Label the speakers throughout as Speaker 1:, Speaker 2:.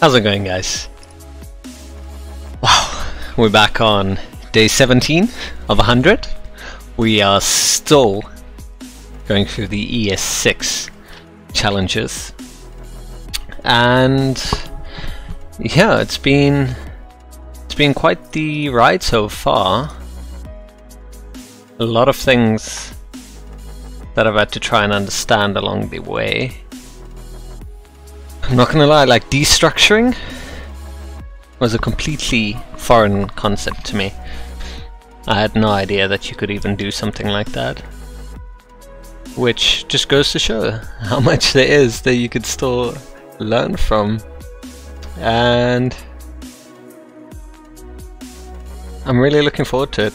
Speaker 1: How's it going, guys? Wow, we're back on day 17 of 100. We are still going through the ES6 challenges, and yeah, it's been quite the ride so far. A lot of things that I've had to try and understand along the way. I'm not gonna lie, like destructuring was a completely foreign concept to me. I had no idea that you could even do something like that, which just goes to show how much there is that you could still learn from. And I'm really looking forward to it,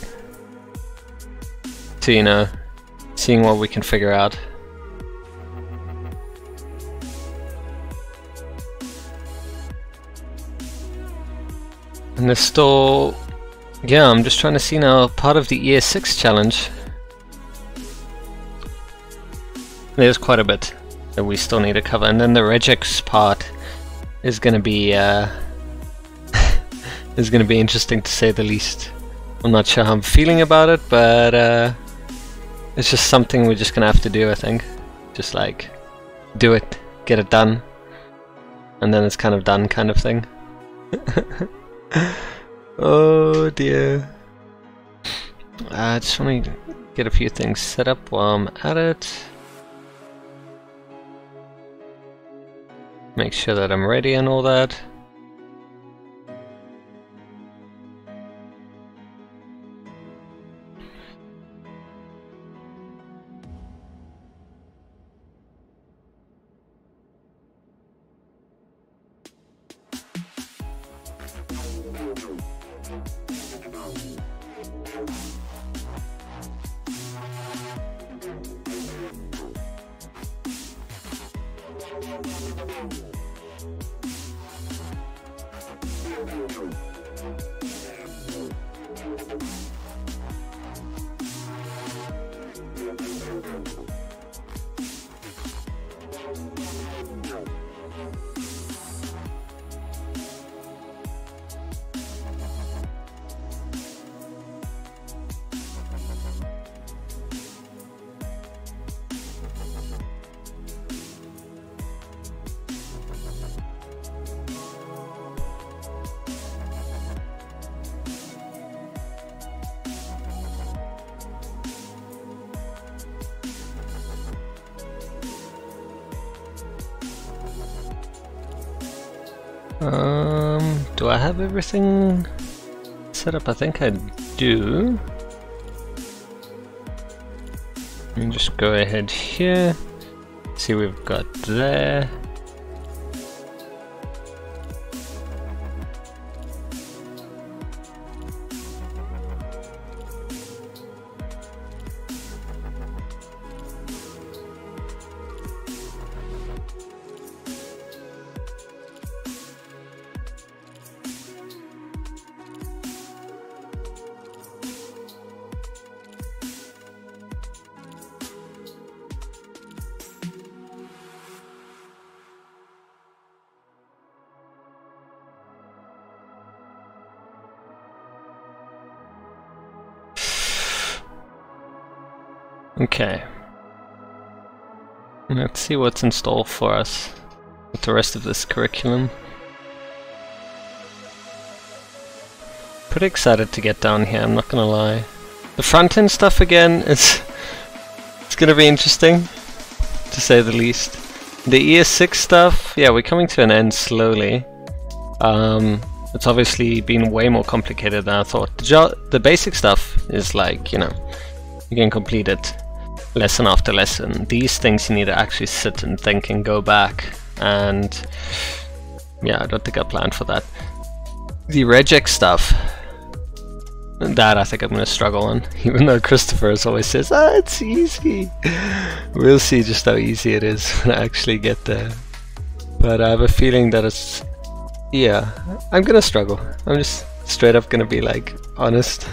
Speaker 1: to, you know, seeing what we can figure out. And there's still, yeah, I'm just trying to see now, part of the ES6 challenge. There's quite a bit that we still need to cover, and then the regex part is going to be is going to be interesting to say the least. I'm not sure how I'm feeling about it, but it's just something we're just going to have to do, I think. Just like do it, get it done, and then it's kind of done, kind of thing. Oh dear. I just want to get a few things set up while I'm at it. Make sure that I'm ready and all that. Do I have everything set up? I think I do. Let me just go ahead here. See what we've got there. Okay, let's see what's in store for us with the rest of this curriculum. Pretty excited to get down here, I'm not gonna lie. The front-end stuff again, it's gonna be interesting, to say the least. The ES6 stuff, yeah, we're coming to an end slowly. It's obviously been way more complicated than I thought. The basic stuff is like, you know, you can complete it lesson after lesson. These things you need to actually sit and think and go back, and yeah, I don't think I planned for that. The regex stuff, that I think I'm going to struggle on, even though Christopher always says, ah, it's easy. We'll see just how easy it is when I actually get there. But I have a feeling that it's, yeah, I'm going to struggle. I'm just straight up going to be like honest.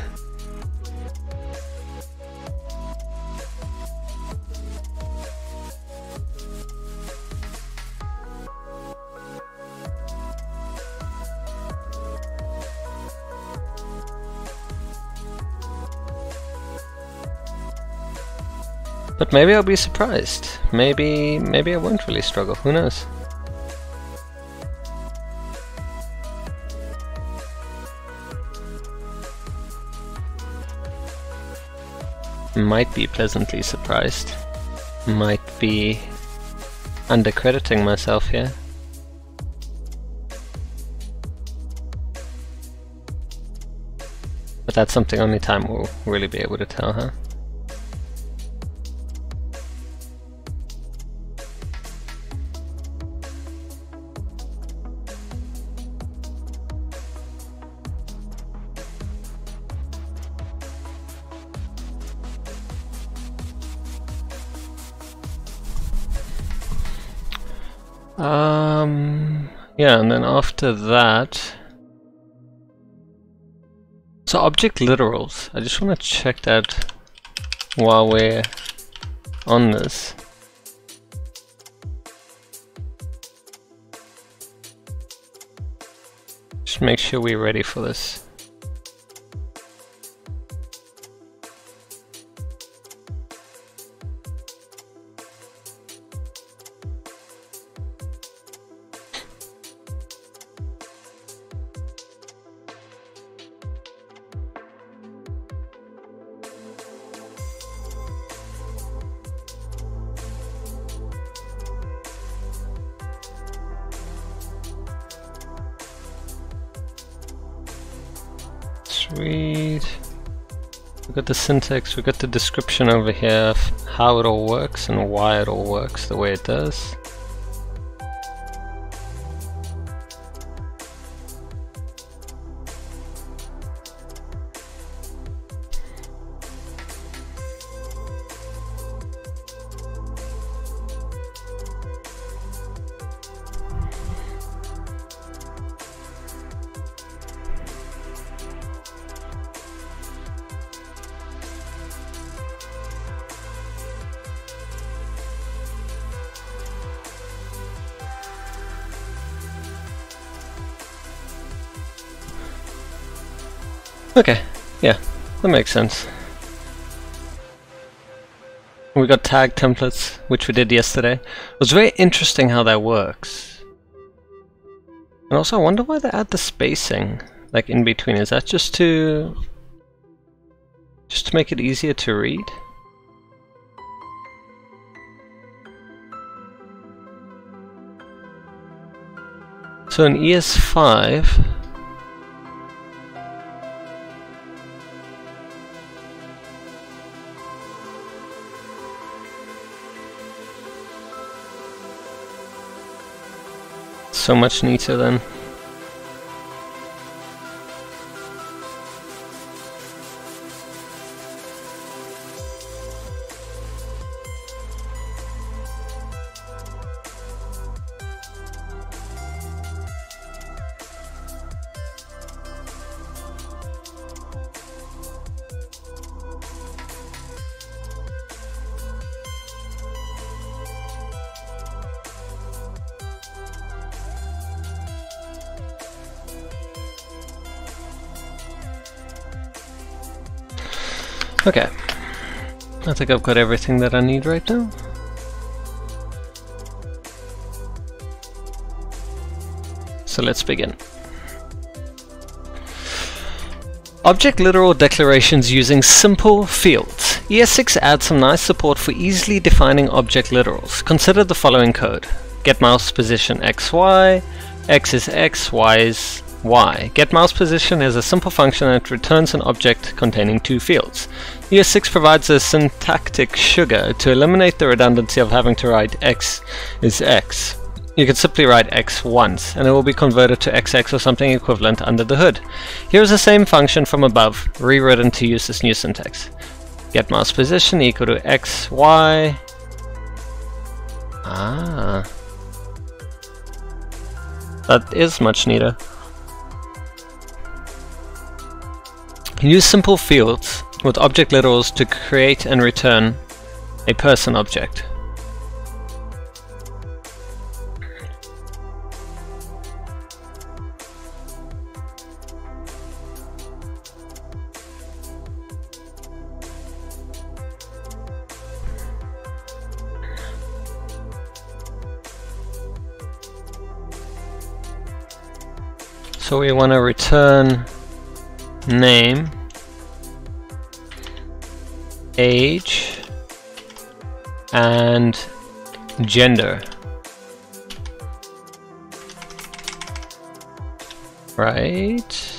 Speaker 1: But maybe I'll be surprised. Maybe I won't really struggle. Who knows? Might be pleasantly surprised. Might be undercrediting myself here. But that's something only time will really be able to tell, huh? Yeah, and then after that, so object literals, I just want to check that while we're on this. Just make sure we're ready for this. Sweet. We've got the syntax, we've got the description over here of how it all works and why it all works the way it does. Okay, yeah, that makes sense. We got tag templates, which we did yesterday. It was very interesting how that works. And also I wonder why they add the spacing, like in between. Is that just to make it easier to read? So in ES5, so much neater then. Okay, I think I've got everything that I need right now. So let's begin. Object literal declarations using simple fields. ES6 adds some nice support for easily defining object literals. Consider the following code. Get mouse position XY, X is X, Y is Y. Get mouse position is a simple function that returns an object containing two fields. ES6 provides a syntactic sugar to eliminate the redundancy of having to write X is X. You can simply write X once, and it will be converted to XX or something equivalent under the hood. Here is the same function from above, rewritten to use this new syntax. Get mouse position equal to X, Y. Ah. That is much neater. Use simple fields with object literals to create and return a person object. So we want to return name, age, and gender. Right?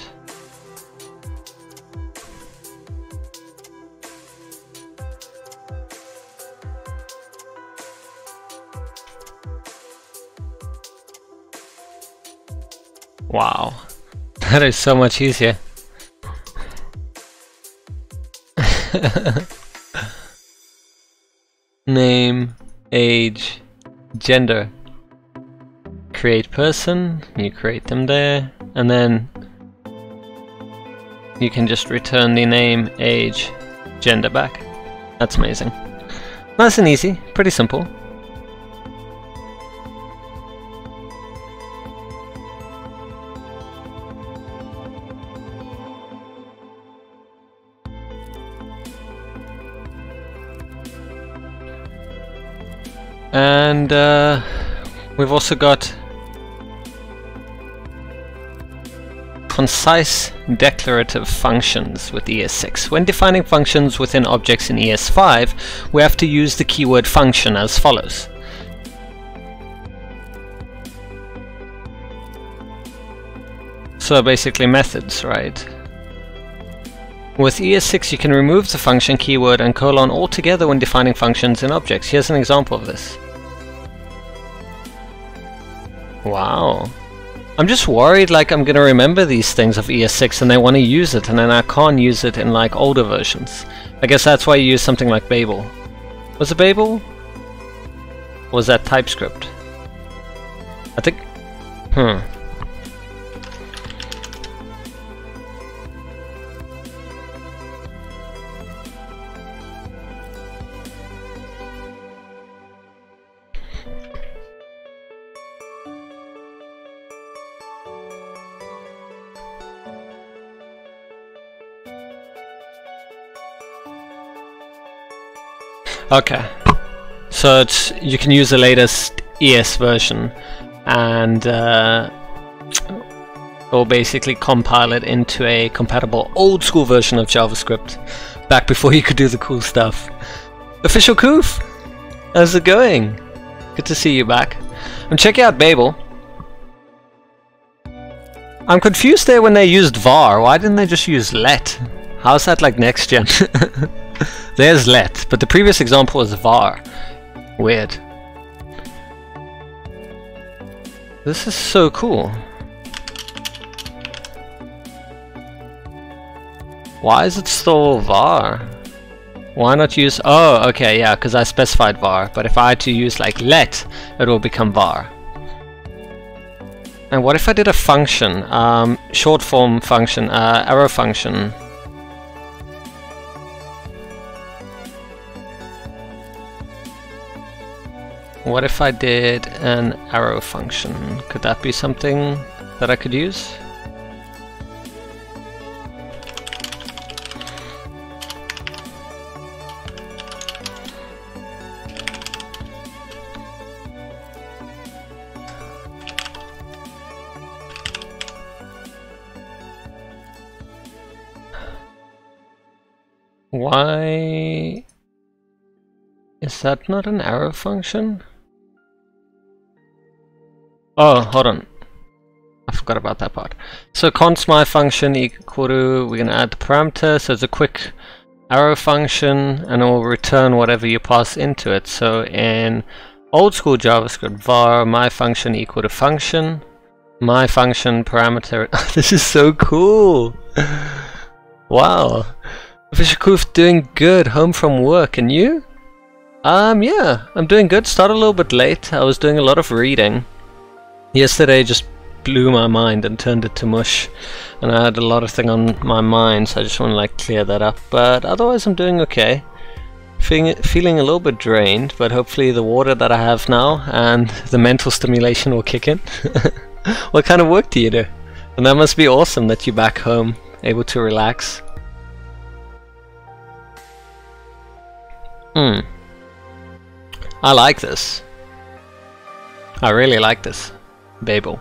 Speaker 1: Wow, that is so much easier. Name, age, gender. Create person, you create them there, and then you can just return the name, age, gender back. That's amazing. Nice and easy, pretty simple. And we've also got concise declarative functions with ES6. When defining functions within objects in ES5, we have to use the keyword function as follows. So basically methods, right? With ES6 you can remove the function keyword and colon altogether when defining functions in objects. Here's an example of this. Wow. I'm just worried like I'm gonna remember these things of ES6 and I want to use it and then I can't use it in like older versions. I guess that's why you use something like Babel. Was it Babel? Or was that TypeScript? I think... Okay, so you can use the latest ES version and or basically compile it into a compatible old school version of JavaScript back before you could do the cool stuff. Official Koof, how's it going? Good to see you back. I'm checking out Babel. I'm confused there when they used var. Why didn't they just use let? How's that like next gen? There's let, but the previous example was var. Weird. This is so cool. Why is it still var? Why not use... Oh, okay, yeah, because I specified var, but if I had to use like let, it will become var. And what if I did a function, short form function, arrow function? What if I did an arrow function? Could that be something that I could use? Why is that not an arrow function? Oh, hold on. I forgot about that part. So const my function equal to, we're going to add the parameter, so it's a quick arrow function and it will return whatever you pass into it. So in old school JavaScript, var my function equal to function, my function parameter. This is so cool. Wow. Official Koof doing good, home from work, and you? Yeah, I'm doing good. Started a little bit late. I was doing a lot of reading. Yesterday just blew my mind and turned it to mush, and I had a lot of things on my mind, so I just want to like clear that up. But otherwise I'm doing okay. Feeling a little bit drained, but hopefully the water that I have now and the mental stimulation will kick in. What kind of work do you do? And that must be awesome that you're back home, able to relax. I like this. I really like this. Babel.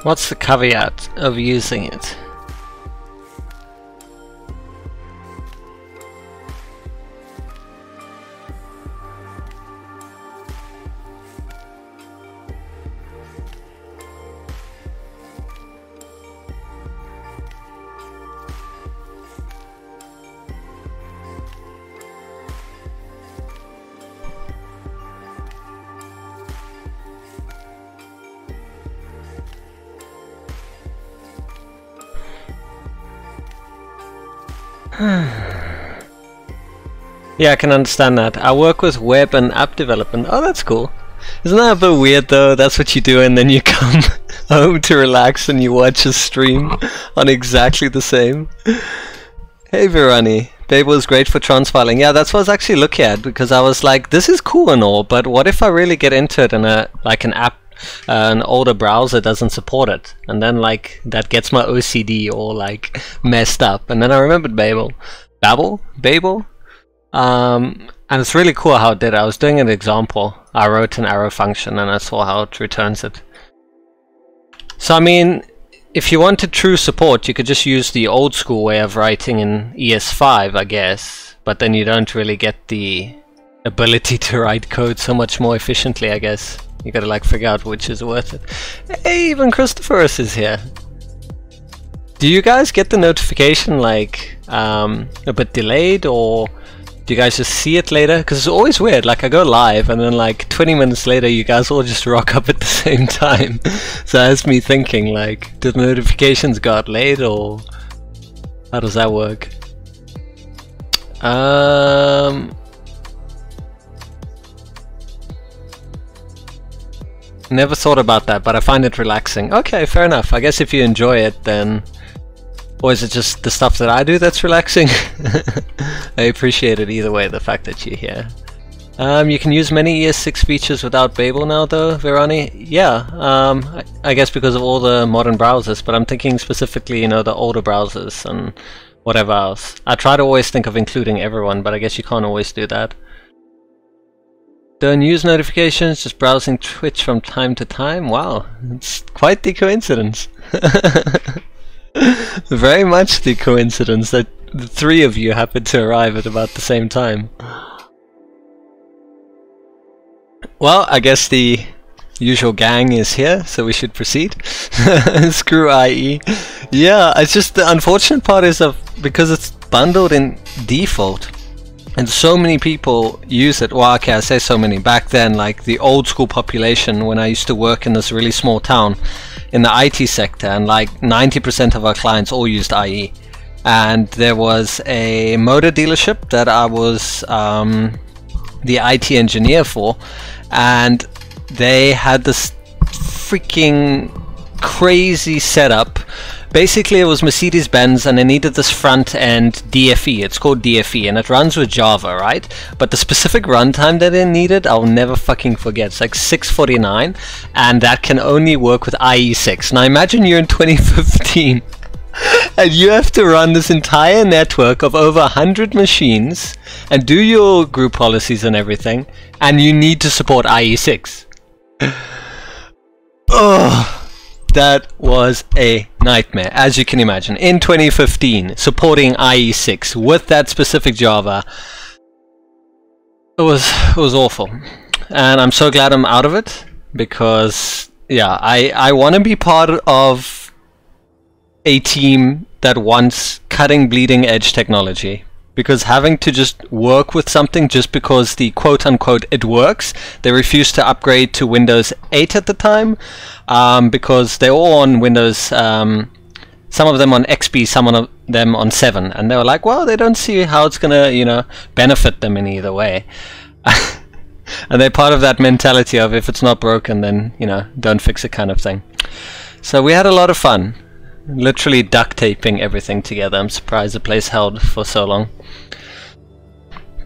Speaker 1: What's the caveat of using it? Yeah, I can understand that. I work with web and app development. Oh, that's cool. Isn't that a bit weird though? That's what you do and then you come home to relax and you watch a stream on exactly the same. Hey Virani, Babel is great for transfiling. Yeah, that's what I was actually looking at, because I was like, this is cool and all, but what if I really get into it and like an app, an older browser doesn't support it, and then like that gets my OCD all like messed up. And then I remembered Babel, and it's really cool how it did. I was doing an example. I wrote an arrow function and I saw how it returns it. So I mean, if you wanted true support, you could just use the old school way of writing in ES5, I guess, but then you don't really get the ability to write code so much more efficiently, I guess. You gotta like figure out which is worth it. Hey, even Christopherus is here. Do you guys get the notification like a bit delayed, or do you guys just see it later? Because it's always weird, like I go live and then like 20 minutes later you guys all just rock up at the same time. So that's me thinking like, did the notifications got late, or how does that work? Never thought about that, but I find it relaxing. Okay, fair enough. I guess if you enjoy it, then... Or is it just the stuff that I do that's relaxing? I appreciate it either way, the fact that you're here. You can use many ES6 features without Babel now though, Virani? Yeah, I guess because of all the modern browsers, but I'm thinking specifically, you know, the older browsers and whatever else. I try to always think of including everyone, but I guess you can't always do that. Don't use notifications, just browsing Twitch from time to time. Wow, it's quite the coincidence. Very much the coincidence that the three of you happen to arrive at about the same time. Well, I guess the usual gang is here, so we should proceed. Screw IE. Yeah, it's just the unfortunate part is because it's bundled in default. And so many people use it. Well, okay, I say so many. Back then, like the old school population, when I used to work in this really small town in the IT sector, and like 90% of our clients all used IE. And there was a motor dealership that I was the IT engineer for, and they had this freaking crazy setup. Basically, it was Mercedes-Benz, and they needed this front-end DFE. It's called DFE, and it runs with Java, right? But the specific runtime that they needed, I'll never fucking forget. It's like 649, and that can only work with IE6. Now imagine you're in 2015, and you have to run this entire network of over 100 machines, and do your group policies and everything, and you need to support IE6. Ugh. That was a nightmare, as you can imagine. In 2015, supporting IE6 with that specific Java, it was awful. And I'm so glad I'm out of it, because yeah, I want to be part of a team that wants cutting, bleeding edge technology. Because having to just work with something just because the quote-unquote it works, they refused to upgrade to Windows 8 at the time, because they're all on Windows, some of them on XP, some of them on 7, and they were like, well, they don't see how it's gonna, you know, benefit them in either way. And they're part of that mentality of if it's not broken, then, you know, don't fix it kind of thing. So we had a lot of fun. Literally duct taping everything together. I'm surprised the place held for so long.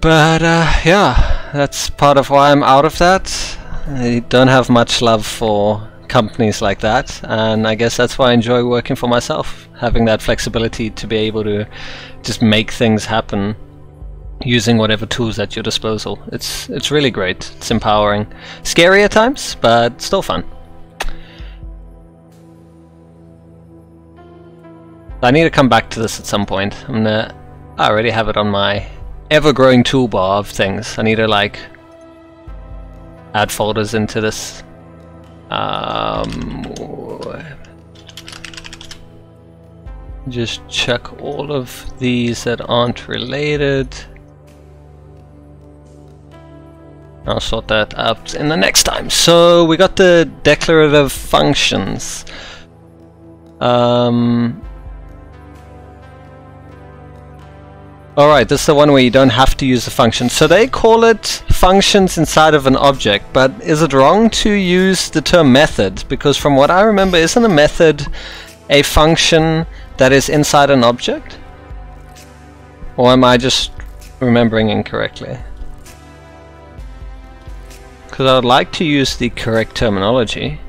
Speaker 1: But yeah, that's part of why I'm out of that. I don't have much love for companies like that, and I guess that's why I enjoy working for myself, having that flexibility to be able to just make things happen using whatever tools at your disposal. It's really great. It's empowering. Scary at times, but still fun. I need to come back to this at some point. I already have it on my ever-growing toolbar of things. I need to like add folders into this. Just check all of these that aren't related. I'll sort that out in the next time. So we got the declarative functions. Alright, this is the one where you don't have to use the function. So they call it functions inside of an object, but is it wrong to use the term method? Because from what I remember, isn't a method a function that is inside an object? Or am I just remembering incorrectly? Because I would like to use the correct terminology.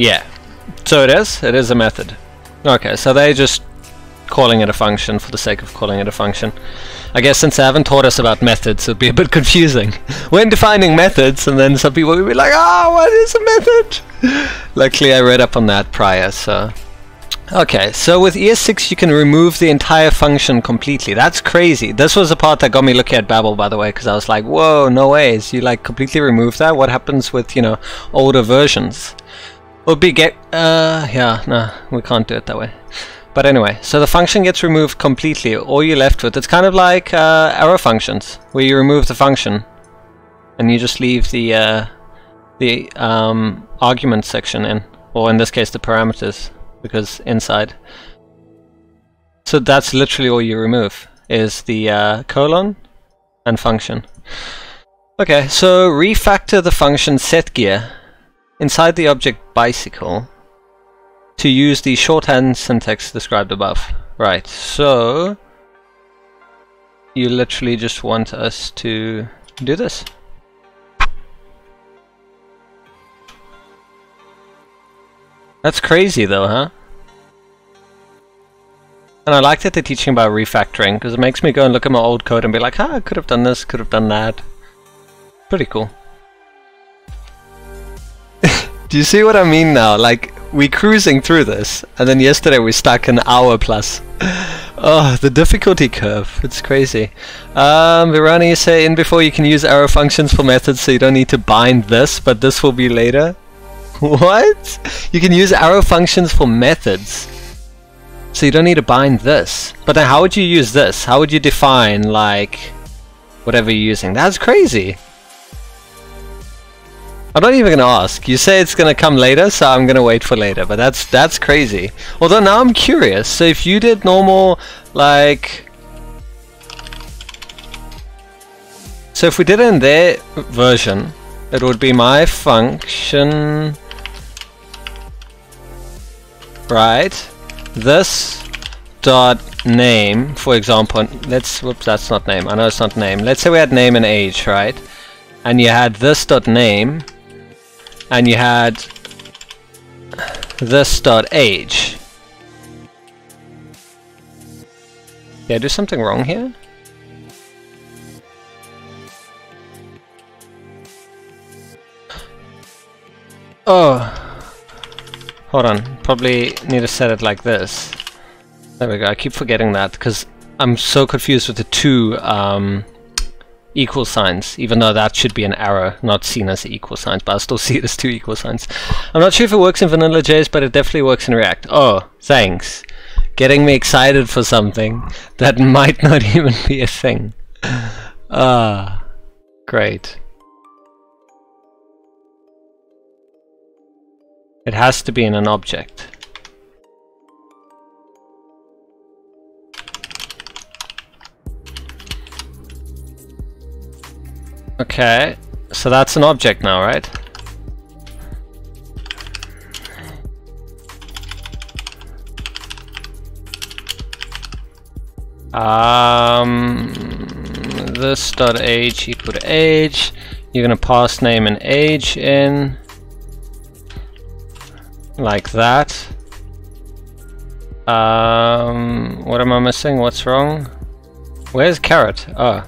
Speaker 1: Yeah, so it is a method. Okay, so they're just calling it a function for the sake of calling it a function. I guess since they haven't taught us about methods, it'd be a bit confusing. When defining methods, and then some people would be like, oh, what is a method? Luckily I read up on that prior, so... Okay, so with ES6 you can remove the entire function completely. That's crazy. This was the part that got me looking at Babel, by the way, because I was like, whoa, no ways. You like completely remove that? What happens with, you know, older versions? Would be yeah, no, we can't do it that way. But anyway, so the function gets removed completely. All you're left with, it's kind of like arrow functions, where you remove the function and you just leave the argument section in, or in this case the parameters, because inside. So that's literally all you remove, is the colon and function. Okay, so refactor the function setGear inside the object bicycle to use the shorthand syntax described above. Right, so you literally just want us to do this. That's crazy though, huh? And I like that they're teaching about refactoring, because it makes me go and look at my old code and be like, ah, I could have done this, could have done that. Pretty cool. Do you see what I mean now? Like, we're cruising through this, and then yesterday we stuck an hour plus. Oh, the difficulty curve. It's crazy. Virani, you say in before you can use arrow functions for methods, so you don't need to bind this, but this will be later. What? You can use arrow functions for methods, so you don't need to bind this. But then how would you use this? How would you define, like, whatever you're using? That's crazy. I'm not even going to ask. You say it's going to come later, so I'm going to wait for later. But that's crazy. Although now I'm curious. So if you did normal, like... So if we did it in their version, it would be my function... Right. This dot name, for example. Let's... Whoops, that's not name. I know it's not name. Let's say we had name and age, right? And you had this dot name... And you had this dot age. Did I do something wrong here? Oh, hold on. Probably need to set it like this. There we go. I keep forgetting that because I'm so confused with the two equal signs, even though that should be an arrow, not seen as equal signs, but I still see it as two equal signs. I'm not sure if it works in Vanilla.js, but it definitely works in React. Oh, thanks. Getting me excited for something that might not even be a thing. Ah, great. It has to be in an object. Okay, so that's an object now, right? This dot age equal to age. You're gonna pass name and age in. like that. What am I missing? What's wrong? Where's carrot? Oh.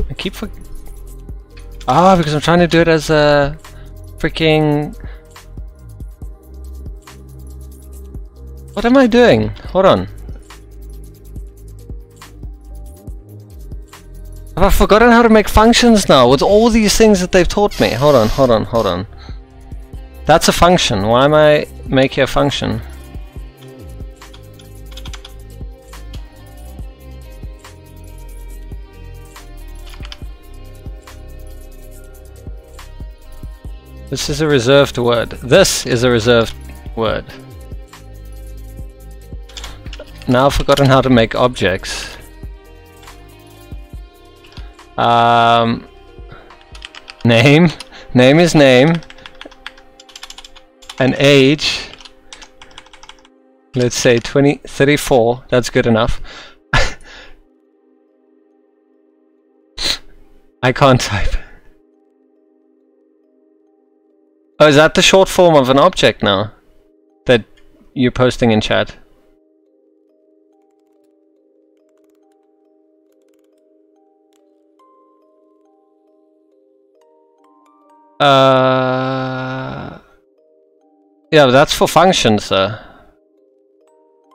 Speaker 1: I keep because I'm trying to do it as a freaking... What am I doing? Hold on. Have I forgotten how to make functions now with all these things that they've taught me? Hold on. That's a function. Why am I making a function? This is a reserved word. This is a reserved word. Now I've forgotten how to make objects. Name. Name is name. And age. Let's say 34. That's good enough. I can't type. Oh, is that the short form of an object now? That you're posting in chat? Yeah, but that's for functions, though.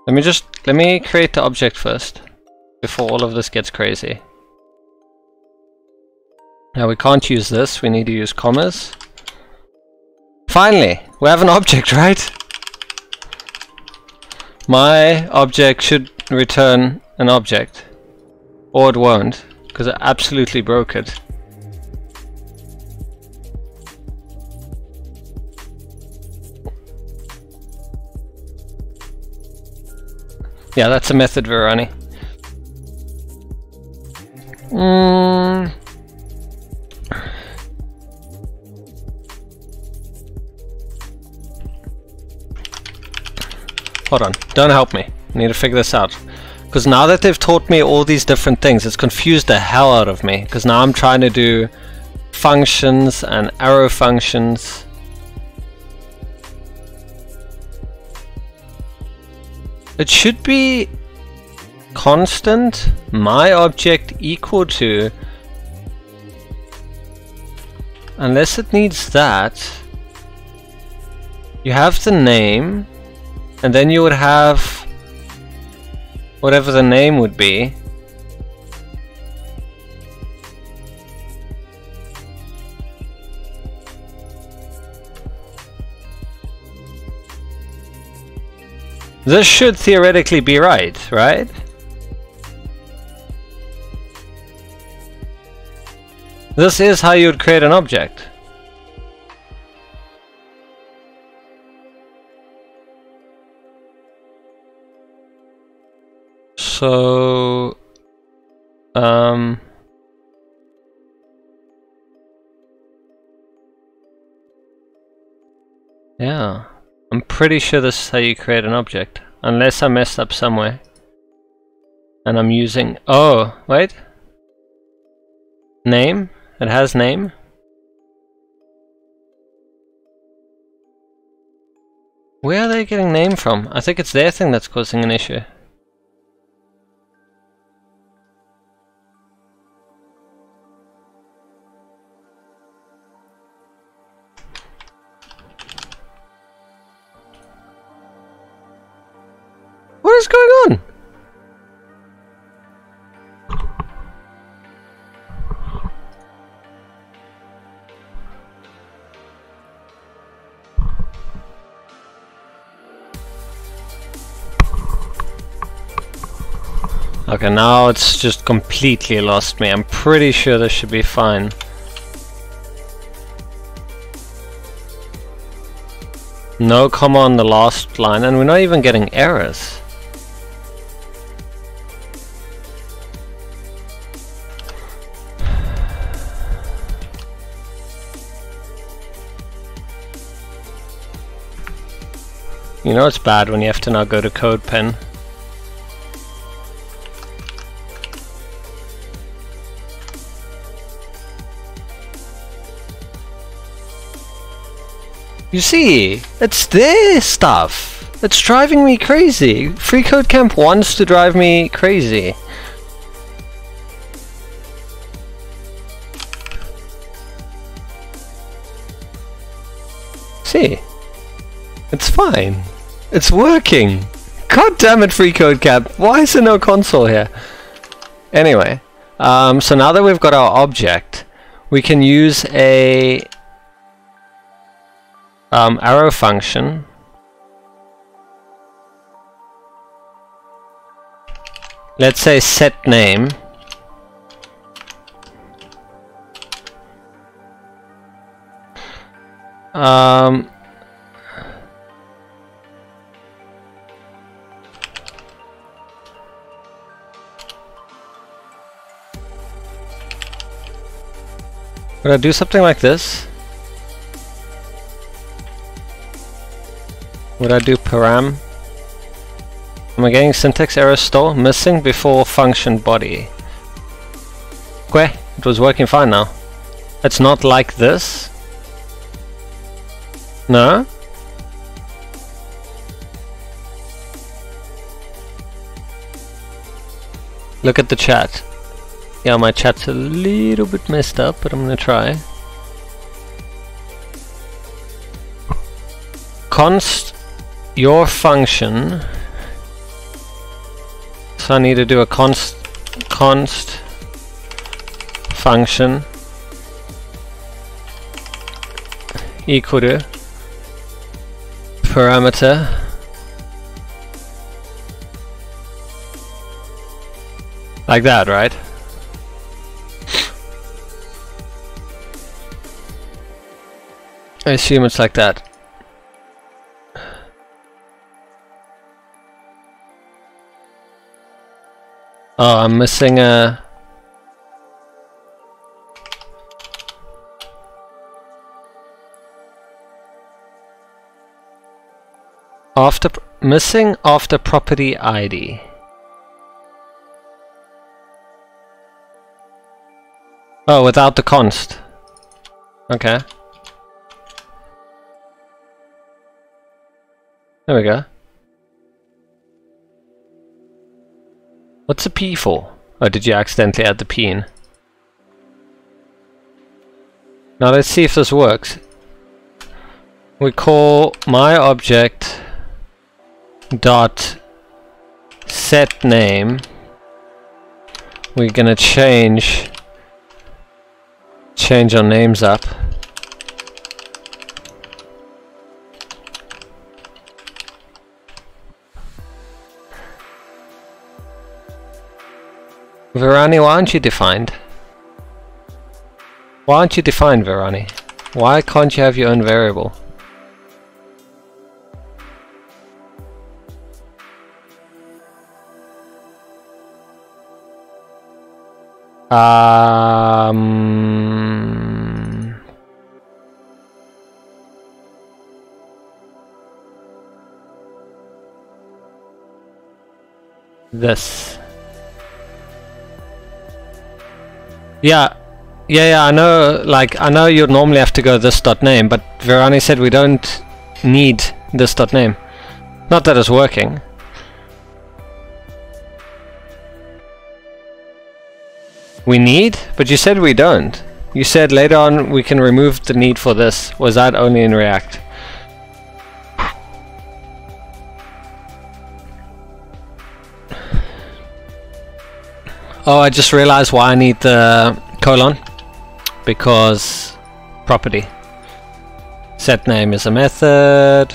Speaker 1: Let me create the object first, before all of this gets crazy. Now we can't use this, we need to use commas. Finally, we have an object, right? My object should return an object. Or it won't, because I absolutely broke it. Yeah, that's a method, Verani. Hold on, don't help me. I need to figure this out. Because now that they've taught me all these different things, it's confused the hell out of me. Because now I'm trying to do functions and arrow functions. It should be constant my object equal to, unless it needs that, you have the name, and then you would have whatever the name would be. This should theoretically be right? This is how you would create an object. So, yeah. I'm pretty sure this is how you create an object, unless I messed up somewhere. And I'm using... Oh, wait. Name? It has name? Where are they getting name from? I think it's their thing that's causing an issue. What is going on? Okay, now it's just completely lost me. I'm pretty sure this should be fine. No comma on the last line, and we're not even getting errors. You know it's bad when you have to now go to CodePen. You see, it's their stuff. It's driving me crazy. Free Code Camp wants to drive me crazy. See, it's fine. It's working. God damn it, Free Code Camp. Why is there no console here? Anyway, so now that we've got our object, we can use a arrow function. Let's say set name. Would I do something like this? Would I do param? Am I getting syntax error still? Missing before function body. Okay, it was working fine now. It's not like this. No? Look at the chat. Yeah, my chat's a little bit messed up, but I'm gonna try. Const your function. So I need to do a const function equal to parameter like that, right? I assume it's like that. Oh, I'm missing a... missing after property ID. Oh, without the const. Okay. There we go. What's a P for? Oh, did you accidentally add the P in? Now let's see if this works. We call my object dot set name. We're gonna change our names up. Virani, why aren't you defined? Why aren't you defined, Virani? Why can't you have your own variable? This. Yeah, I know, like, I know you'd normally have to go this.name, but Virani said we don't need this.name. Not that it's working. We need? But you said we don't. You said later on we can remove the need for this. Was that only in React? Oh, I just realized why I need the colon. Because property. Set name is a method.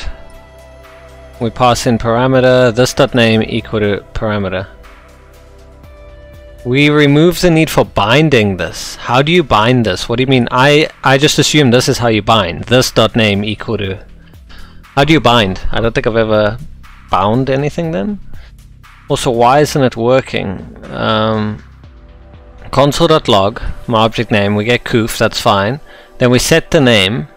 Speaker 1: We pass in parameter. This.name equal to parameter. We remove the need for binding this. How do you bind this? What do you mean? I just assume this is how you bind. This.name equal to... How do you bind? I don't think I've ever bound anything then. Also, why isn't it working? Console.log, my object name, we get coof, that's fine. Then we set the name.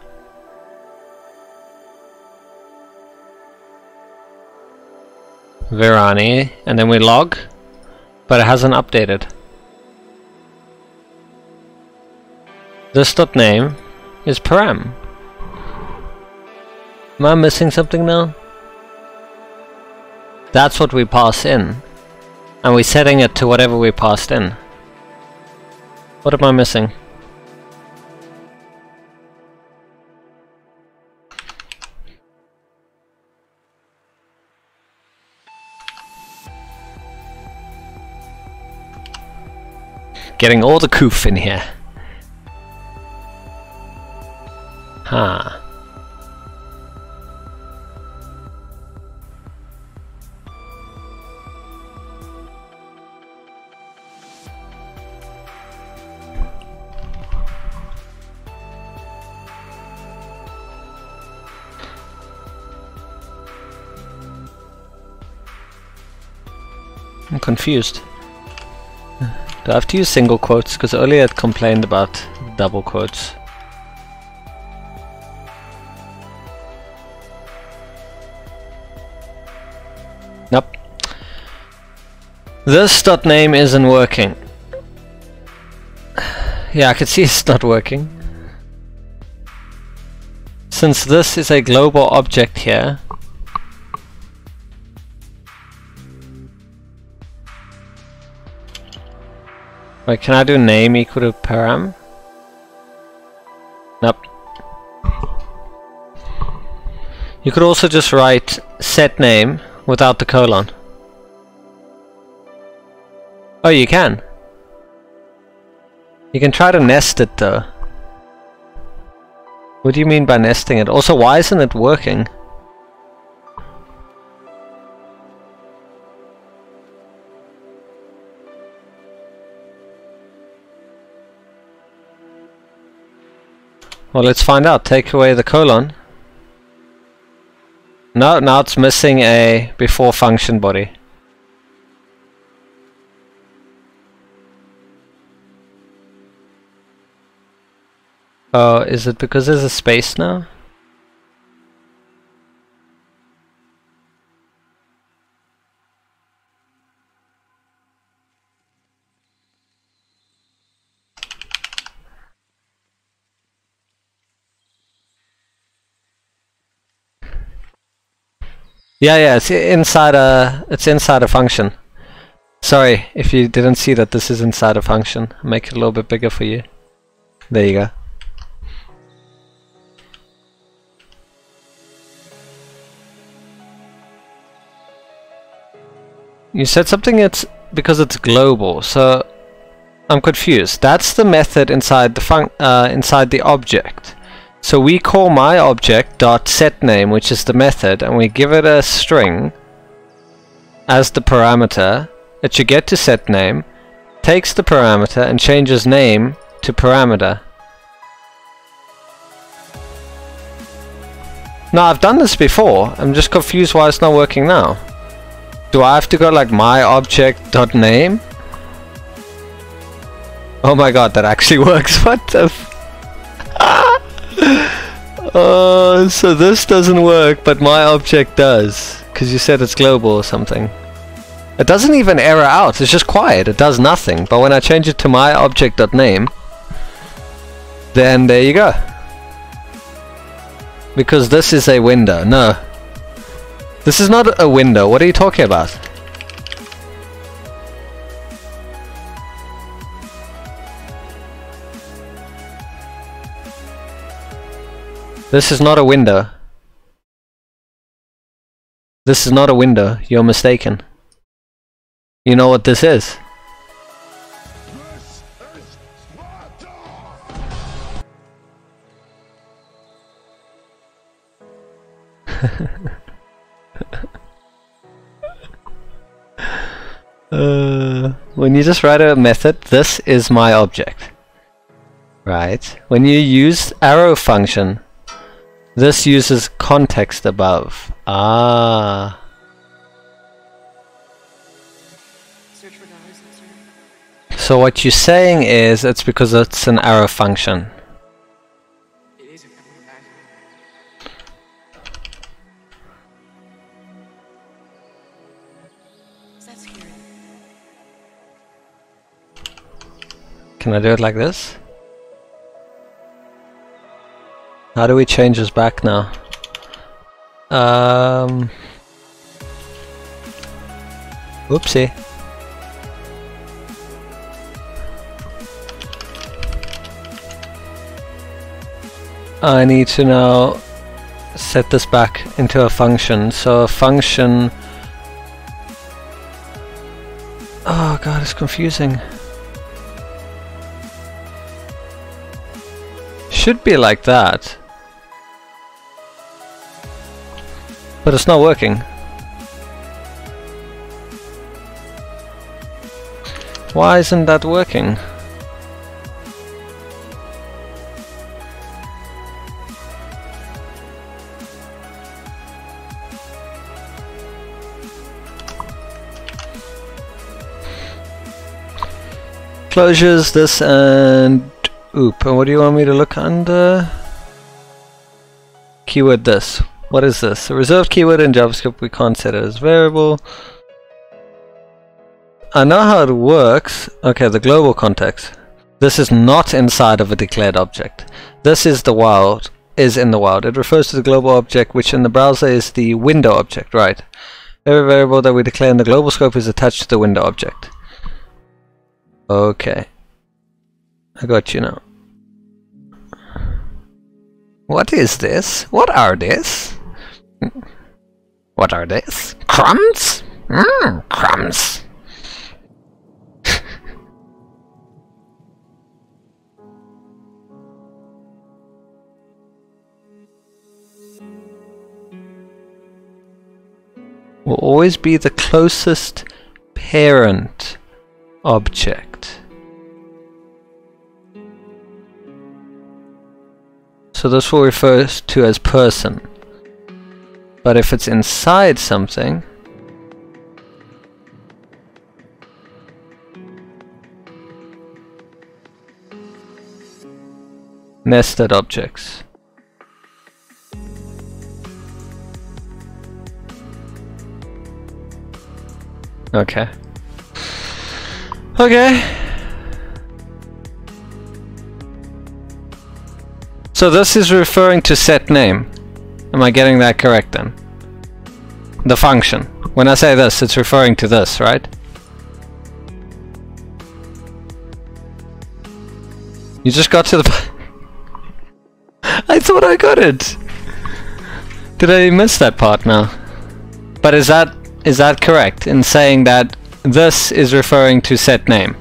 Speaker 1: Virani, and then we log, but it hasn't updated. This.name is param. Am I missing something now? That's what we pass in. And we're setting it to whatever we passed in. What am I missing? Getting all the coof in here. Huh. I'm confused. Do I have to use single quotes? Because earlier it complained about double quotes. Nope. This .name isn't working. Yeah, I can see it's not working. Since this is a global object here, wait, can I do name equal to param? Nope. You could also just write set name without the colon. Oh, you can. You can try to nest it though. What do you mean by nesting it? Also, why isn't it working? Well, let's find out. Take away the colon. No, now it's missing a before function body. Oh, is it because there's a space now? Yeah, it's inside a function. Sorry if you didn't see that this is inside a function. I'll make it a little bit bigger for you. There you go. You said something it's because it's global, so I'm confused. That's the method inside the inside the object. So we call my object dot set name, which is the method, and we give it a string as the parameter. It should get to set name, takes the parameter and changes name to parameter. No, I've done this before. I'm just confused why it's not working now. Do I have to go like my object dot name? Oh my god, that actually works. What the f so this doesn't work, but my object does, because you said it's global or something. It doesn't even error out, it's just quiet, it does nothing. But when I change it to my object.name, then there you go. Because this is a window. No. This is not a window, what are you talking about? This is not a window. This is not a window. You're mistaken. You know what this is? When you just write a method, this is my object. Right? When you use arrow function, this uses context above. Ah. So what you're saying is it's because it's an arrow function. Can I do it like this? How do we change this back now? Oopsie. I need to now set this back into a function. So a function... Oh god, it's confusing. Should be like that. But it's not working. Why isn't that working? Closures, this and oop. And what do you want me to look under? Keyword this. What is this? A reserved keyword in JavaScript, we can't set it as variable. I know how it works. Okay, the global context. This is not inside of a declared object. This is the wild, is in the wild. It refers to the global object, which in the browser is the window object, right? Every variable that we declare in the global scope is attached to the window object. Okay. I got you now. What is this? What are this? What are this? Crumbs? Crumbs. Will always be the closest parent object. So this will refer to as person. But if it's inside something, nested objects. Okay. Okay. So this is referring to set name. Am I getting that correct then? The function. When I say this, it's referring to this, right? You just got to the... I thought I got it! Did I miss that part now? But is that correct in saying that this is referring to set name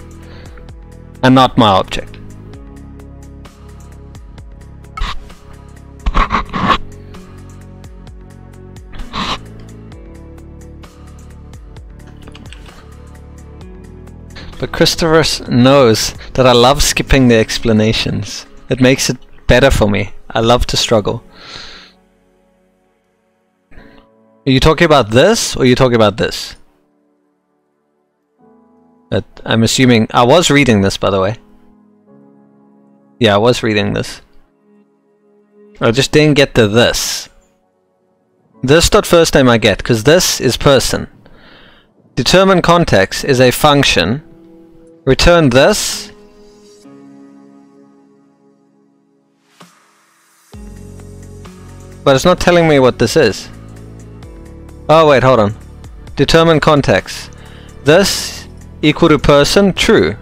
Speaker 1: and not my object? But Christopher knows that I love skipping the explanations. It makes it better for me. I love to struggle. Are you talking about this or are you talking about this? But I'm assuming... I was reading this, by the way. Yeah, I was reading this. I just didn't get to this. This dot first name I get, because this is person. Determine context is a function. Return this. But it's not telling me what this is. Oh wait, hold on. Determine context. This equal to person, true.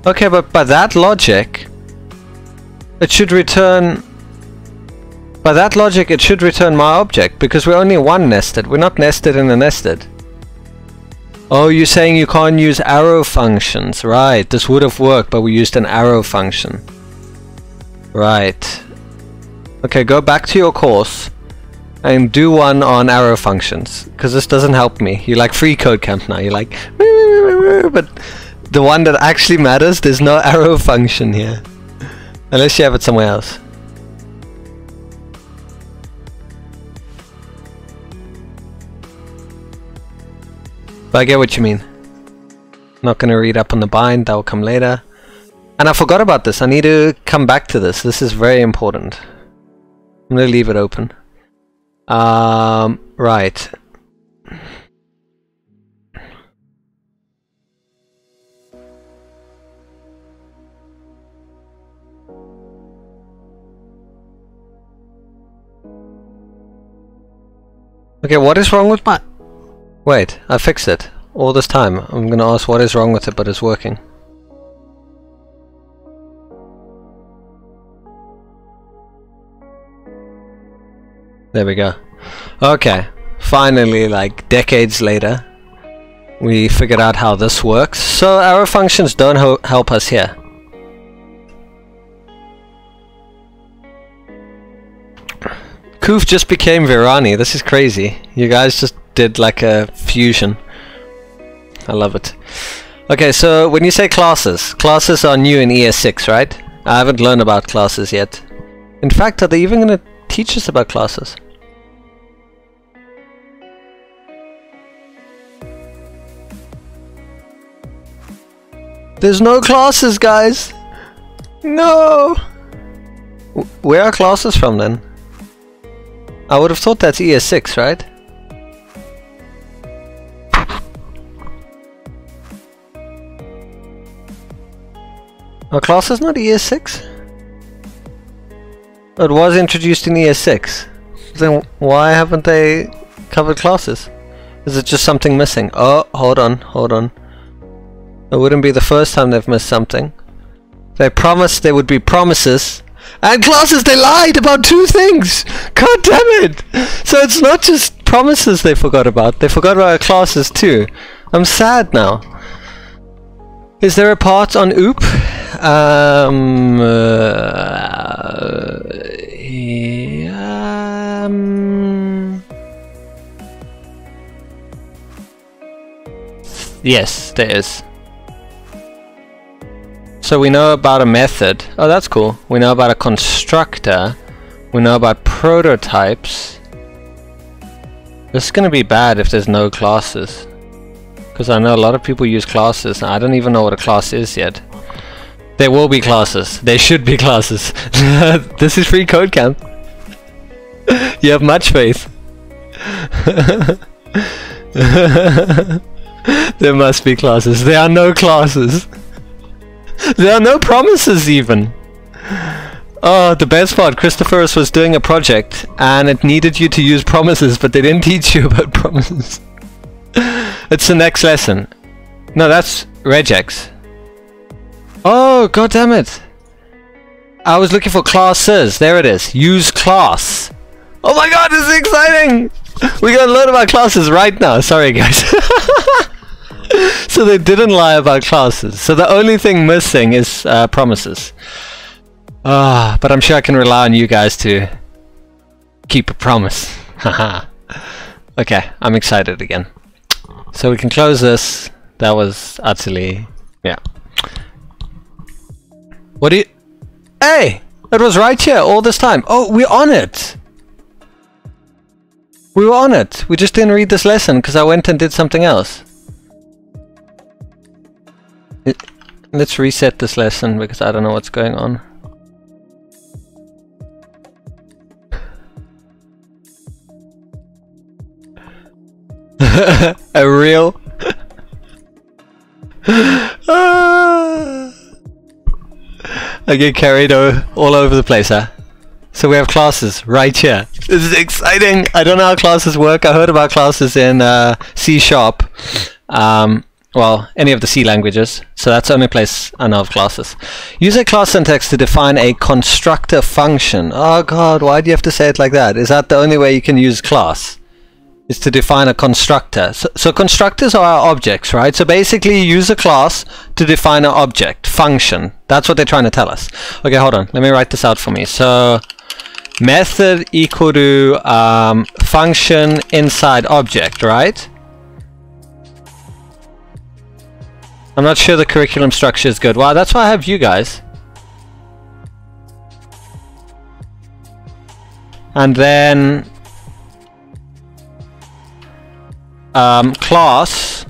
Speaker 1: Okay, but by that logic, it should return... By that logic, it should return my object, because we're only one nested. We're not nested in a nested. Oh, you're saying you can't use arrow functions. Right, this would have worked, but we used an arrow function. Right. Okay, go back to your course and do one on arrow functions, because this doesn't help me. You're like free code camp now. You're like, but the one that actually matters, there's no arrow function here. Unless you have it somewhere else. But I get what you mean. Not gonna read up on the bind, that will come later. And I forgot about this, I need to come back to this. This is very important. I'm gonna leave it open. Right. Okay, what is wrong with my... Wait, I fixed it. All this time. I'm gonna ask what is wrong with it, but it's working. There we go. Okay. Finally, like decades later, we figured out how this works. So arrow functions don't help us here. Koof just became Virani. This is crazy. You guys just did like a fusion. I love it. Okay, so when you say classes, classes are new in ES6, right? I haven't learned about classes yet. In fact, are they even going to teach us about classes? There's no classes, guys! No! Where are classes from then? I would have thought that's ES6, right? Are classes not ES6? It was introduced in ES6. Then why haven't they covered classes? Is it just something missing? Oh, hold on. It wouldn't be the first time they've missed something. They promised there would be promises, and classes, they lied about 2 things! God damn it! So it's not just promises they forgot about classes too. I'm sad now. Is there a part on OOP? Yes, there is. So we know about a method. Oh, that's cool. We know about a constructor. We know about prototypes. This is gonna be bad if there's no classes, because I know a lot of people use classes and I don't even know what a class is yet. There will be classes. There should be classes. This is free code camp. You have much faith. There must be classes. There are no classes. There are no promises even. Oh, the best part, Christopherus was doing a project and it needed you to use promises, but they didn't teach you about promises. It's the next lesson. No, that's regex. Oh, god damn it. I was looking for classes. There it is. Use class. Oh my god, this is exciting. We're gonna learn about classes right now. Sorry guys. So they didn't lie about classes. So the only thing missing is promises. But I'm sure I can rely on you guys to keep a promise. Haha. Okay, I'm excited again. So we can close this. That was utterly... yeah. What do you... Hey! It was right here all this time. Oh, we're on it! We were on it. We just didn't read this lesson because I went and did something else. Let's reset this lesson because I don't know what's going on. A real... I get carried all over the place, huh? So we have classes right here. This is exciting! I don't know how classes work. I heard about classes in C#. Well, any of the C languages. So that's the only place I know of classes. Use a class syntax to define a constructor function. Oh god, why do you have to say it like that? Is that the only way you can use class? Is to define a constructor. So constructors are our objects, right? So basically you use a class to define an object, function. That's what they're trying to tell us. Okay, hold on. Let me write this out for me. So method equal to function inside object, right? I'm not sure the curriculum structure is good. Wow, that's why I have you guys. And then class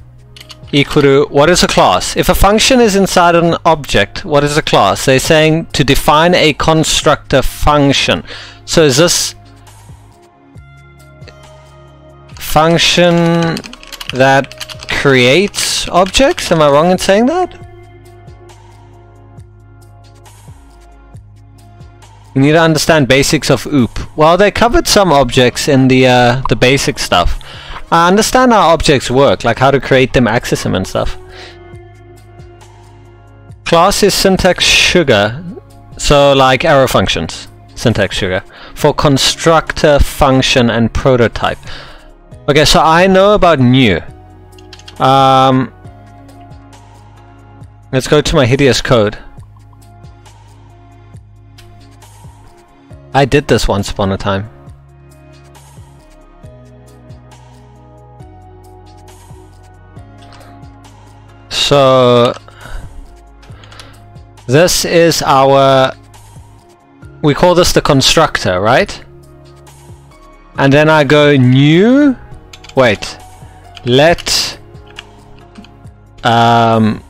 Speaker 1: equal to, what is a class? If a function is inside an object, what is a class? They're saying to define a constructor function. So is this function that creates objects? Am I wrong in saying that? You need to understand basics of OOP. Well, they covered some objects in the basic stuff. I understand how objects work, like how to create them, access them and stuff. Class is syntax sugar, so like arrow functions, syntax sugar, for constructor, function and prototype. Okay, so I know about new. Let's go to my hideous code. I did this once upon a time. So this is our, we call this the constructor, right? And then I go new, wait, let, I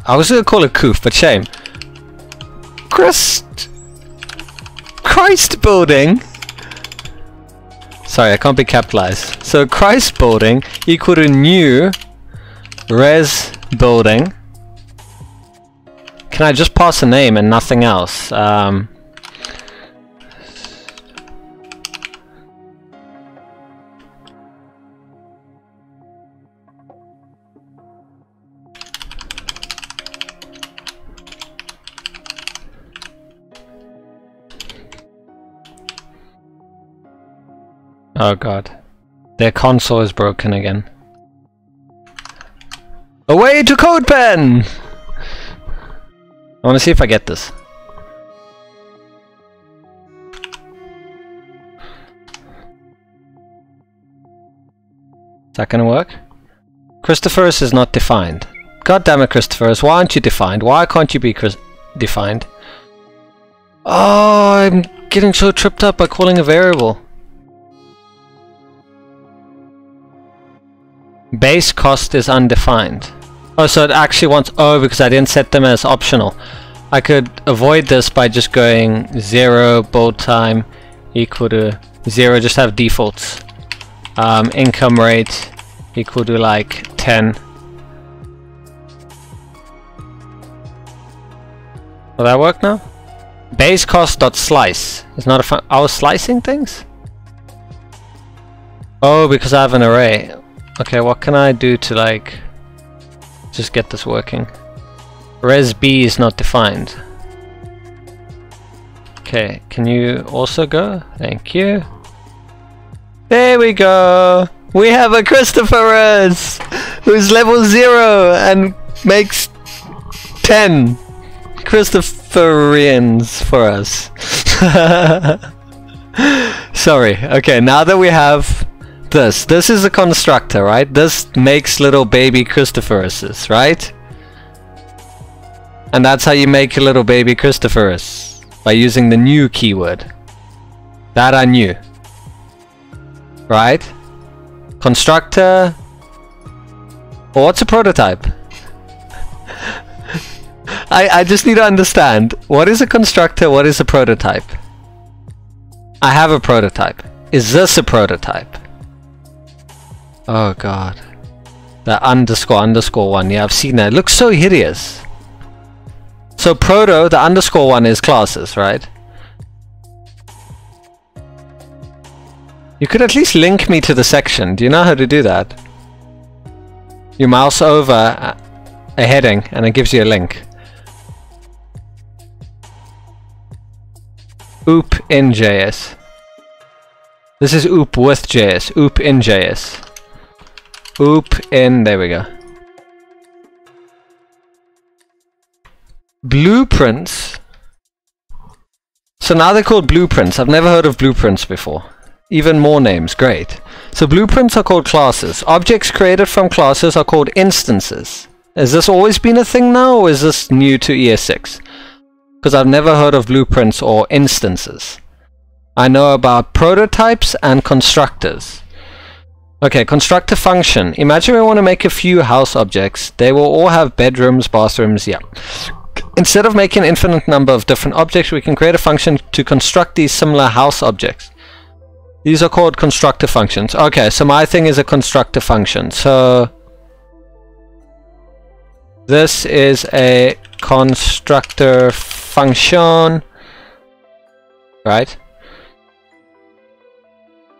Speaker 1: was gonna call it coof, but shame. Christ building. Sorry, I can't be capitalized. So Christ building equal to new res building. Can I just pass a name and nothing else? Oh god. Their console is broken again. Away to CodePen! I want to see if I get this. Is that gonna work? Christophorus is not defined. God damn it, Christophorus, why aren't you defined? Why can't you be defined? Oh, I'm getting so tripped up by calling a variable. Base cost is undefined. Oh, so it actually wants, oh, because I didn't set them as optional. I could avoid this by just going 0 build time equal to 0, just have defaults. Income rate equal to like 10. Will that work now? Base cost dot slice is not a fun. I was slicing things? Oh, because I have an array. Okay, what can I do to like just get this working? Res B is not defined. Okay, can you also go? Thank you. There we go! We have a Christophorus who's level 0 and makes 10 Christophorians for us. Sorry, okay, now that we have this is a constructor, right? This makes little baby Christophoruses, right? And that's how you make a little baby Christophorus, by using the new keyword. That I knew. Right? Constructor. Well, what's a prototype? I just need to understand, what is a constructor, what is a prototype? I have a prototype. Is this a prototype? Oh god. The underscore one, yeah, I've seen that. It looks so hideous. So proto, the underscore one is classes, right? You could at least link me to the section. Do you know how to do that? You mouse over a heading and it gives you a link. OOP in JS. This is OOP with JS. OOP in JS. OOP in, there we go. Blueprints. So now they're called blueprints. I've never heard of blueprints before. Even more names, great. So blueprints are called classes. Objects created from classes are called instances. Has this always been a thing now, or is this new to ES6? Because I've never heard of blueprints or instances. I know about prototypes and constructors. Okay, constructor function. Imagine we want to make a few house objects. They will all have bedrooms, bathrooms, yeah. Instead of making an infinite number of different objects, we can create a function to construct these similar house objects. These are called constructor functions. Okay, so my thing is a constructor function. So this is a constructor function, right?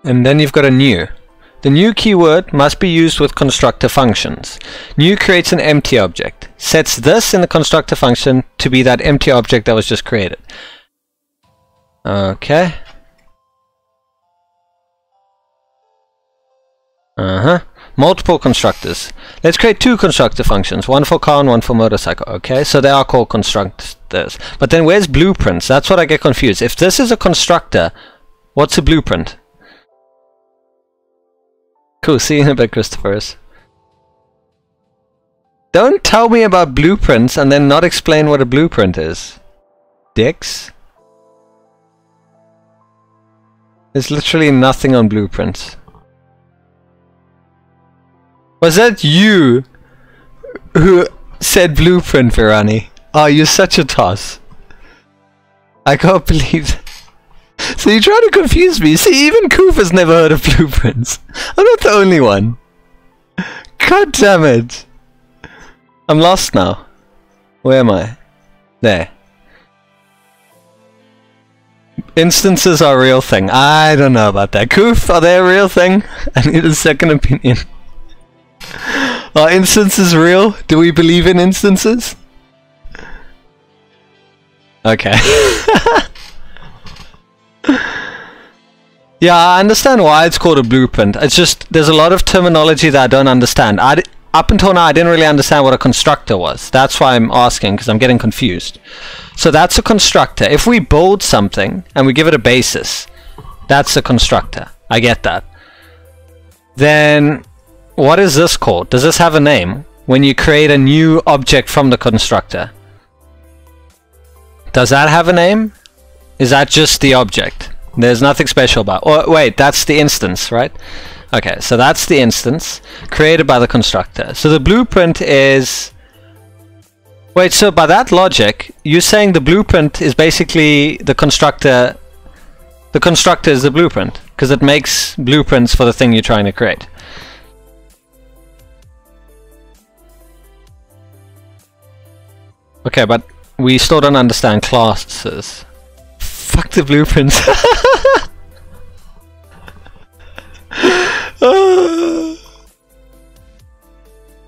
Speaker 1: And then you've got a new. The new keyword must be used with constructor functions. New creates an empty object, sets this in the constructor function to be that empty object that was just created. Okay. Multiple constructors. Let's create two constructor functions, one for car and one for motorcycle. Okay, so they are called constructors. But then where's blueprints? That's what I get confused. If this is a constructor, what's a blueprint? Cool, see you in a bit, Christophers. Don't tell me about blueprints and then not explain what a blueprint is. Dicks. There's literally nothing on blueprints. Was that you who said blueprint, Virani? Oh, you're such a toss. I can't believe that. So you're trying to confuse me. See, even Koofa's never heard of blueprints. I'm not the only one. God damn it. I'm lost now. Where am I? There. Instances are a real thing. I don't know about that. Koof, are they a real thing? I need a second opinion. Are instances real? Do we believe in instances? Okay. Yeah, I understand why it's called a blueprint. It's just, there's a lot of terminology that I don't understand. Up until now, I didn't really understand what a constructor was. That's why I'm asking, because I'm getting confused. So that's a constructor. If we build something and we give it a basis, that's a constructor. I get that. Then, what is this called? Does this have a name? When you create a new object from the constructor. Does that have a name? Is that just the object? There's nothing special about it. Oh, wait, that's the instance, right? Okay, so that's the instance created by the constructor. So the blueprint is... Wait, so by that logic, you're saying the blueprint is basically the constructor... The constructor is the blueprint, because it makes blueprints for the thing you're trying to create. Okay, but we still don't understand classes. Fuck the blueprints.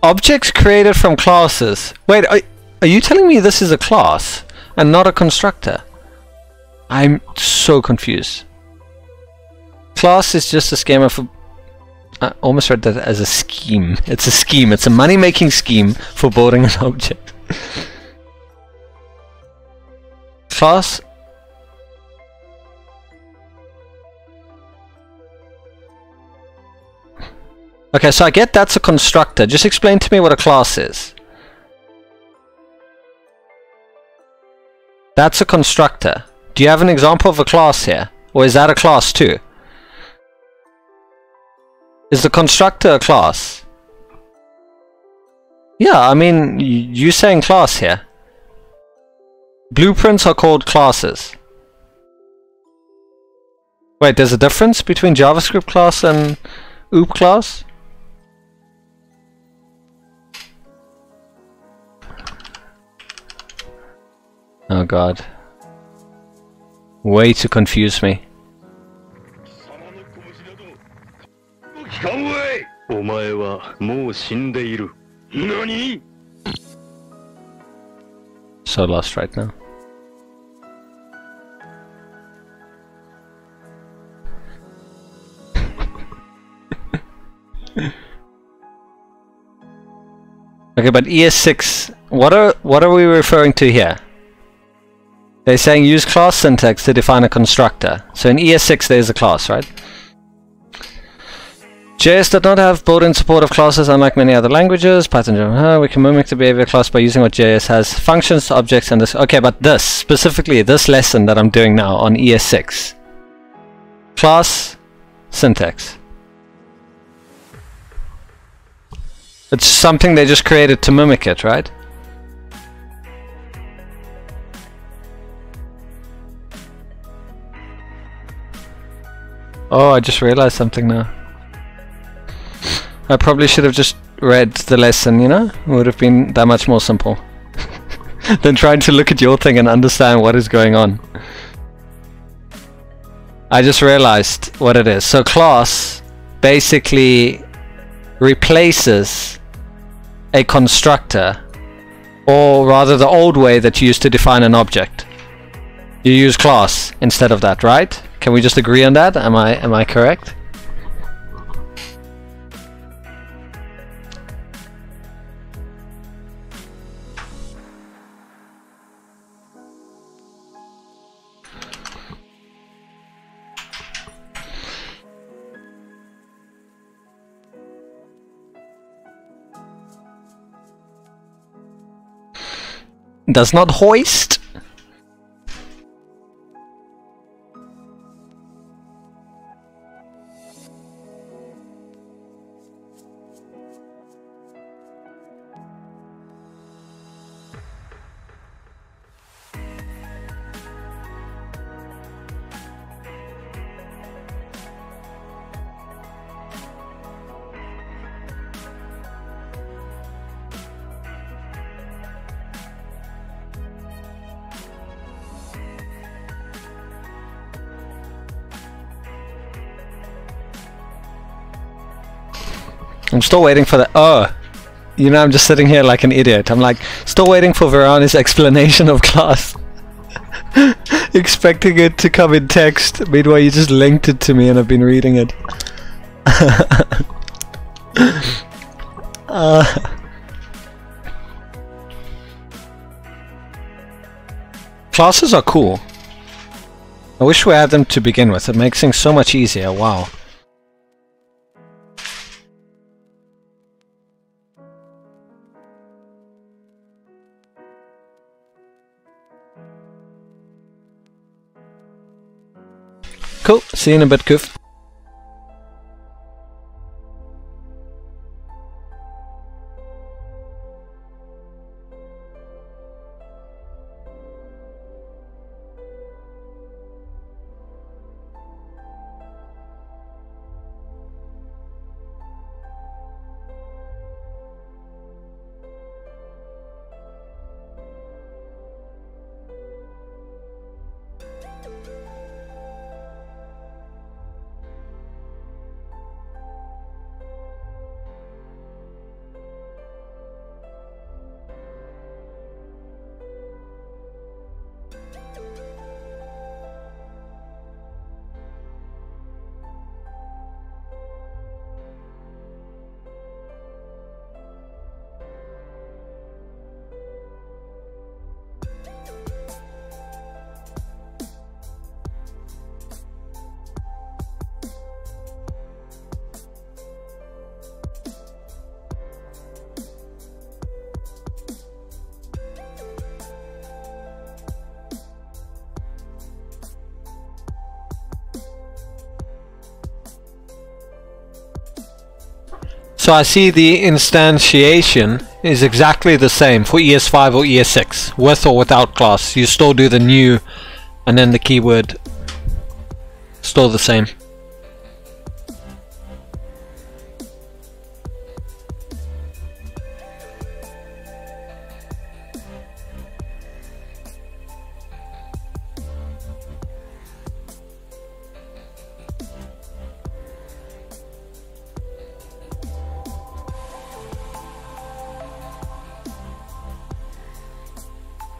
Speaker 1: Objects created from classes. Wait, are you telling me this is a class and not a constructor? I'm so confused. Class is just a schema for... I almost read that as a scheme. It's a scheme. It's a money-making scheme for building an object. Class... Okay, so I get that's a constructor. Just explain to me what a class is. That's a constructor. Do you have an example of a class here? Or is that a class too? Is the constructor a class? Yeah, I mean, you're saying class here. Blueprints are called classes. Wait, there's a difference between JavaScript class and OOP class? Oh god. Way to confuse me. So lost right now. Okay, but ES6, what are we referring to here? They're saying use class syntax to define a constructor. So in ES6 there's a class, right? JS does not have built-in support of classes unlike many other languages. Python, we can mimic the behavior class by using what JS has. Functions, objects, and this. Okay, but this, specifically this lesson that I'm doing now on ES6. Class syntax. It's something they just created to mimic it, right? Oh, I just realized something now. I probably should have just read the lesson, you know? It would have been that much more simple. than trying to look at your thing and understand what is going on. I just realized what it is. So class basically replaces a constructor, or rather the old way that you used to define an object. You use class instead of that, right? Can we just agree on that? Am I correct? Does not hoist. I'm still waiting for the you know, I'm just sitting here like an idiot. I'm like, still waiting for Veroni's explanation of class. Expecting it to come in text. Meanwhile, you just linked it to me and I've been reading it. Classes are cool. I wish we had them to begin with. It makes things so much easier. Wow. Cool. See you in a bit, Goof. So I see the instantiation is exactly the same for ES5 or ES6, with or without class. You still do the new and then the keyword, still the same.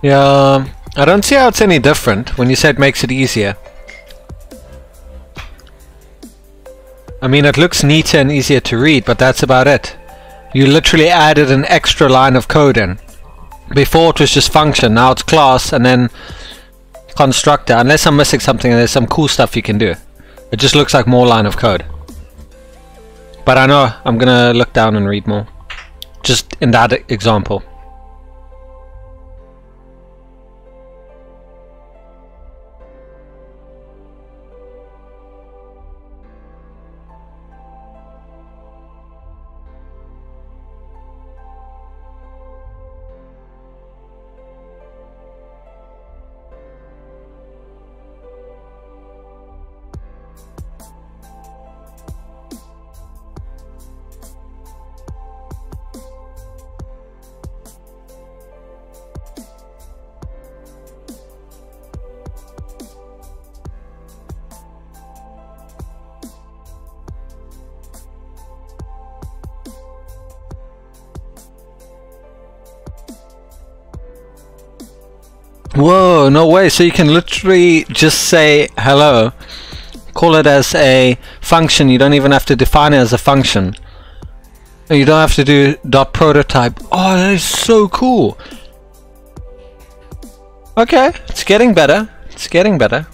Speaker 1: Yeah, I don't see how it's any different when you say it makes it easier. I mean, it looks neater and easier to read, but that's about it. You literally added an extra line of code in. Before it was just function, now it's class and then constructor. Unless I'm missing something and there's some cool stuff you can do. It just looks like more line of code. But I know I'm gonna look down and read more. Just in that example. Oh, no way. So you can literally just say hello, call it as a function. You don't even have to define it as a function. You don't have to do .prototype. Oh, that is so cool. Okay, it's getting better. It's getting better.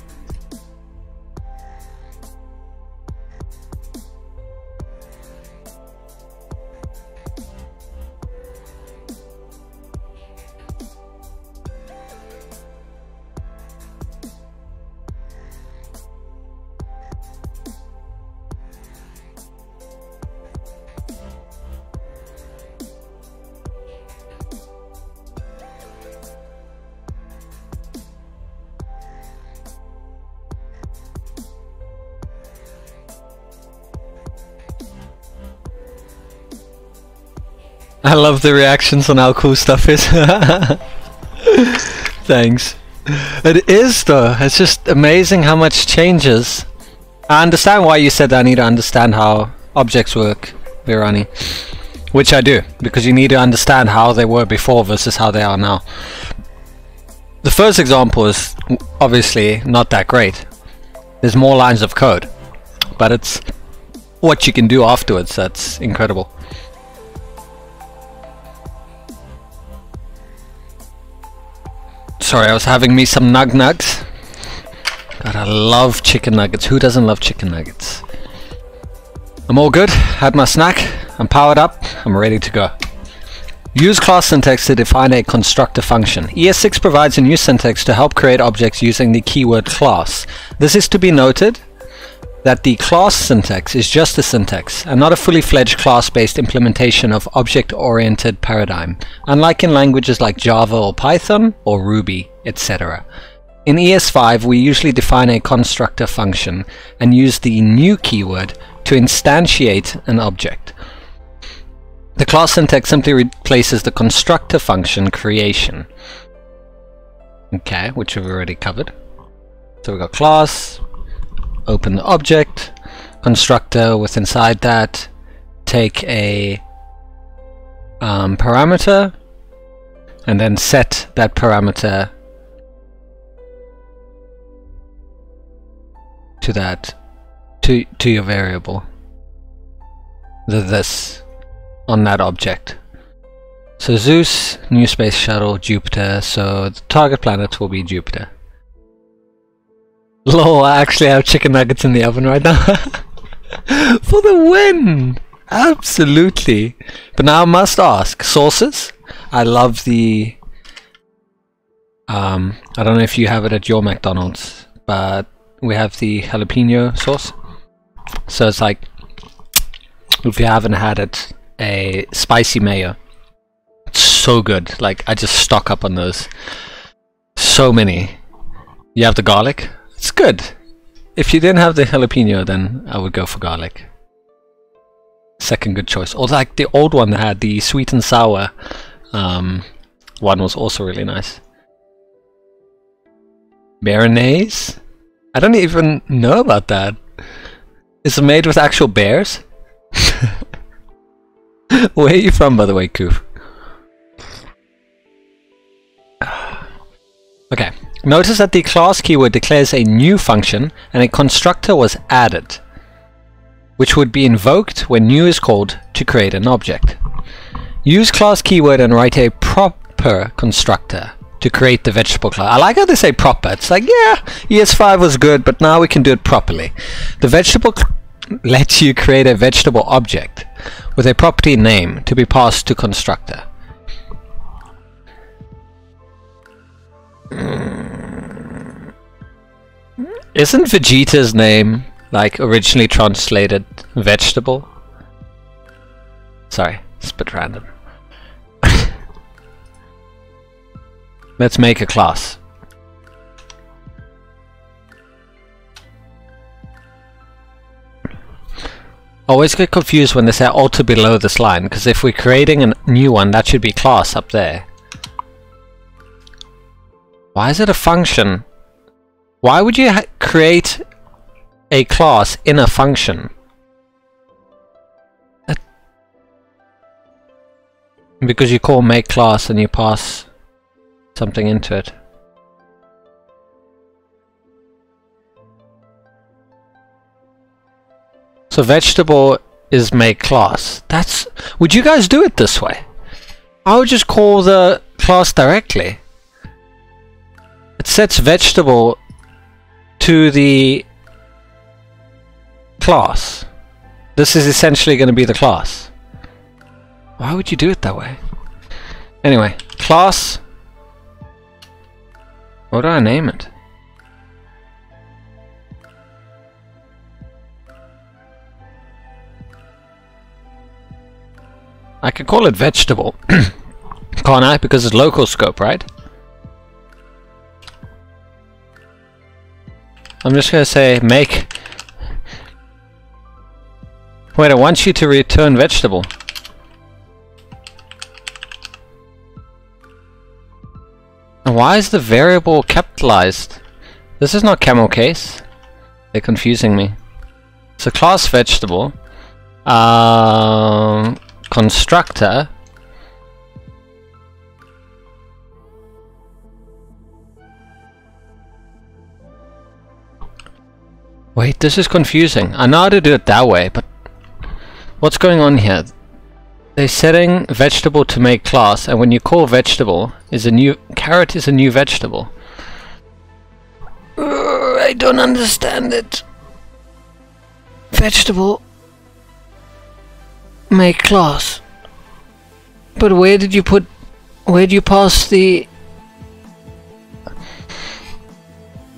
Speaker 1: I love the reactions on how cool stuff is. Thanks. It is though, it's just amazing how much changes. I understand why you said I need to understand how objects work, Virani. Which I do, because you need to understand how they were before versus how they are now. The first example is obviously not that great. There's more lines of code, but it's what you can do afterwards that's incredible. Sorry, I was having me some nugs. God, I love chicken nuggets. Who doesn't love chicken nuggets? I'm all good. Had my snack. I'm powered up. I'm ready to go. Use class syntax to define a constructor function. ES6 provides a new syntax to help create objects using the keyword class. This is to be noted that the class syntax is just a syntax and not a fully fledged class-based implementation of object-oriented paradigm, unlike in languages like Java or Python or Ruby, etc. In ES5, we usually define a constructor function and use the new keyword to instantiate an object. The class syntax simply replaces the constructor function creation. Okay, which we've already covered. So we've got class, open the object, constructor with inside that, take a parameter, and then set that parameter to that, to your variable, this, on that object. So Zeus, new space shuttle, Jupiter, so the target planet will be Jupiter. Lol, I actually have chicken nuggets in the oven right now. For the win! Absolutely. But now I must ask, sauces? I love the... I don't know if you have it at your McDonald's, but we have the jalapeno sauce. So it's like, if you haven't had it, a spicy mayo. It's so good. Like, I just stock up on those. So many. You have the garlic? It's good. If you didn't have the jalapeno, then I would go for garlic. Second good choice. Or like the old one that had the sweet and sour one was also really nice. Mayonnaise? I don't even know about that. Is it made with actual bears? Where are you from, by the way, Koof? Okay. Notice that the class keyword declares a new function and a constructor was added, which would be invoked when new is called to create an object. Use class keyword and write a proper constructor to create the vegetable class. I like how they say proper. It's like, yeah, ES5 was good, but now we can do it properly. The vegetable lets you create a vegetable object with a property name to be passed to constructor. Isn't Vegeta's name like originally translated vegetable? Sorry, it's a bit random. Let's make a class. I always get confused when they say alter below this line, because if we're creating a new one, that should be class up there. Why is it a function? Why would you create a class in a function? Because you call make class and you pass something into it. So vegetable is make class. That's... Would you guys do it this way? I would just call the class directly. It sets vegetable to the class. This is essentially going to be the class. Why would you do it that way? Anyway, class. What do I name it? I could call it vegetable. Can't I? Because it's local scope, right? I'm just going to say make... Wait, I want you to return vegetable. And why is the variable capitalized? This is not camel case. They're confusing me. So class vegetable. Constructor. Wait, this is confusing. I know how to do it that way, but what's going on here? They're setting vegetable to make class, and when you call vegetable, is a new carrot is a new vegetable. I don't understand it. Vegetable make class. But where did you put... Where do you pass the...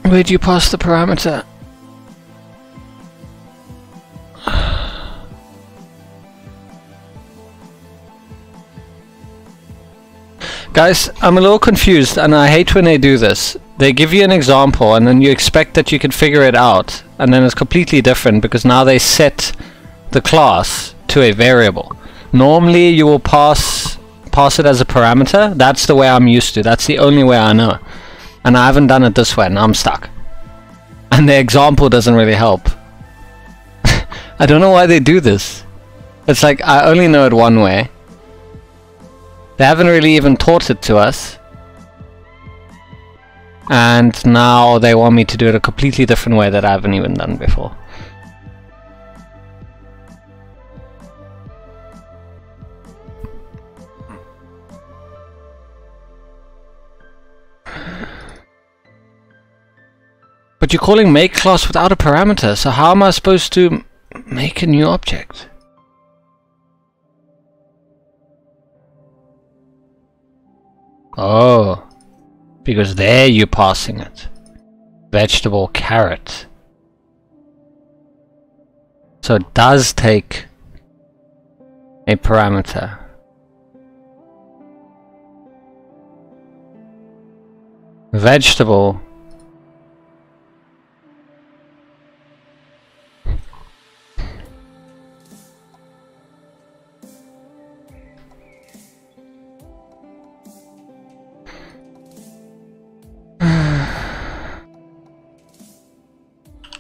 Speaker 1: Where do you pass the parameter? Guys, I'm a little confused, and I hate when they do this. They give you an example, and then you expect that you can figure it out, and then it's completely different, because now they set the class to a variable. Normally, you will pass it as a parameter. That's the way I'm used to. That's the only way I know. And I haven't done it this way, and I'm stuck. And the example doesn't really help. I don't know why they do this. It's like, I only know it one way. They haven't really even taught it to us. And now they want me to do it a completely different way that I haven't even done before. But you're calling make class without a parameter, so how am I supposed to make a new object? Oh, because there you're passing it. Vegetable carrot. So it does take a parameter. Vegetable.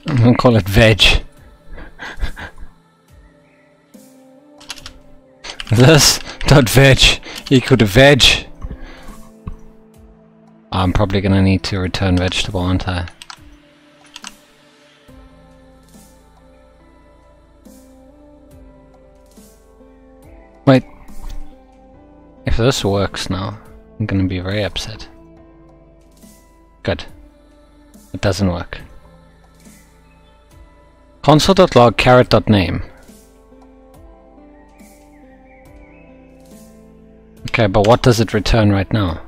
Speaker 1: I'm gonna call it veg. This dot veg equal to veg. I'm probably gonna need to return vegetable, aren't I? Wait. If this works now, I'm gonna be very upset. Good. It doesn't work. Console.log carrot.name. Okay, but what does it return right now?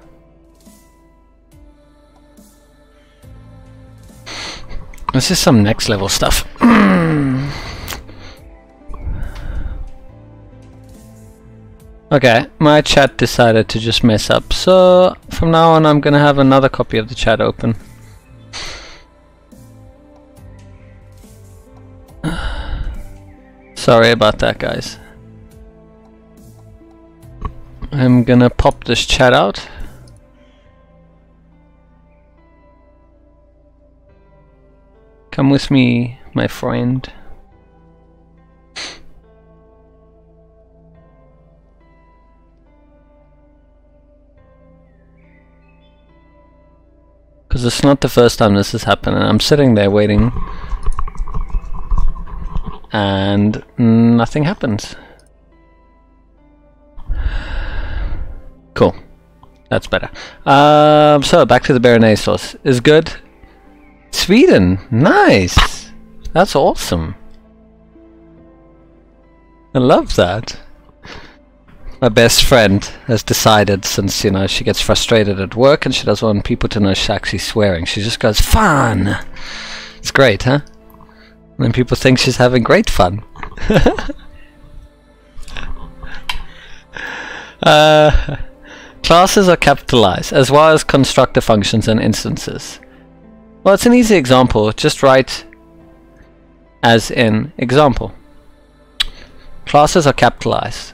Speaker 1: This is some next level stuff. Okay, my chat decided to just mess up, so from now on I'm gonna have another copy of the chat open. Sorry about that, guys. I'm gonna pop this chat out. Come with me, my friend. Because it's not the first time this has happened, and I'm sitting there waiting. And and nothing happens. Cool. That's better. So back to the Béarnaise sauce. Is good. Sweden. Nice. That's awesome. I love that. My best friend has decided, since, you know, she gets frustrated at work and she doesn't want people to know she's actually swearing, she just goes, fun! It's great, huh? And then people think she's having great fun. Classes are capitalized, as well as constructor functions and instances. Well, it's an easy example. Just write as in example. Classes are capitalized.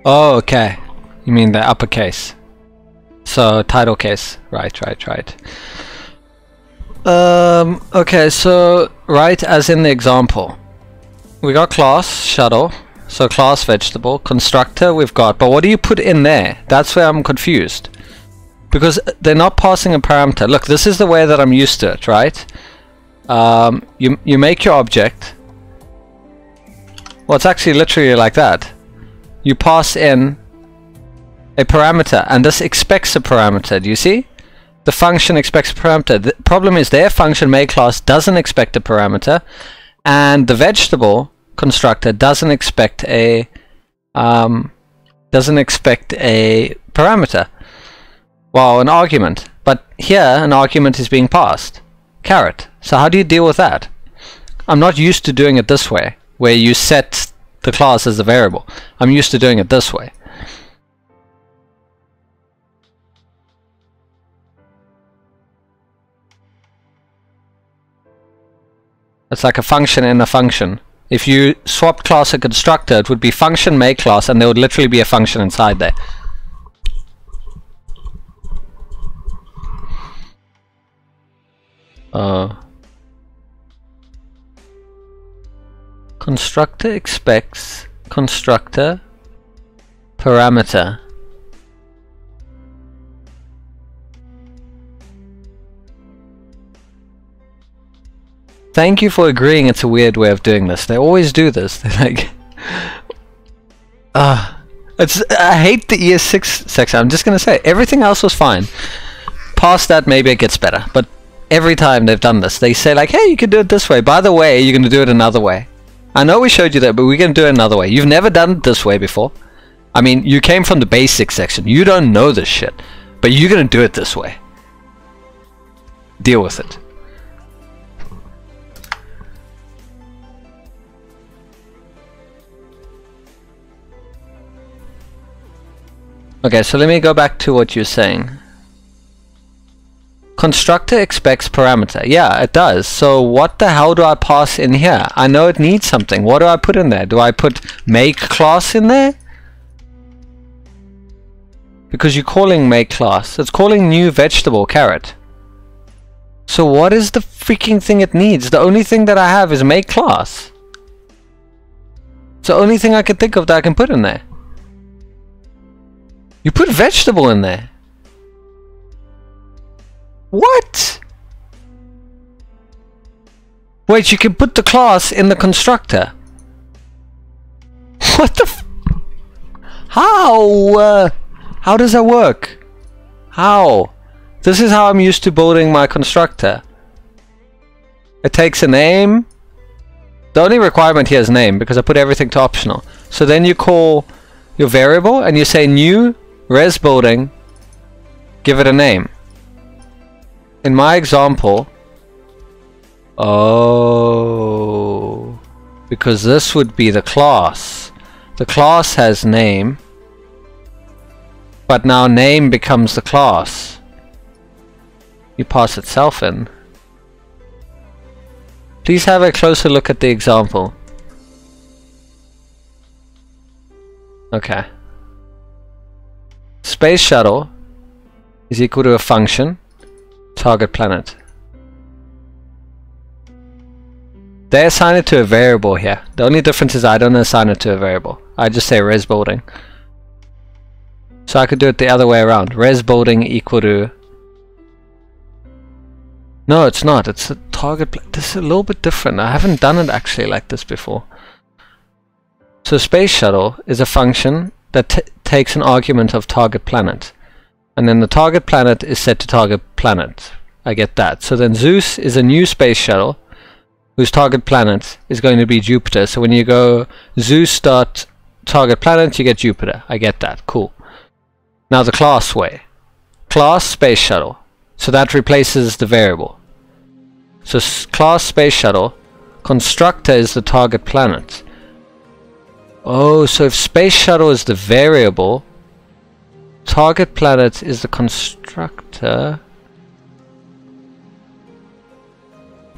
Speaker 1: Oh, okay. You mean the uppercase. So, title case. Right. Okay, so, write as in the example. We got class, shuttle. So, class, vegetable. Constructor, we've got. But what do you put in there? That's where I'm confused. Because they're not passing a parameter. Look, this is the way that I'm used to it, right? You make your object. Well, it's actually literally like that. You pass in a parameter, and this expects a parameter. Do you see? The function expects a parameter. The problem is their function main class doesn't expect a parameter, and the vegetable constructor doesn't expect a parameter. Well, an argument. But here, an argument is being passed. Caret. So how do you deal with that? I'm not used to doing it this way, where you set the class as the variable. I'm used to doing it this way. It's like a function in a function. If you swapped class and constructor, it would be function make class, and there would literally be a function inside there. Constructor expects constructor parameter. Thank you for agreeing it's a weird way of doing this. They always do this. They're like, I hate the ES6 section. I'm just gonna say everything else was fine. Past that, maybe it gets better. But every time they've done this, they say like, hey, you can do it this way. By the way, you're gonna do it another way. I know we showed you that, but we're gonna do it another way. You've never done it this way before. I mean, you came from the basics section. You don't know this shit, but you're gonna do it this way. Deal with it. Okay, so let me go back to what you're saying. Constructor expects parameter. Yeah, it does. So what the hell do I pass in here? I know it needs something. What do I put in there? Do I put make class in there? Because you're calling make class. It's calling new vegetable caret. So what is the freaking thing it needs? The only thing that I have is make class. It's the only thing I can think of that I can put in there. You put vegetable in there. What? Wait, you can put the class in the constructor. What the f— How? How does that work? How? This is how I'm used to building my constructor. It takes a name. The only requirement here is name, because I put everything to optional. So then you call your variable and you say new res building, give it a name. In my example, oh, because this would be the class. The class has name, but now name becomes the class. You pass itself in. Please have a closer look at the example. Okay. Space shuttle is equal to a function, target planet. They assign it to a variable here. The only difference is I don't assign it to a variable. I just say res building. So I could do it the other way around. Res building equal to No, it's not. It's a target. This is a little bit different. I haven't done it actually like this before. So space shuttle is a function that takes an argument of target planet. And then the target planet is set to target planet. I get that. So then Zeus is a new space shuttle whose target planet is going to be Jupiter. So when you go Zeus dot target planet, you get Jupiter. I get that. Cool. Now the class way. Class space shuttle. So that replaces the variable. So class space shuttle, constructor is the target planet. Oh, so if space shuttle is the variable, target planet is the constructor.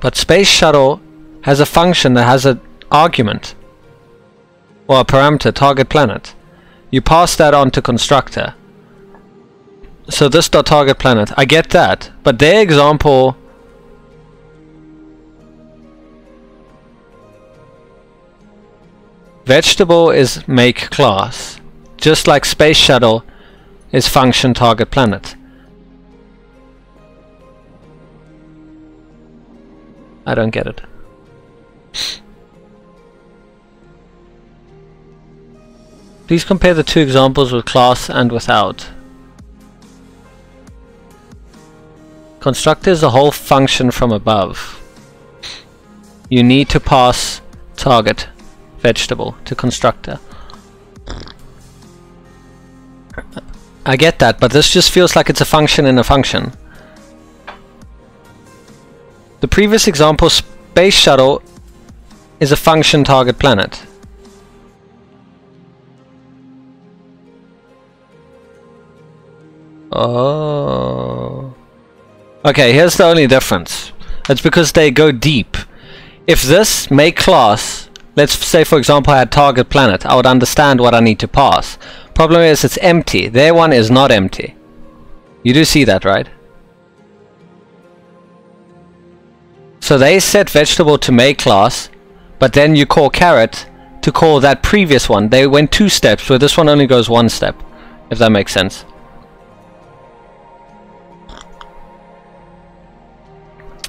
Speaker 1: But space shuttle has a function that has an argument or a parameter, target planet. You pass that on to constructor. So this dot target planet, I get that, but their example vegetable is make class, just like space shuttle is function target planet. I don't get it. Please compare the two examples with class and without. Constructor is a whole function from above. You need to pass target vegetable to constructor. I get that, but this just feels like it's a function in a function. The previous example, space shuttle, is a function target planet. Oh. Okay, here's the only difference. It's because they go deep. If this make class, let's say for example I had target planet, I would understand what I need to pass. Problem is it's empty. Their one is not empty. You do see that, right? So they set vegetable to make class, but then you call carrot to call that previous one. They went 2 steps, where this one only goes 1 step, if that makes sense.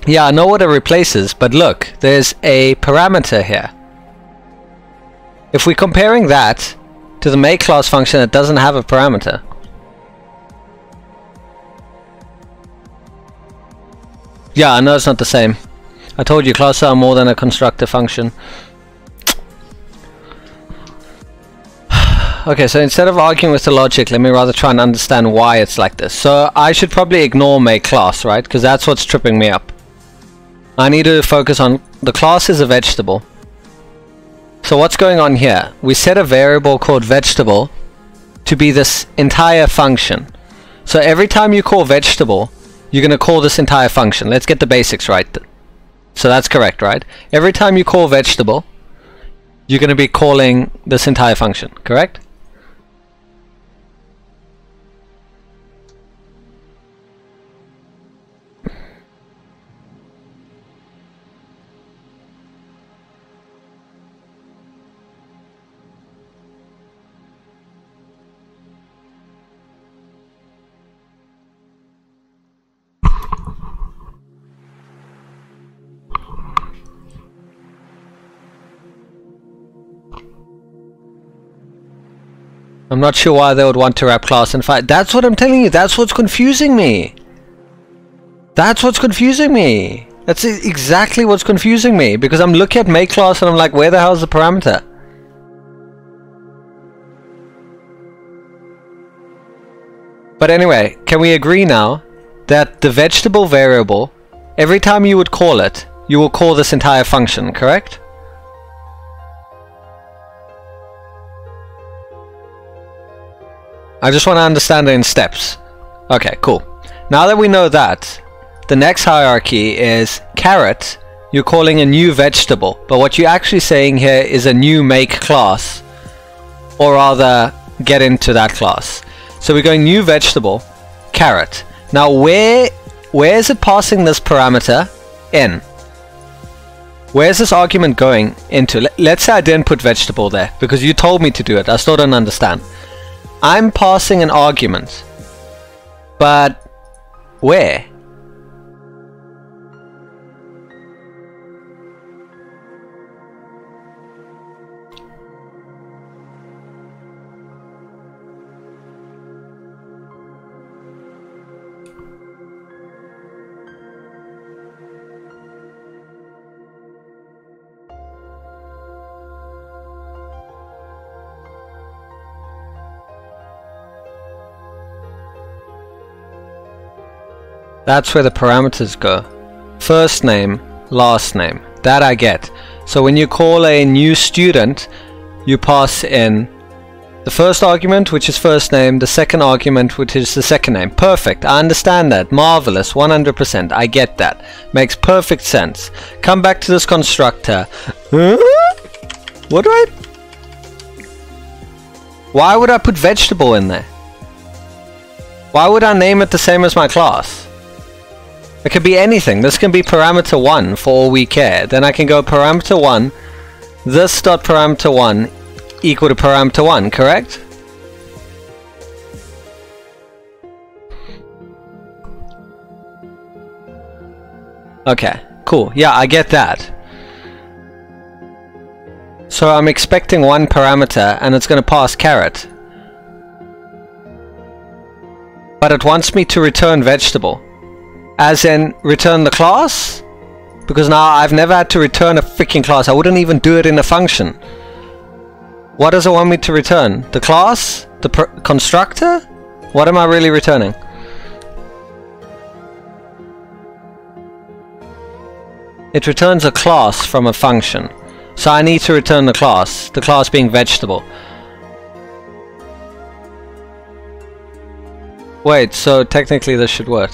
Speaker 1: Yeah, I know what it replaces, but look, there's a parameter here. If we're comparing that to the make class function that doesn't have a parameter, yeah, I know it's not the same. I told you classes are more than a constructor function. Okay, so instead of arguing with the logic, let me rather try and understand why it's like this. So I should probably ignore make class, right? Because that's what's tripping me up. I need to focus on the class is a vegetable. So what's going on here? We set a variable called vegetable to be this entire function. So every time you call vegetable, you're going to call this entire function. Let's get the basics right. So that's correct, right? Every time you call vegetable, you're going to be calling this entire function, correct? I'm not sure why they would want to wrap class in file. That's what I'm telling you. That's what's confusing me. That's what's confusing me. That's exactly what's confusing me. Because I'm looking at make class and I'm like, where the hell is the parameter? But anyway, can we agree now that the vegetable variable, every time you would call it, you will call this entire function, correct? I just want to understand it in steps. Okay, cool. Now that we know that, the next hierarchy is carrot. You're calling a new vegetable, but what you're actually saying here is a new make class, or rather get into that class. So we're going new vegetable, carrot. Now where is it passing this parameter in? Where is this argument going into? Let's say I didn't put vegetable there because you told me to do it. I still don't understand. I'm passing an argument, but where? That's where the parameters go. First name, last name. That I get. So when you call a new student, you pass in the first argument, which is first name, the second argument, which is the second name. Perfect. I understand that. Marvelous. 100%. I get that. Makes perfect sense. Come back to this constructor. Huh? What do I... Why would I put vegetable in there? Why would I name it the same as my class? It could be anything. This can be parameter 1 for all we care. Then I can go parameter 1, this dot parameter 1 equal to parameter 1, correct? Okay, cool. Yeah, I get that. So I'm expecting one parameter and it's going to pass caret. But it wants me to return vegetable. As in, return the class? Because now I've never had to return a freaking class. I wouldn't even do it in a function. What does it want me to return? The class? The constructor? What am I really returning? It returns a class from a function. So I need to return the class being vegetable. Wait, so technically this should work.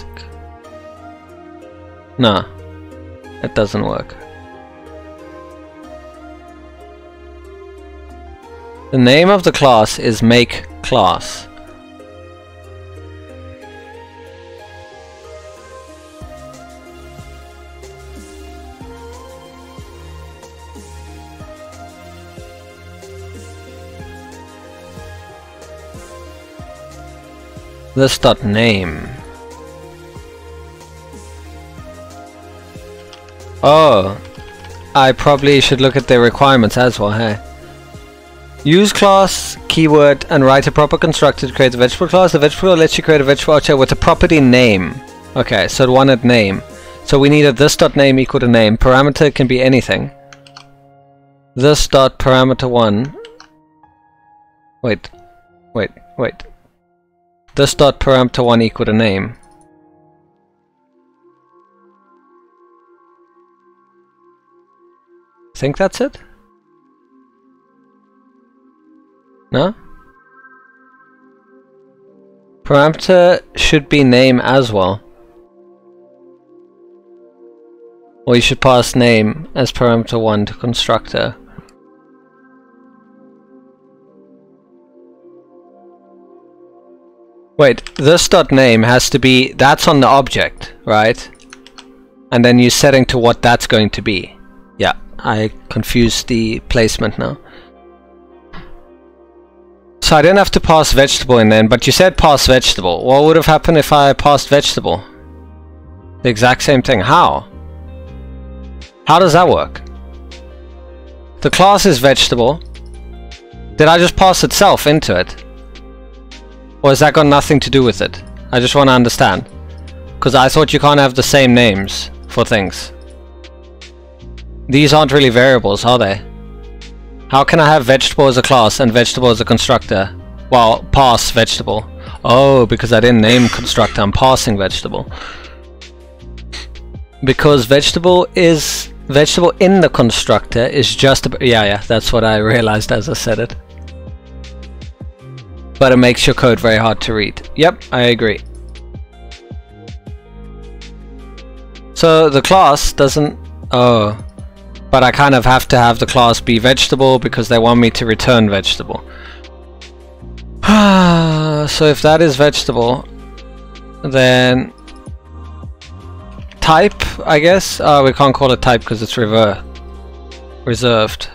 Speaker 1: No, it doesn't work. The name of the class is make class. This dot name. Oh, I probably should look at the requirements as well, hey? Use class, keyword, and write a proper constructor to create a vegetable class. The vegetable lets you create a vegetable object with a property name. Okay, so it wanted name. So we needed this dot name equal to name. Parameter can be anything. This dot parameter 1. Wait. This dot parameter 1 equal to name. Think that's it? No? Parameter should be name as well. Or you should pass name as parameter 1 to constructor. Wait, this dot name has to be, that's on the object, right? And then you're setting to what that's going to be. Yeah, I confused the placement now. So I didn't have to pass vegetable in then, but you said pass vegetable. What would have happened if I passed vegetable? The exact same thing. How? How does that work? The class is vegetable. Did I just pass itself into it? Or has that got nothing to do with it? I just want to understand. Because I thought you can't have the same names for things. These aren't really variables, are they? How can I have vegetable as a class and vegetable as a constructor? Well, pass vegetable. Oh, because I didn't name constructor, I'm passing vegetable. Because vegetable in the constructor is just a... Yeah, that's what I realized as I said it. But it makes your code very hard to read. Yep, I agree. So the class doesn't... Oh. But I kind of have to have the class be vegetable because they want me to return vegetable. So if that is vegetable, then... Type, I guess? Oh, we can't call it type because it's reserved.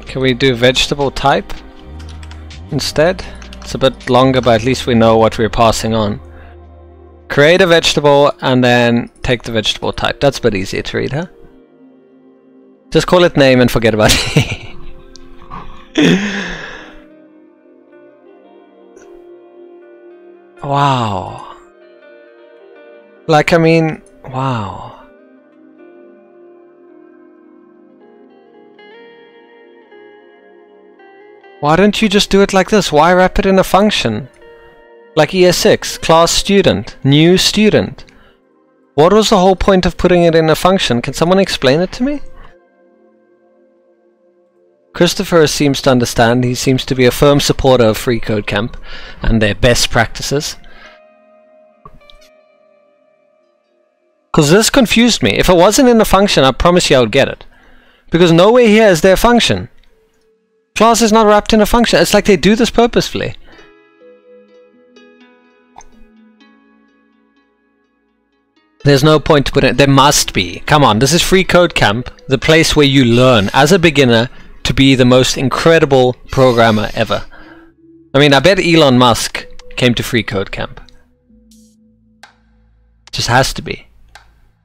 Speaker 1: Can we do vegetable type instead? It's a bit longer, but at least we know what we're passing on. Create a vegetable and then take the vegetable type. That's a bit easier to read, huh? Just call it name and forget about it. Wow. Like, I mean, wow. Why don't you just do it like this? Why wrap it in a function? Like ES6, class student, new student. What was the whole point of putting it in a function? Can someone explain it to me? Christopher seems to understand. He seems to be a firm supporter of Free Code Camp and their best practices. Because this confused me. If it wasn't in a function, I promise you I would get it. Because nowhere here is their function. Class is not wrapped in a function. It's like they do this purposefully. There's no point to put it. There must be. Come on, this is Free Code Camp, the place where you learn as a beginner to be the most incredible programmer ever. I mean, I bet Elon Musk came to Free Code Camp. Just has to be.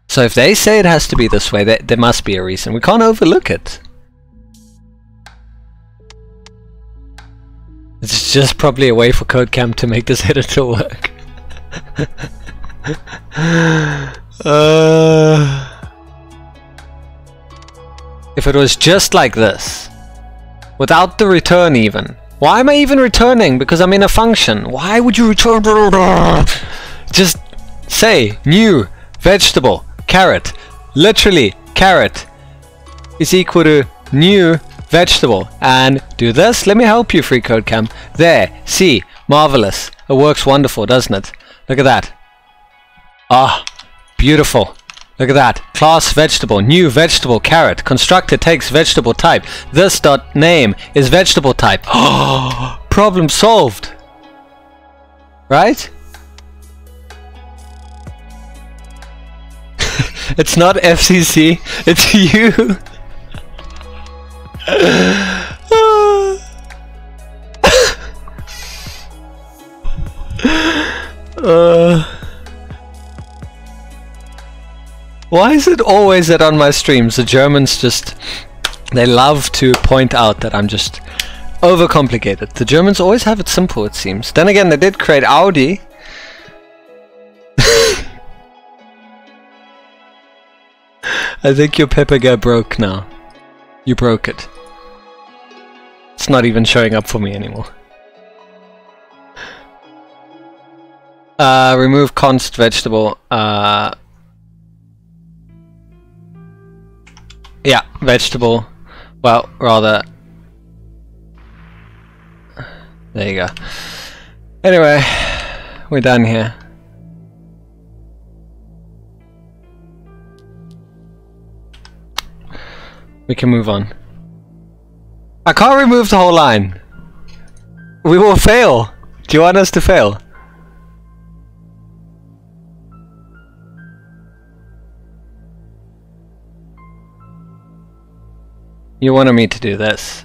Speaker 1: So if they say it has to be this way, there must be a reason. We can't overlook it. It's just probably a way for Code Camp to make this editor work. If it was just like this, without the return even. Why am I even returning? Because I'm in a function. Why would you return? Just say new vegetable carrot. Literally carrot is equal to new vegetable. And do this. Let me help you, Free Code Camp. There. See. Marvelous. It works wonderful, doesn't it? Look at that. Ah, beautiful. Look at that. Class vegetable, new vegetable carrot. Constructor takes vegetable type. This dot name is vegetable type. Oh, problem solved. Right? It's not FCC, it's you. Why is it always that on my streams the Germans just, they love to point out that I'm just overcomplicated. The Germans always have it simple, it seems. Then again, they did create Audi. I think your Pepega broke now. You broke it. It's not even showing up for me anymore. Remove const vegetable. Yeah, vegetable. Well, rather. There you go. Anyway, we're done here. We can move on. I can't remove the whole line. We will fail. Do you want us to fail? You wanted me to do this.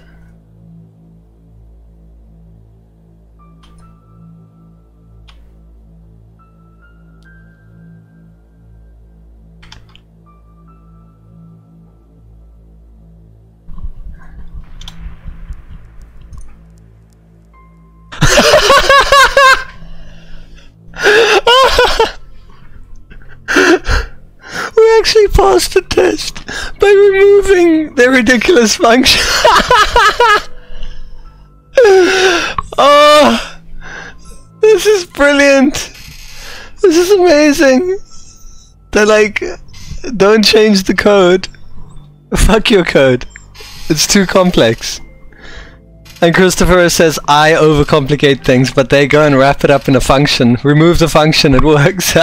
Speaker 1: We actually passed the test by removing the ridiculous function. Oh, this is brilliant. This is amazing. They're like, don't change the code. Fuck your code. It's too complex. And Christopher says, I overcomplicate things, but they go and wrap it up in a function. Remove the function, it works.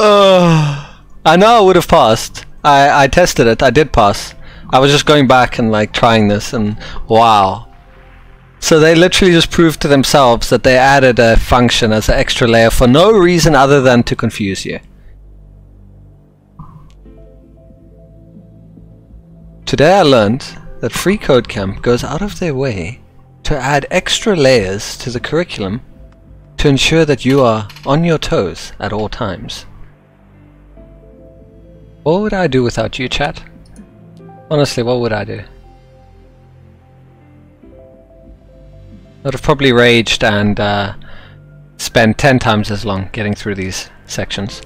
Speaker 1: Oh, I know I would have passed. I tested it, I did pass. I was just going back and like trying this and wow. So they literally just proved to themselves that they added a function as an extra layer for no reason other than to confuse you. Today I learned that Free Code Camp goes out of their way to add extra layers to the curriculum to ensure that you are on your toes at all times. What would I do without you, chat? Honestly, what would I do? I'd have probably raged and spent 10 times as long getting through these sections.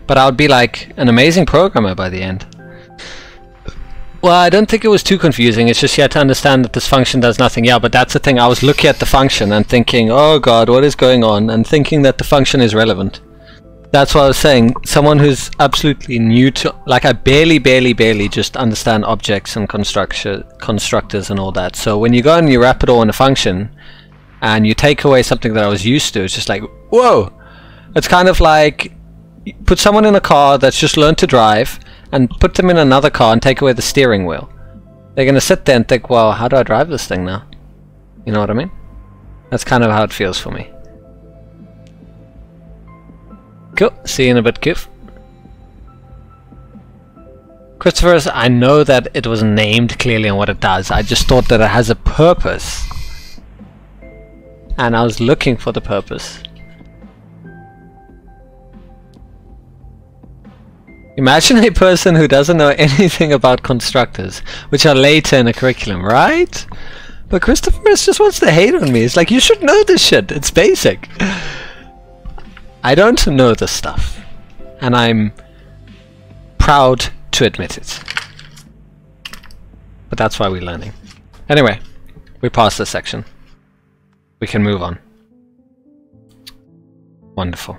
Speaker 1: But I would be like an amazing programmer by the end. Well, I don't think it was too confusing. It's just you had to understand that this function does nothing. Yeah, but that's the thing. I was looking at the function and thinking, oh god, what is going on? And thinking that the function is relevant. That's what I was saying. Someone who's absolutely new to... Like, I barely just understand objects and constructors and all that. So when you go and you wrap it all in a function, and you take away something that I was used to, it's just like, whoa! It's kind of like, put someone in a car that's just learned to drive, and put them in another car and take away the steering wheel. They're going to sit there and think, well, how do I drive this thing now? You know what I mean? That's kind of how it feels for me. Cool. See you in a bit, Kif. Christopher's, I know that it was named clearly on what it does. I just thought that it has a purpose. And I was looking for the purpose. Imagine a person who doesn't know anything about constructors, which are later in a curriculum, right? But Christopher just wants to hate on me. It's like, you should know this shit. It's basic. I don't know this stuff. And I'm proud to admit it. But that's why we're learning. Anyway, we passed this section. We can move on. Wonderful.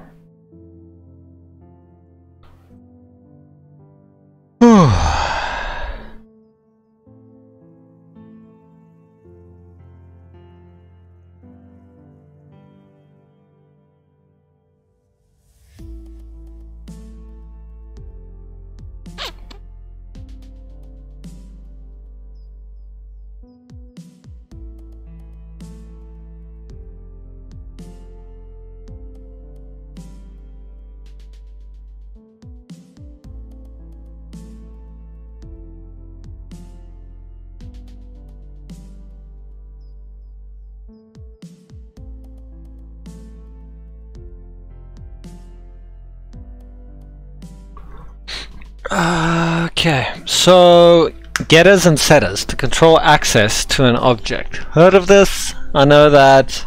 Speaker 1: Okay, so getters and setters to control access to an object. Heard of this? I know that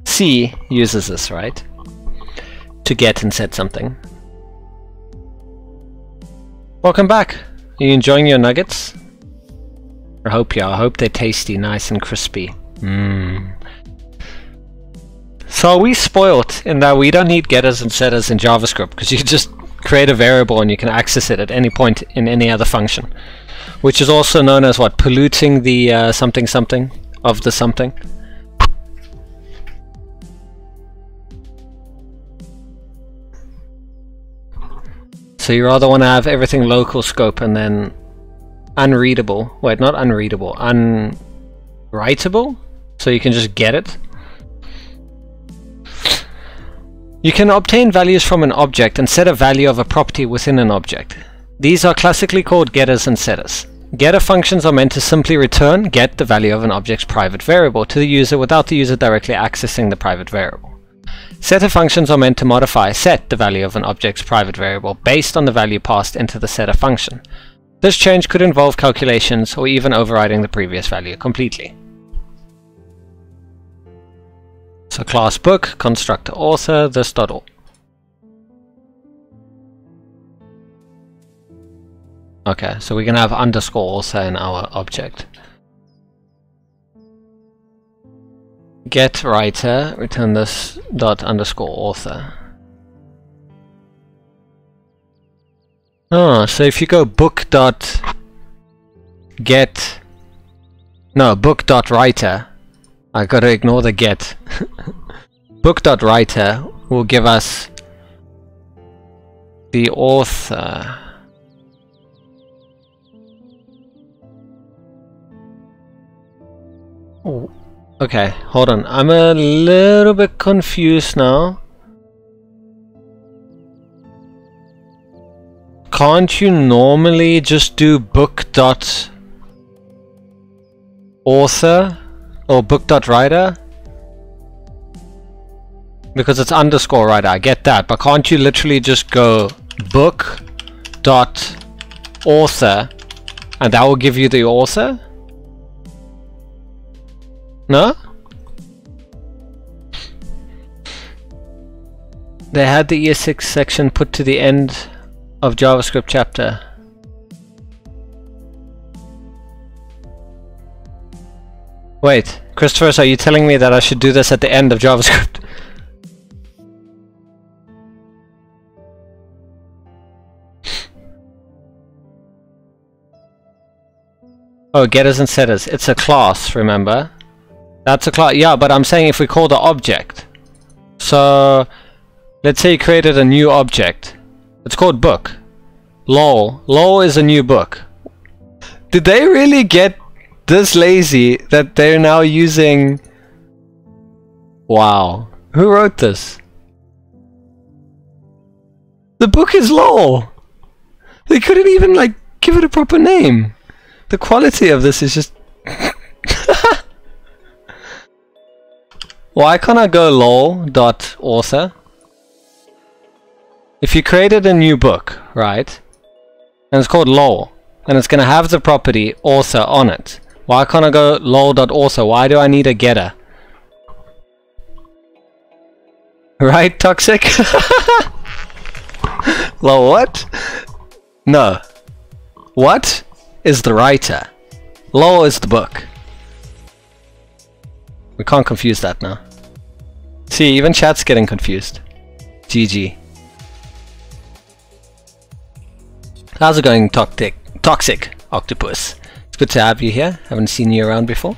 Speaker 1: C uses this, right? To get and set something. Welcome back. Are you enjoying your nuggets? I hope you are. I hope they're tasty, nice and crispy. So we spoiled in that we don't need getters and setters in JavaScript because you just create a variable and you can access it at any point in any other function, which is also known as what? Polluting the something something of the something. So you rather want to have everything local scope and then unreadable. Wait, not unreadable, unwritable, so you can just get it. You can obtain values from an object and set a value of a property within an object. These are classically called getters and setters. Getter functions are meant to simply return, get the value of an object's private variable to the user without the user directly accessing the private variable. Setter functions are meant to modify, set the value of an object's private variable based on the value passed into the setter function. This change could involve calculations or even overriding the previous value completely. So class book, constructor author, this.all. Okay, so we're going to have underscore author in our object. Get writer, return this dot underscore author. Oh, so if you go book dot get, no, book dot writer, I gotta ignore the get. Book.writer will give us the author. Oh, okay, hold on. I'm a little bit confused now. Can't you normally just do book.author? Or book.writer? Because it's underscore writer, I get that, but can't you literally just go book.author and that will give you the author? No? They had the ES6 section put to the end of JavaScript chapter. Wait, Christopher, are you telling me that I should do this at the end of JavaScript? Oh, getters and setters. It's a class, remember? That's a class. Yeah, but I'm saying if we call the object. So, let's say you created a new object. It's called book. Lol. Lol is a new book. Did they really get this lazy that they're now using... Wow. Who wrote this? The book is lol. They couldn't even, like, give it a proper name. The quality of this is just... Why can't I go lol.author? If you created a new book, right? And it's called lol, and it's going to have the property author on it. Why can't I go lol.author? Why do I need a getter? Right, Toxic? Lol, what? No. What is the writer? Lol is the book. We can't confuse that now. See, even chat's getting confused. GG. How's it going, Toxic Octopus? It's good to have you here. Haven't seen you around before.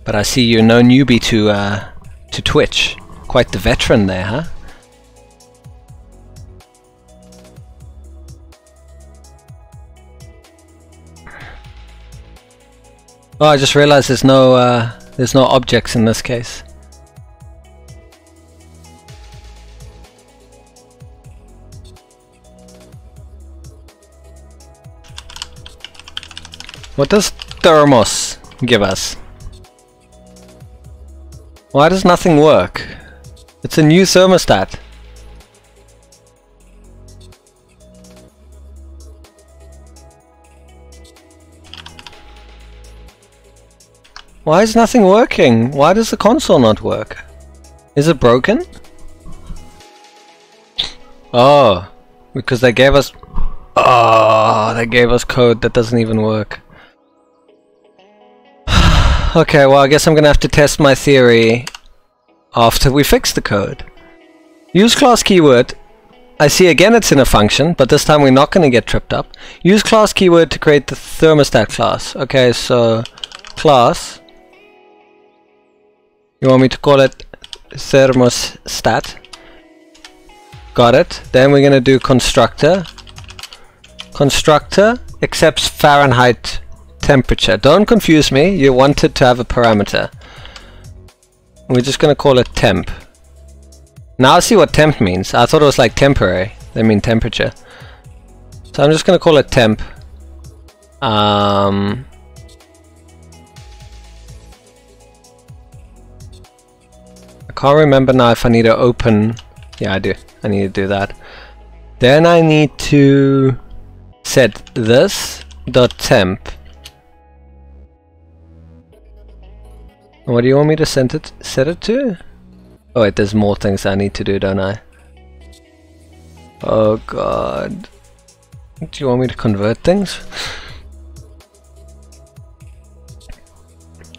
Speaker 1: But I see you're no newbie to Twitch. Quite the veteran there, huh? Oh, I just realized there's no objects in this case. What does thermos give us? Why does nothing work? It's a new thermostat. Why is nothing working? Why does the console not work? Is it broken? Oh, because they gave us... Oh, they gave us code that doesn't even work. Okay, well I guess I'm gonna have to test my theory after we fix the code. Use class keyword. I see again it's in a function, but this time we're not gonna get tripped up. Use class keyword to create the thermostat class. Okay, so class. You want me to call it thermostat? Got it. Then we're gonna do constructor. Constructor accepts Fahrenheit temperature. Don't confuse me, you wanted to have a parameter. We're just gonna call it temp. Now I see what temp means. I thought it was like temporary. They mean temperature. So I'm just gonna call it temp. I can't remember now if I need to open... Yeah, I do. I need to do that. Then I need to set this dot temp. What do you want me to set it to? Oh wait, there's more things I need to do, don't I? Oh god. Do you want me to convert things?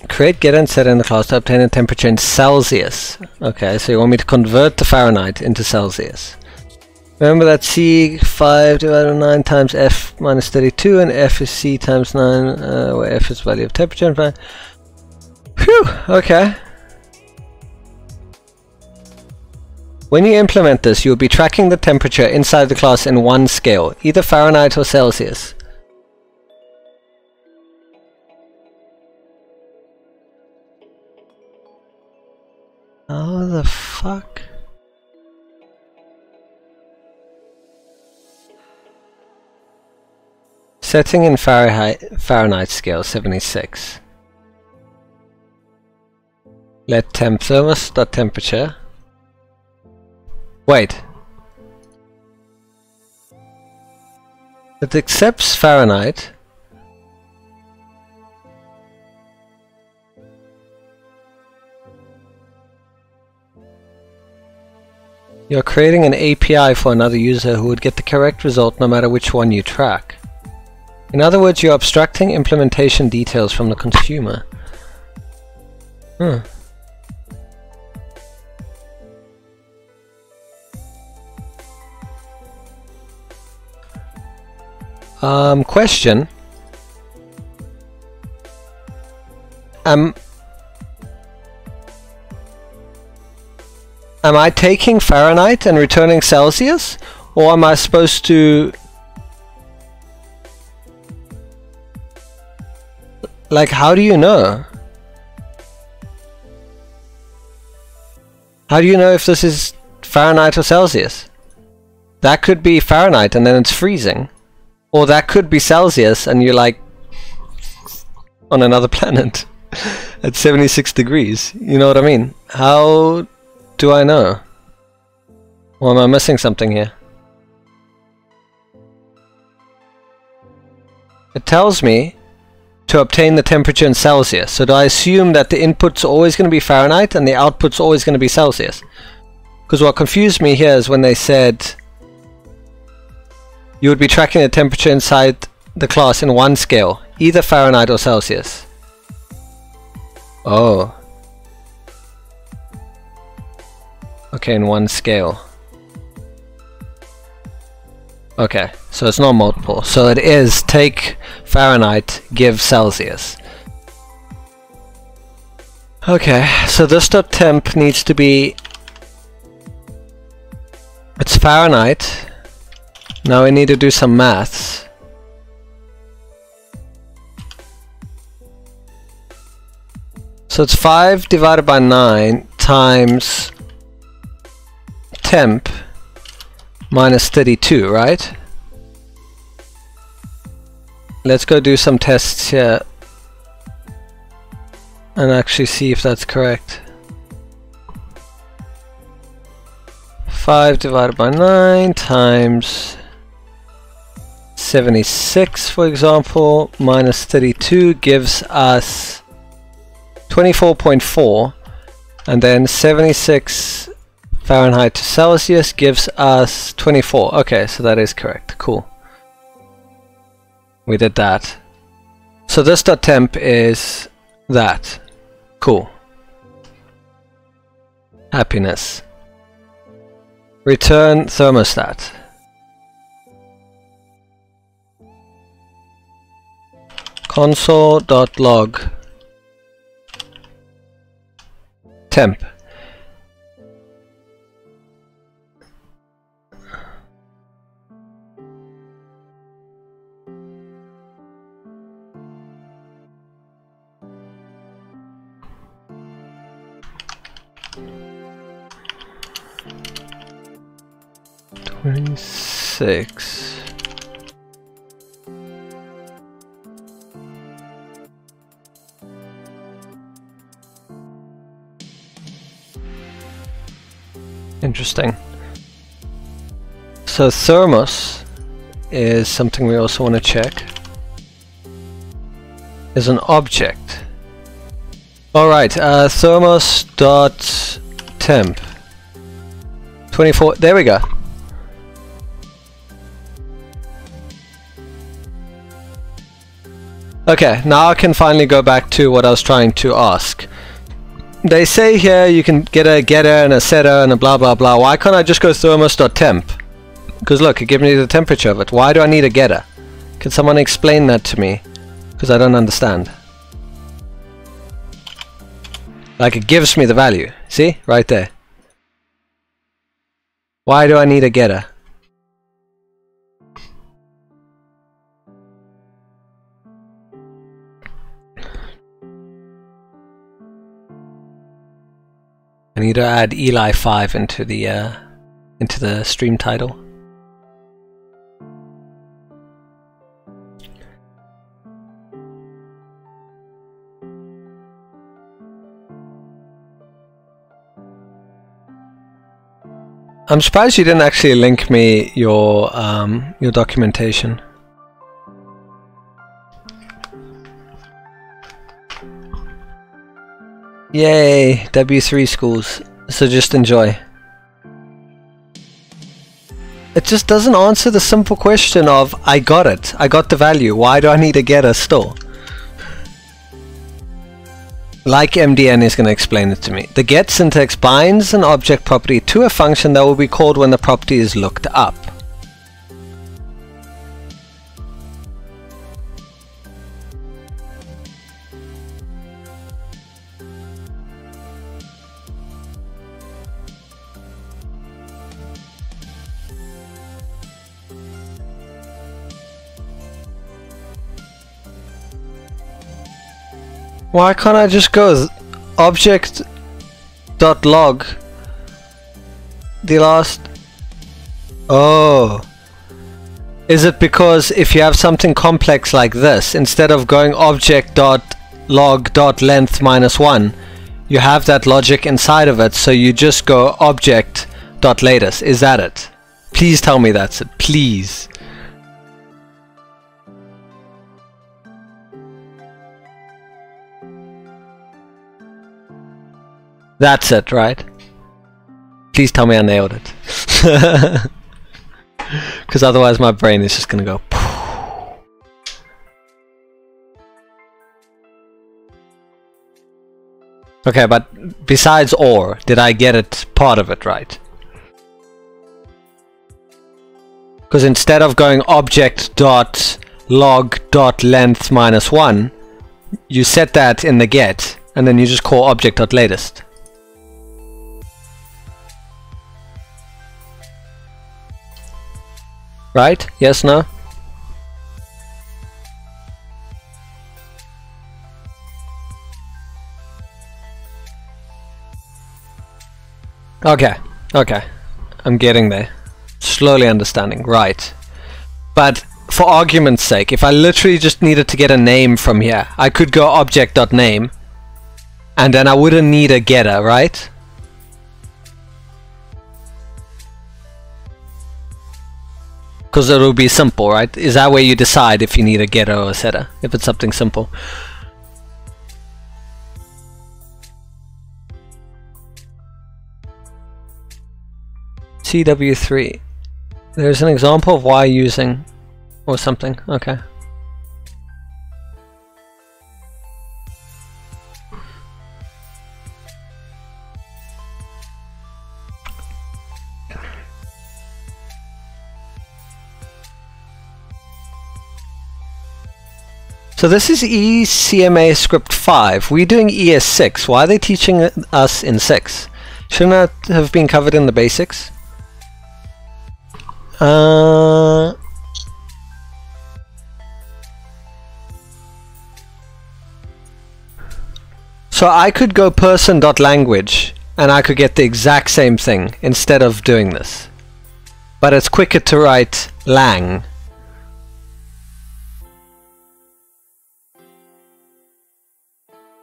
Speaker 1: Create getter and setter in the class to obtain a temperature in Celsius. Okay, so you want me to convert the Fahrenheit into Celsius. Remember that C 5 divided by 9 times F minus 32 and F is C times 9 where F is value of temperature and Fahrenheit. Phew, okay. When you implement this, you'll be tracking the temperature inside the class in one scale, either Fahrenheit or Celsius. How the fuck? Setting in Fahrenheit scale 76. Let temp thermos.temperature. Wait. It accepts Fahrenheit. You're creating an API for another user who would get the correct result no matter which one you track. In other words, you're abstracting implementation details from the consumer. Question. Am I taking Fahrenheit and returning Celsius? Or am I supposed to... Like, how do you know? How do you know if this is Fahrenheit or Celsius? That could be Fahrenheit and then it's freezing. Or that could be Celsius and you're like on another planet at 76 degrees. You know what I mean? How do I know? Or am I missing something here? It tells me to obtain the temperature in Celsius. So do I assume that the input's always going to be Fahrenheit and the output's always going to be Celsius? Because what confused me here is when they said you would be tracking the temperature inside the class in one scale, either Fahrenheit or Celsius. Oh. Okay, in one scale. Okay, so it's not multiple. So it is take Fahrenheit, give Celsius. Okay, so this .temp needs to be... It's Fahrenheit. Now we need to do some maths. So it's 5 divided by 9 times temp minus 32, right? Let's go do some tests here and actually see if that's correct. 5 divided by 9 times 76, for example, minus 32 gives us 24.4, and then 76 Fahrenheit to Celsius gives us 24. Okay, so that is correct. Cool. We did that. So this .temp is that. Cool. Happiness. Return thermostat. Console.log temp. Six. Interesting. So thermos is something we also want to check. Is an object. Alright, thermos dot temp 24. There we go. Okay, now I can finally go back to what I was trying to ask. They say here you can get a getter and a setter and a blah blah blah. Why can't I just go thermos.temp? Because look, it gives me the temperature of it. Why do I need a getter? Can someone explain that to me? Because I don't understand. Like, it gives me the value. See? Right there. Why do I need a getter? I need to add Eli 5 into the stream title. I'm surprised you didn't actually link me your documentation. Yay, W3 schools. So just enjoy. It just doesn't answer the simple question of, I got it. I got the value. Why do I need a getter still? Like MDN is going to explain it to me. The get syntax binds an object property to a function that will be called when the property is looked up. Why can't I just go object.log the last... Oh. Is it because if you have something complex like this, instead of going object.log.length -1, you have that logic inside of it, so you just go object.latest. Is that it? Please tell me that's it. Please. That's it, right? Please tell me I nailed it. Because otherwise my brain is just gonna go. Okay, but besides or, did I get it part of it right? Because instead of going object.log.length -1, you set that in the get, and then you just call object.latest. Right? Yes, no? Okay, okay. I'm getting there. Slowly understanding, right. But for argument's sake, if I literally just needed to get a name from here, I could go object.name, and then I wouldn't need a getter, right? Because it'll be simple, right? Is that where you decide if you need a getter or a setter? If it's something simple. CW3. There's an example of why using or something. Okay. So this is ECMA script 5. We're doing ES6. Why are they teaching us in 6? Shouldn't that have been covered in the basics? So I could go person.language and I could get the exact same thing instead of doing this. But it's quicker to write lang.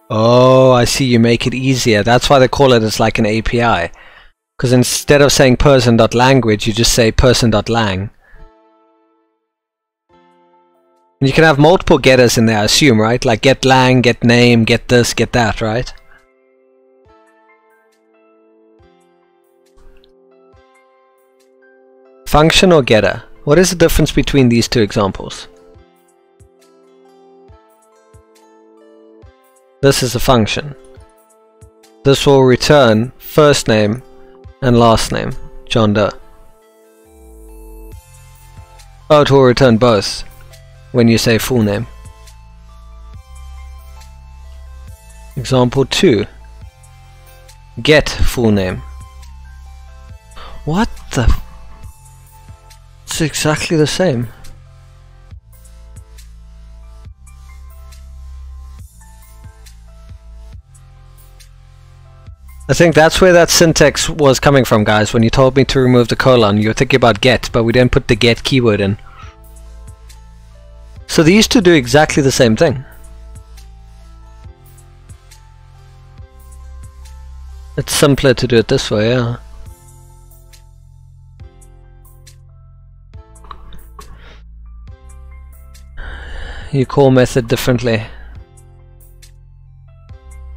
Speaker 1: Oh, I see, you make it easier. That's why they call it as like an API. Because instead of saying person.language, you just say person.lang. You can have multiple getters in there, I assume, right? Like get lang, get name, get this, get that, right? Function or getter? What is the difference between these two examples? This is a function. This will return first name and last name, John Doe. Oh, it will return both when you say full name. Example 2. Get full name. What the? It's exactly the same. I think that's where that syntax was coming from, guys. When you told me to remove the colon, you were thinking about get, but we didn't put the get keyword in. So these two do exactly the same thing. It's simpler to do it this way, yeah. You call method differently.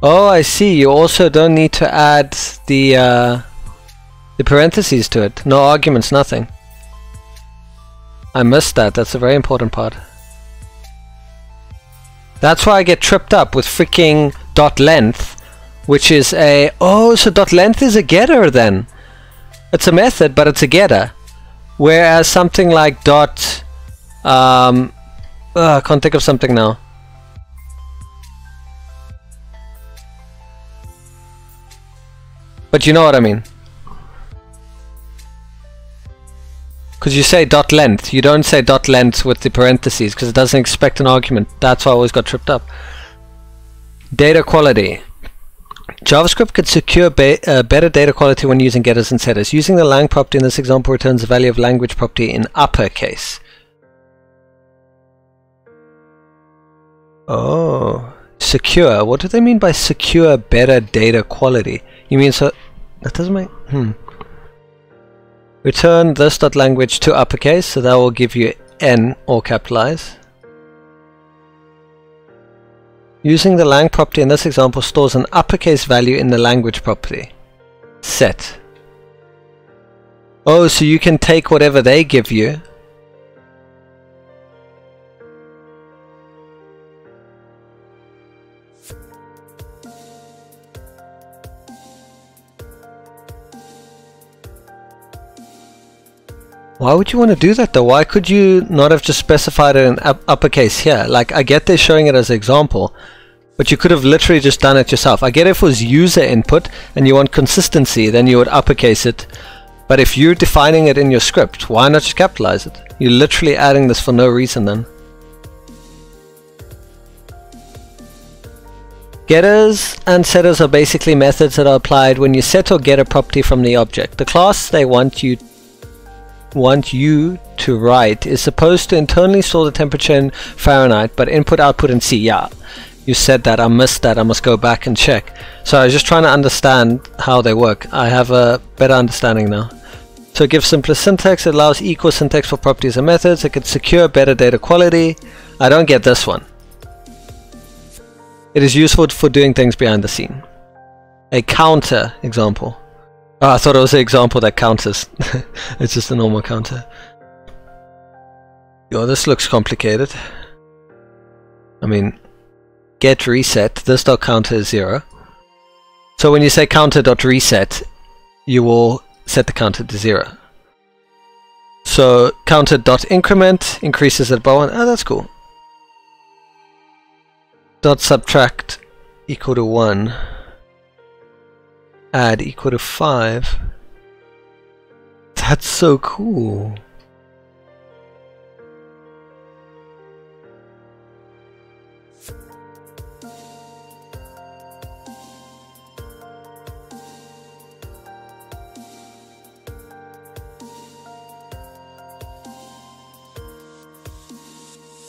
Speaker 1: Oh, I see. You also don't need to add the parentheses to it. No arguments, nothing. I missed that. That's a very important part. That's why I get tripped up with freaking dot length, which is a... Oh, so dot length is a getter then. It's a method, but it's a getter. Whereas something like dot... I can't think of something now. But you know what I mean. Because you say dot length, you don't say dot length with the parentheses because it doesn't expect an argument. That's why I always got tripped up. Data quality. JavaScript could secure better data quality when using getters and setters. Using the lang property in this example returns the value of language property in uppercase. Oh, secure. What do they mean by secure better data quality? You mean so... That doesn't make... Return this.language to uppercase, so that will give you N or capitalize. Using the lang property in this example stores an uppercase value in the language property. Set. Oh, so you can take whatever they give you. Why would you want to do that though? Why could you not have just specified it in uppercase here? Like, I get they're showing it as an example, but you could have literally just done it yourself. I get if it was user input and you want consistency, then you would uppercase it. But if you're defining it in your script, why not just capitalize it? You're literally adding this for no reason then. Getters and setters are basically methods that are applied when you set or get a property from the object. The class they want you to write is supposed to internally store the temperature in Fahrenheit, but input output in C. Yeah, you said that. I missed that. I must go back and check. So I was just trying to understand how they work. I have a better understanding now. So it gives simpler syntax. It allows equal syntax for properties and methods. It can secure better data quality. I don't get this one. It is useful for doing things behind the scene. A counter example. Oh, I thought it was an example that counters. It's just a normal counter. Yo, this looks complicated. I mean, get reset. This dot counter is 0. So when you say counter dot reset, you will set the counter to 0. So counter dot increment increases it by 1. Oh, that's cool. Dot subtract equal to 1. Add equal to 5. That's so cool.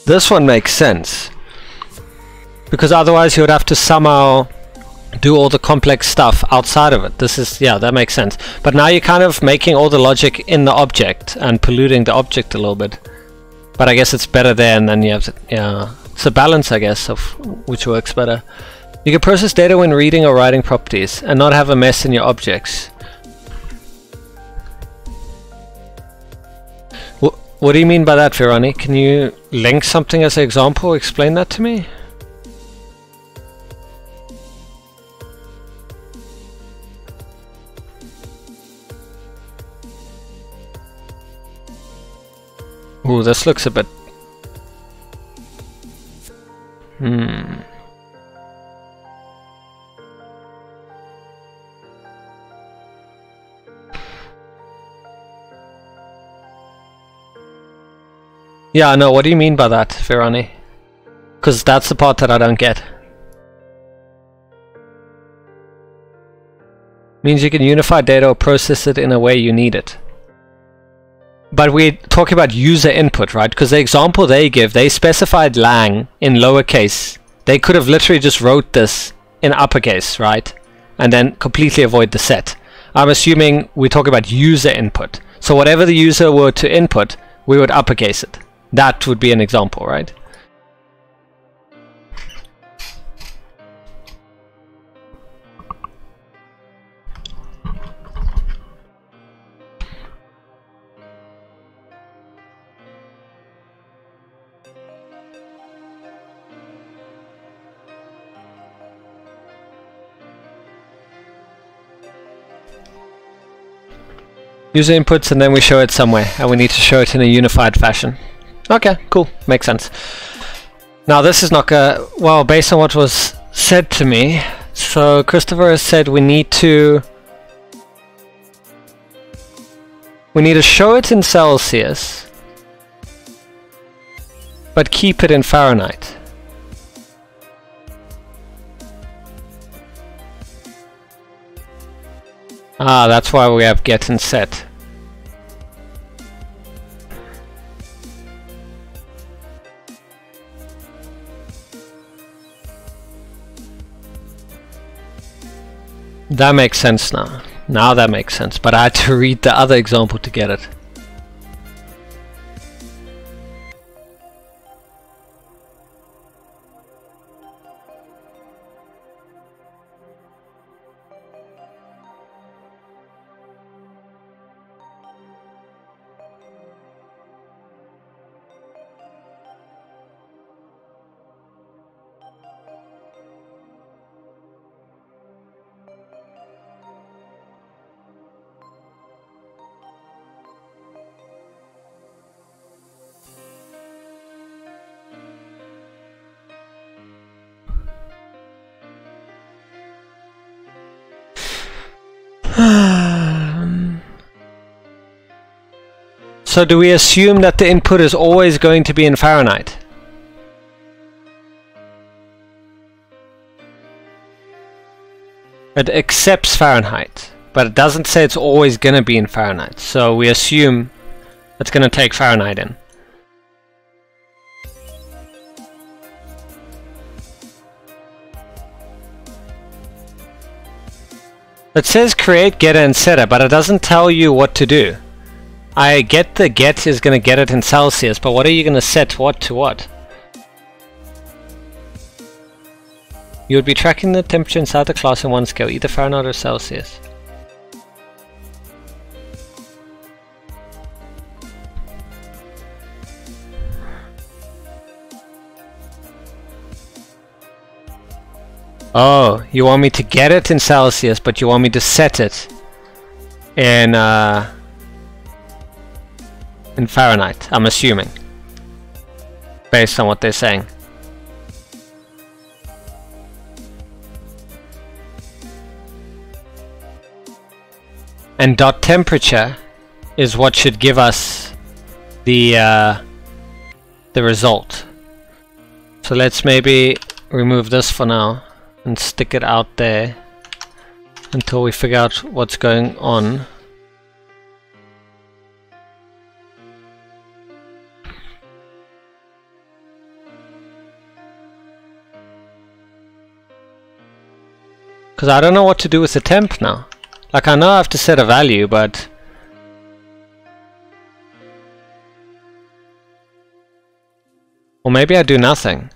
Speaker 1: This one makes sense, because otherwise you would have to somehow do all the complex stuff outside of it. This is, yeah, that makes sense. But now you're kind of making all the logic in the object and polluting the object a little bit. But I guess it's better there, and then you have to, yeah, it's a balance, I guess, of which works better. You can process data when reading or writing properties and not have a mess in your objects. What do you mean by that, Virani? Can you link something as an example? Explain that to me. Ooh, this looks a bit... Yeah, no, what do you mean by that, Virani? Because that's the part that I don't get. Means you can unify data or process it in a way you need it. But we're talking about user input, right? Because the example they give, they specified lang in lowercase. They could have literally just wrote this in uppercase, right? And then completely avoid the set. I'm assuming we're talking about user input. So whatever the user were to input, we would uppercase it. That would be an example, right? User inputs and then we show it somewhere, and we need to show it in a unified fashion. Okay, cool, makes sense. Now this is not gonna, well, based on what was said to me, so Christopher has said we need to show it in Celsius, but keep it in Fahrenheit. Ah, that's why we have get and set. That makes sense now. Now that makes sense, but I had to read the other example to get it. So do we assume that the input is always going to be in Fahrenheit? It accepts Fahrenheit, but it doesn't say it's always going to be in Fahrenheit. So we assume it's going to take Fahrenheit in. It says create, getter, and setter, but it doesn't tell you what to do. I get the get is going to get it in Celsius, but what are you going to set what to what? You would be tracking the temperature inside the class in one scale, either Fahrenheit or Celsius. Oh, you want me to get it in Celsius, but you want me to set it in Fahrenheit, I'm assuming, based on what they're saying. And dot temperature is what should give us the result. So let's maybe remove this for now and stick it out there until we figure out what's going on. Because I don't know what to do with the temp now. Like, I know I have to set a value, but or maybe I do nothing.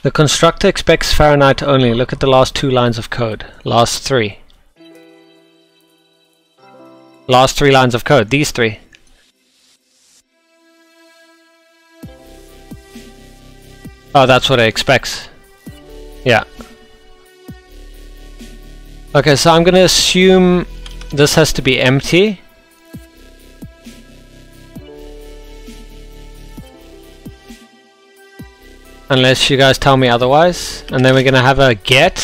Speaker 1: The constructor expects Fahrenheit only. Look at the last two lines of code. Last three. Last three lines of code. These three. Oh, that's what it expects. Yeah. Okay, so I'm gonna assume this has to be empty. Unless you guys tell me otherwise. And then we're going to have a get,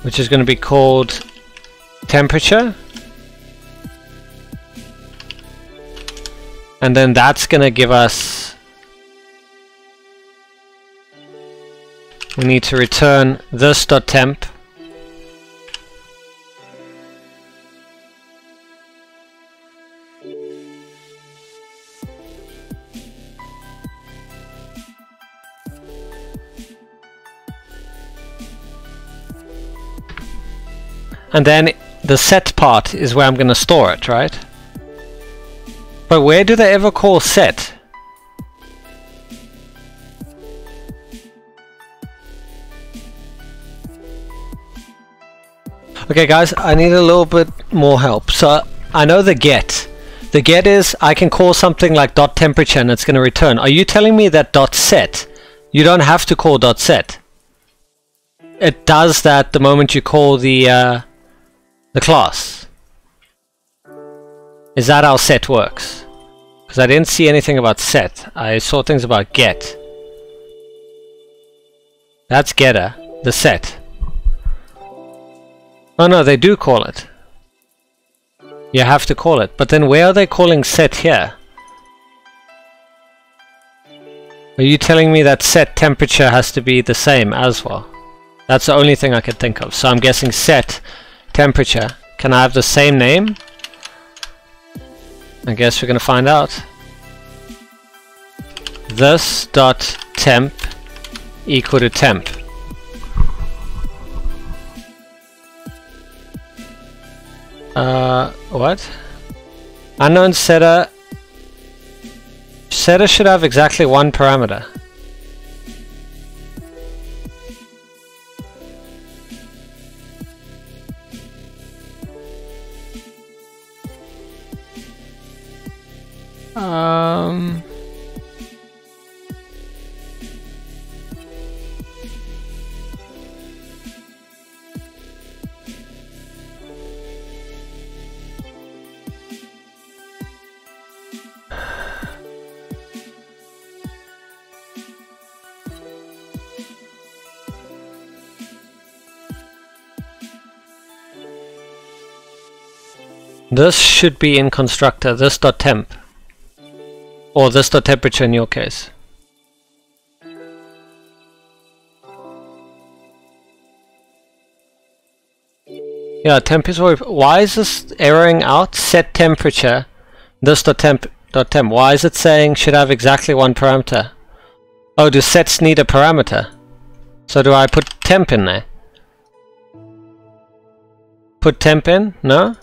Speaker 1: which is going to be called temperature. And then that's going to give us, we need to return this.temp. And then the set part is where I'm going to store it, right? But where do they ever call set? Okay guys, I need a little bit more help. So I know the get. The get is I can call something like dot temperature and it's going to return. Are you telling me that dot set, you don't have to call dot set? It does that the moment you call the class. Is that how set works? Because I didn't see anything about set. I saw things about get. That's getter, the set. Oh no, they do call it. You have to call it. But then where are they calling set here? Are you telling me that set temperature has to be the same as well? That's the only thing I could think of. So I'm guessing set temperature. Can I have the same name? I guess we're going to find out. This dot temp equal to temp. What? Unknown setter. Setter should have exactly one parameter. This should be in constructor, this dot temp. Or this dot temperature in your case. Yeah, temp is always, why is this erroring out? Set temperature, this dot temp. Why is it saying should have exactly one parameter? Oh, do sets need a parameter? So do I put temp in there? Put temp in? No?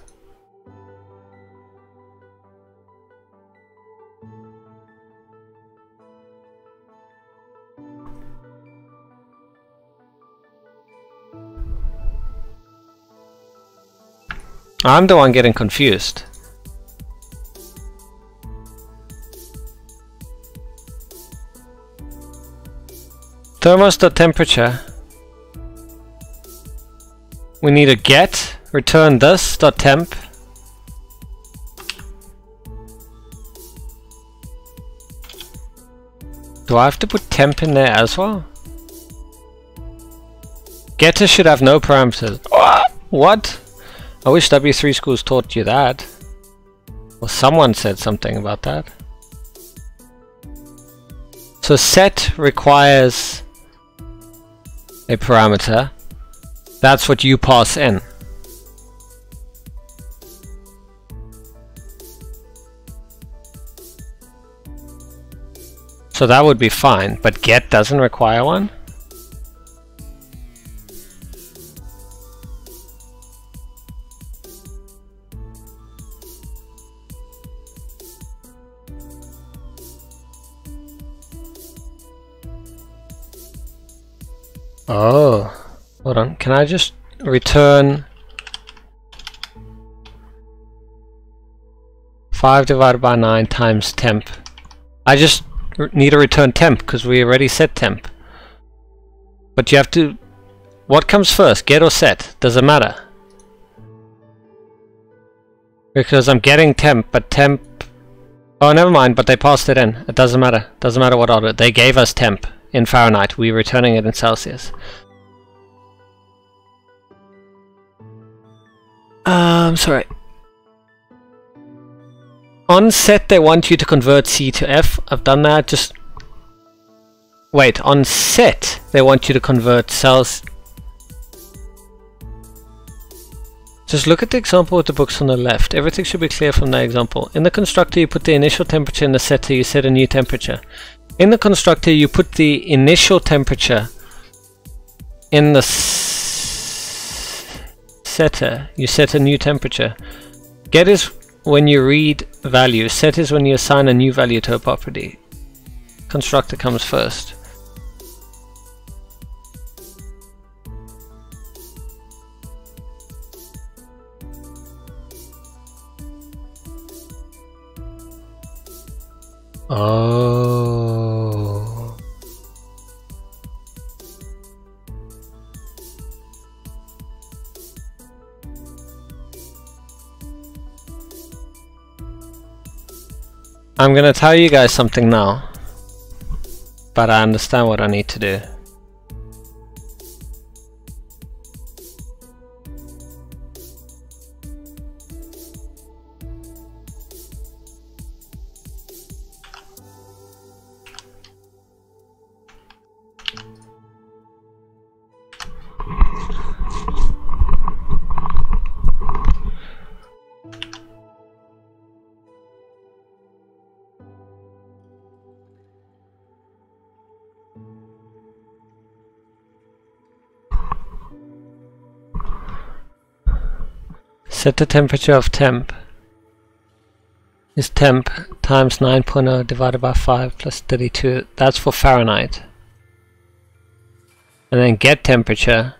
Speaker 1: I'm the one getting confused. Thermos.temperature. We need a get, return this dot temp. Do I have to put temp in there as well? Getter should have no parameters. What? I wish W3 schools taught you that. Or someone said something about that. So set requires a parameter. That's what you pass in. So that would be fine, but get doesn't require one? Oh, hold on. Can I just return 5 divided by 9 times temp? I just need to return temp because we already set temp. But you have to... What comes first, get or set? Does it matter? Because I'm getting temp, but temp... Oh, never mind, but they passed it in. It doesn't matter. Doesn't matter what order. They gave us temp in Fahrenheit. We're returning it in Celsius. Sorry. On set they want you to convert C to F. I've done that. Just wait. On set they want you to convert cells. Just look at the example with the books on the left. Everything should be clear from that example. In the constructor you put the initial temperature. In the setter you set a new temperature. In the constructor you put the initial temperature. In the setter you set a new temperature. Get is when you read value. Set is when you assign a new value to a property. Constructor comes first. Oh. I'm gonna tell you guys something now, but I understand what I need to do. Set the temperature of temp is temp times 9.0 divided by 5 plus 32. That's for Fahrenheit. And then get temperature.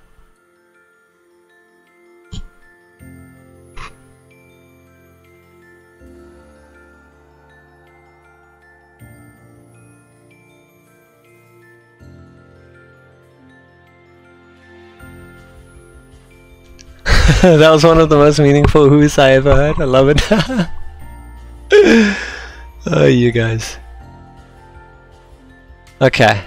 Speaker 1: That was one of the most meaningful who's I ever heard. I love it. Oh, you guys. Okay.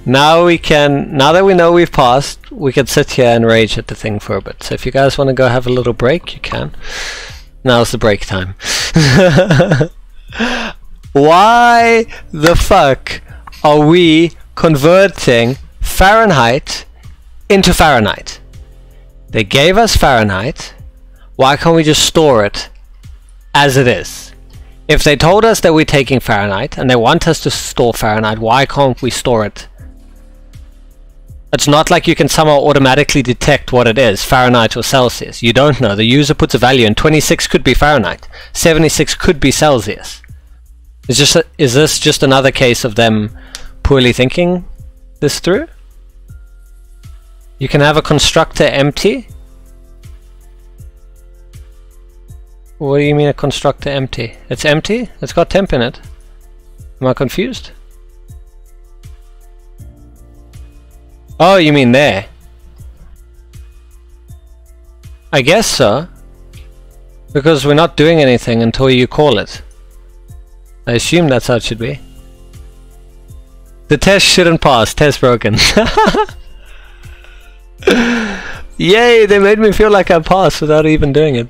Speaker 1: Now we can, now that we know we've passed, we can sit here and rage at the thing for a bit. So if you guys want to go have a little break, you can. Now's the break time. Why the fuck are we converting Fahrenheit into Fahrenheit? They gave us Fahrenheit. Why can't we just store it as it is? If they told us that we're taking Fahrenheit and they want us to store Fahrenheit, why can't we store it? It's not like you can somehow automatically detect what it is, Fahrenheit or Celsius. You don't know. The user puts a value and 26 could be Fahrenheit. 76 could be Celsius. Is this just another case of them poorly thinking this through? You can have a constructor empty. What do you mean a constructor empty? It's empty? It's got temp in it. Am I confused? Oh, you mean there? I guess so. Because we're not doing anything until you call it. I assume that's how it should be. The test shouldn't pass. Test broken. Yay, they made me feel like I passed without even doing it.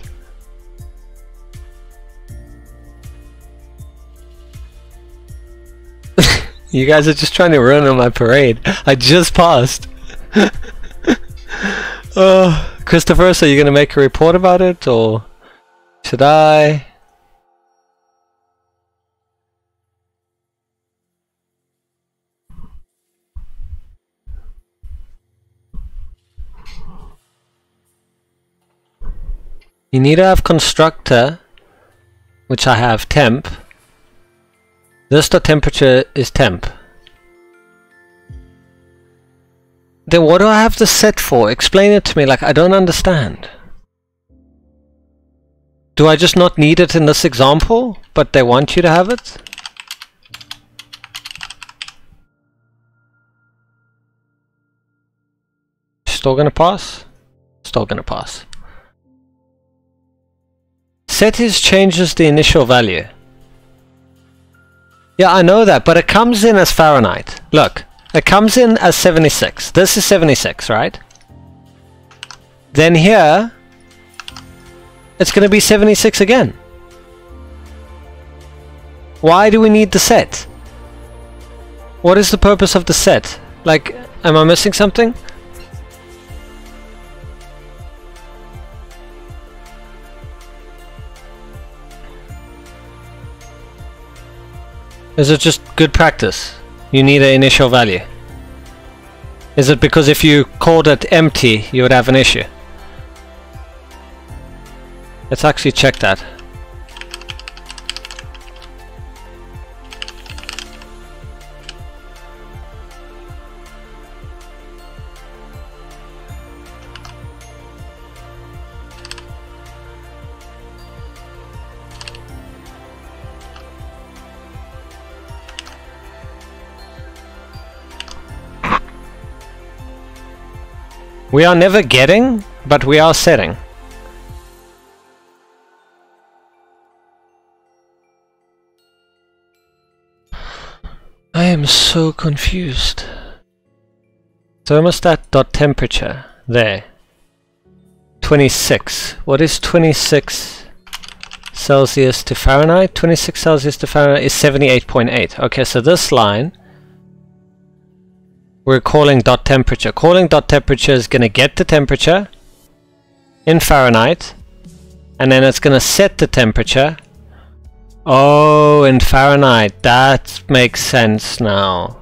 Speaker 1: You guys are just trying to ruin on my parade. I just passed. Oh, Christopher, so you're gonna make a report about it, or should I? You need to have constructor, which I have temp. This the temperature is temp. Then what do I have this set for? Explain it to me, like I don't understand. Do I just not need it in this example, but they want you to have it? Still gonna pass? Still gonna pass. Set is changes the initial value. Yeah, I know that, but it comes in as Fahrenheit. Look, it comes in as 76. This is 76, right? Then here, it's going to be 76 again. Why do we need the set? What is the purpose of the set? Like, am I missing something? Is it just good practice? You need an initial value. Is it because if you called it empty, you would have an issue? Let's actually check that. We are never getting, but we are setting. I am so confused. Thermostat.temperature. There. 26. What is 26 Celsius to Fahrenheit? 26 Celsius to Fahrenheit is 78.8. Okay, so this line we're calling dot temperature. Calling dot temperature is going to get the temperature in Fahrenheit, and then it's going to set the temperature. Oh, in Fahrenheit. That makes sense now.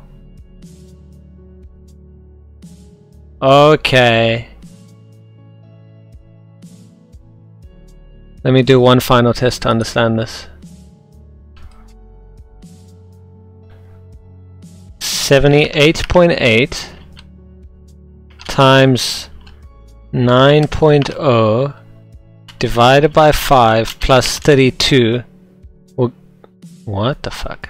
Speaker 1: Okay. Let me do one final test to understand this. 78.8 times 9.0 divided by 5 plus 32. Well, what the fuck?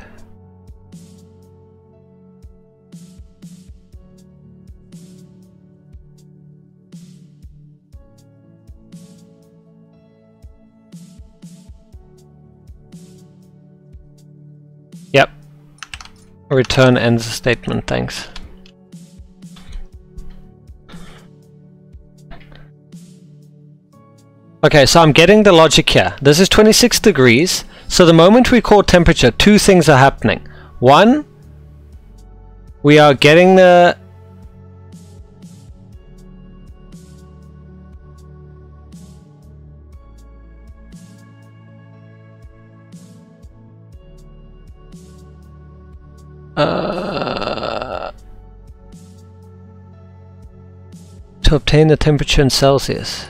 Speaker 1: Yep. Return ends the statement, thanks. Okay, so I'm getting the logic here. This is 26 degrees. So the moment we call temperature, two things are happening. One, we are getting the to obtain the temperature in Celsius.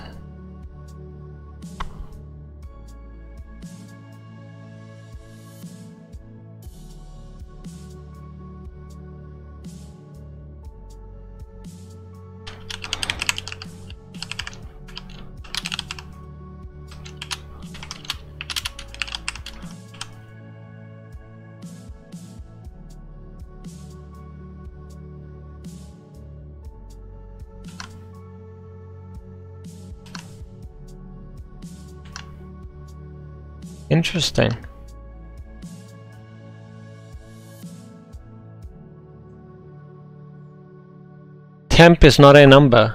Speaker 1: Interesting. Temp is not a number.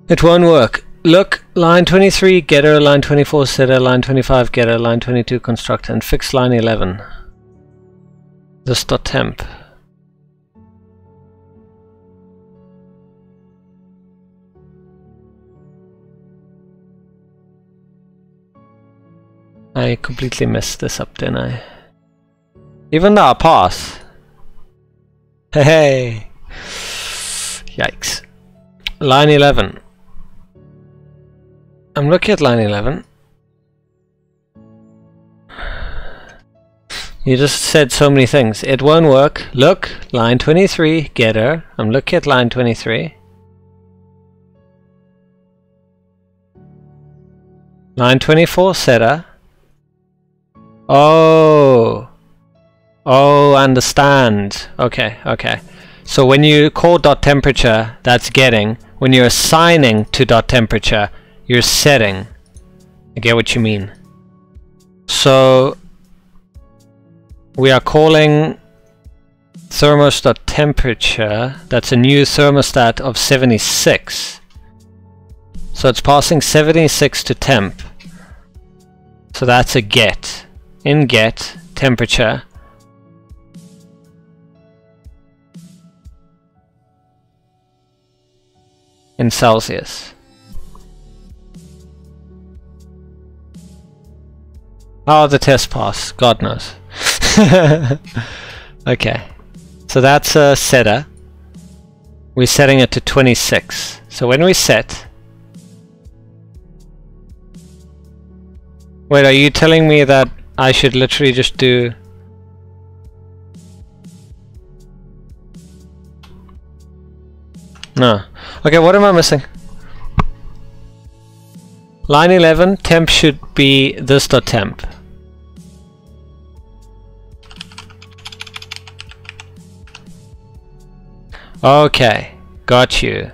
Speaker 1: It won't work. Look, line 23 getter, line 24 setter, line 25 getter, line 22 constructor, and fix line 11. This dot temp. I completely messed this up, didn't I? Even though I pass. Hey! Yikes. Line 11. I'm looking at line 11. You just said so many things. It won't work. Look, line 23, getter. I'm looking at line 23. Line 24, setter. Oh, understand. Okay, okay. So when you call dot temperature, that's getting. When you're assigning to dot temperature, you're setting. I get what you mean. So we are calling thermostat temperature. That's a new thermostat of 76. So it's passing 76 to temp. So that's a get. In get temperature in Celsius. Oh, the test pass. God knows. Okay. So that's a setter. We're setting it to 26. So when we set... Wait, are you telling me that I should literally just do... No. Okay, what am I missing? Line 11, temp should be this dot temp. Okay, got you.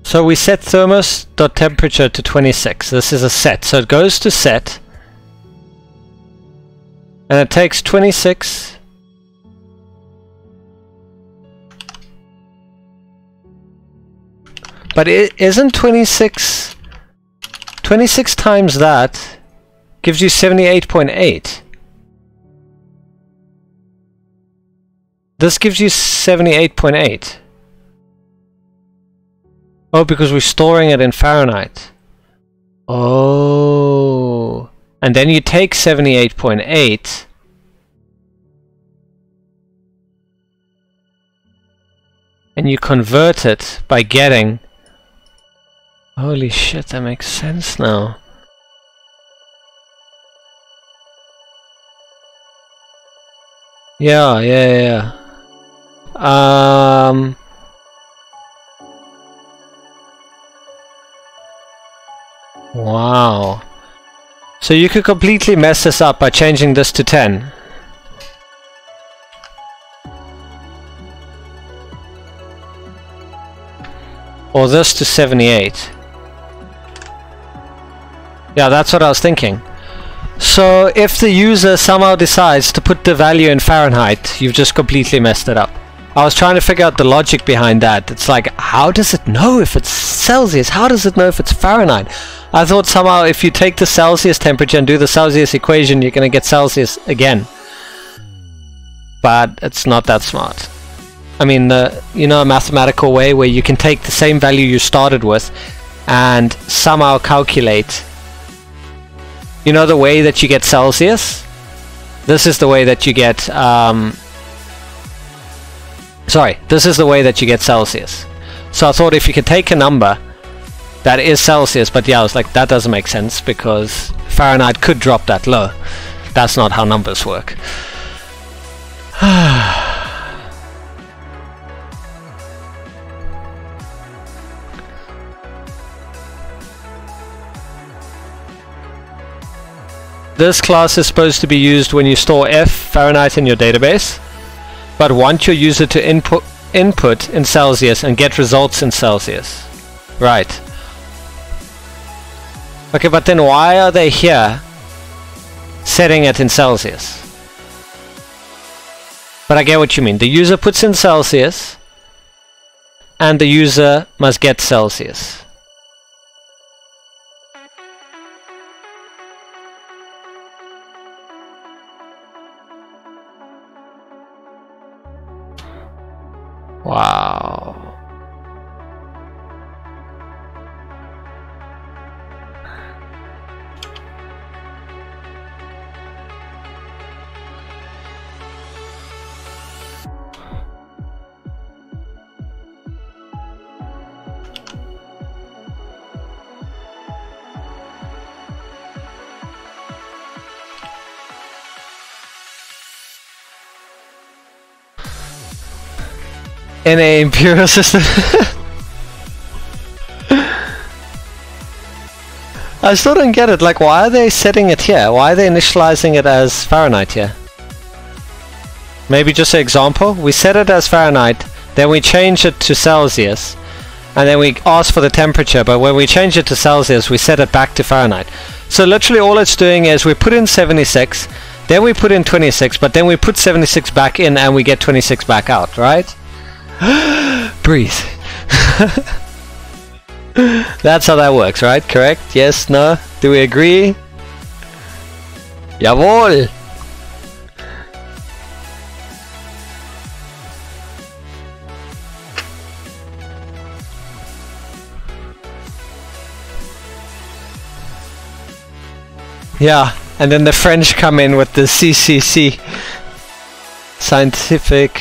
Speaker 1: So we set thermos.temperature to 26. This is a set. So it goes to set. And it takes 26. But it isn't 26. 26 times that gives you 78.8. This gives you 78.8. Oh, because we're storing it in Fahrenheit. Oh. And then you take 78.8 and you convert it by getting... Holy shit, that makes sense now. Yeah. Wow. So you could completely mess this up by changing this to 10. Or this to 78. Yeah, that's what I was thinking. So if the user somehow decides to put the value in Fahrenheit, you've just completely messed it up. I was trying to figure out the logic behind that. It's like, how does it know if it's Celsius? How does it know if it's Fahrenheit? I thought somehow if you take the Celsius temperature and do the Celsius equation, you're going to get Celsius again. But it's not that smart. I mean, you know, a mathematical way where you can take the same value you started with and somehow calculate. You know the way that you get Celsius? This is the way that you get... this is the way that you get Celsius. So I thought if you could take a number that is Celsius, but yeah, I was like, that doesn't make sense because Fahrenheit could drop that low. That's not how numbers work. This class is supposed to be used when you store Fahrenheit in your database, but want your user to input in Celsius and get results in Celsius. Right. Okay, but then why are they here setting it in Celsius? But I get what you mean. The user puts in Celsius and the user must get Celsius. Wow. In a imperial system. I still don't get it. Like, why are they setting it here? Why are they initializing it as Fahrenheit here? Maybe just an example. We set it as Fahrenheit, then we change it to Celsius, and then we ask for the temperature, but when we change it to Celsius, we set it back to Fahrenheit. So literally all it's doing is we put in 76, then we put in 26, but then we put 76 back in and we get 26 back out, right? Breathe. That's how that works, right? Correct? Yes? No? Do we agree? Jawohl! Yeah, and then the French come in with the CCC. Scientific,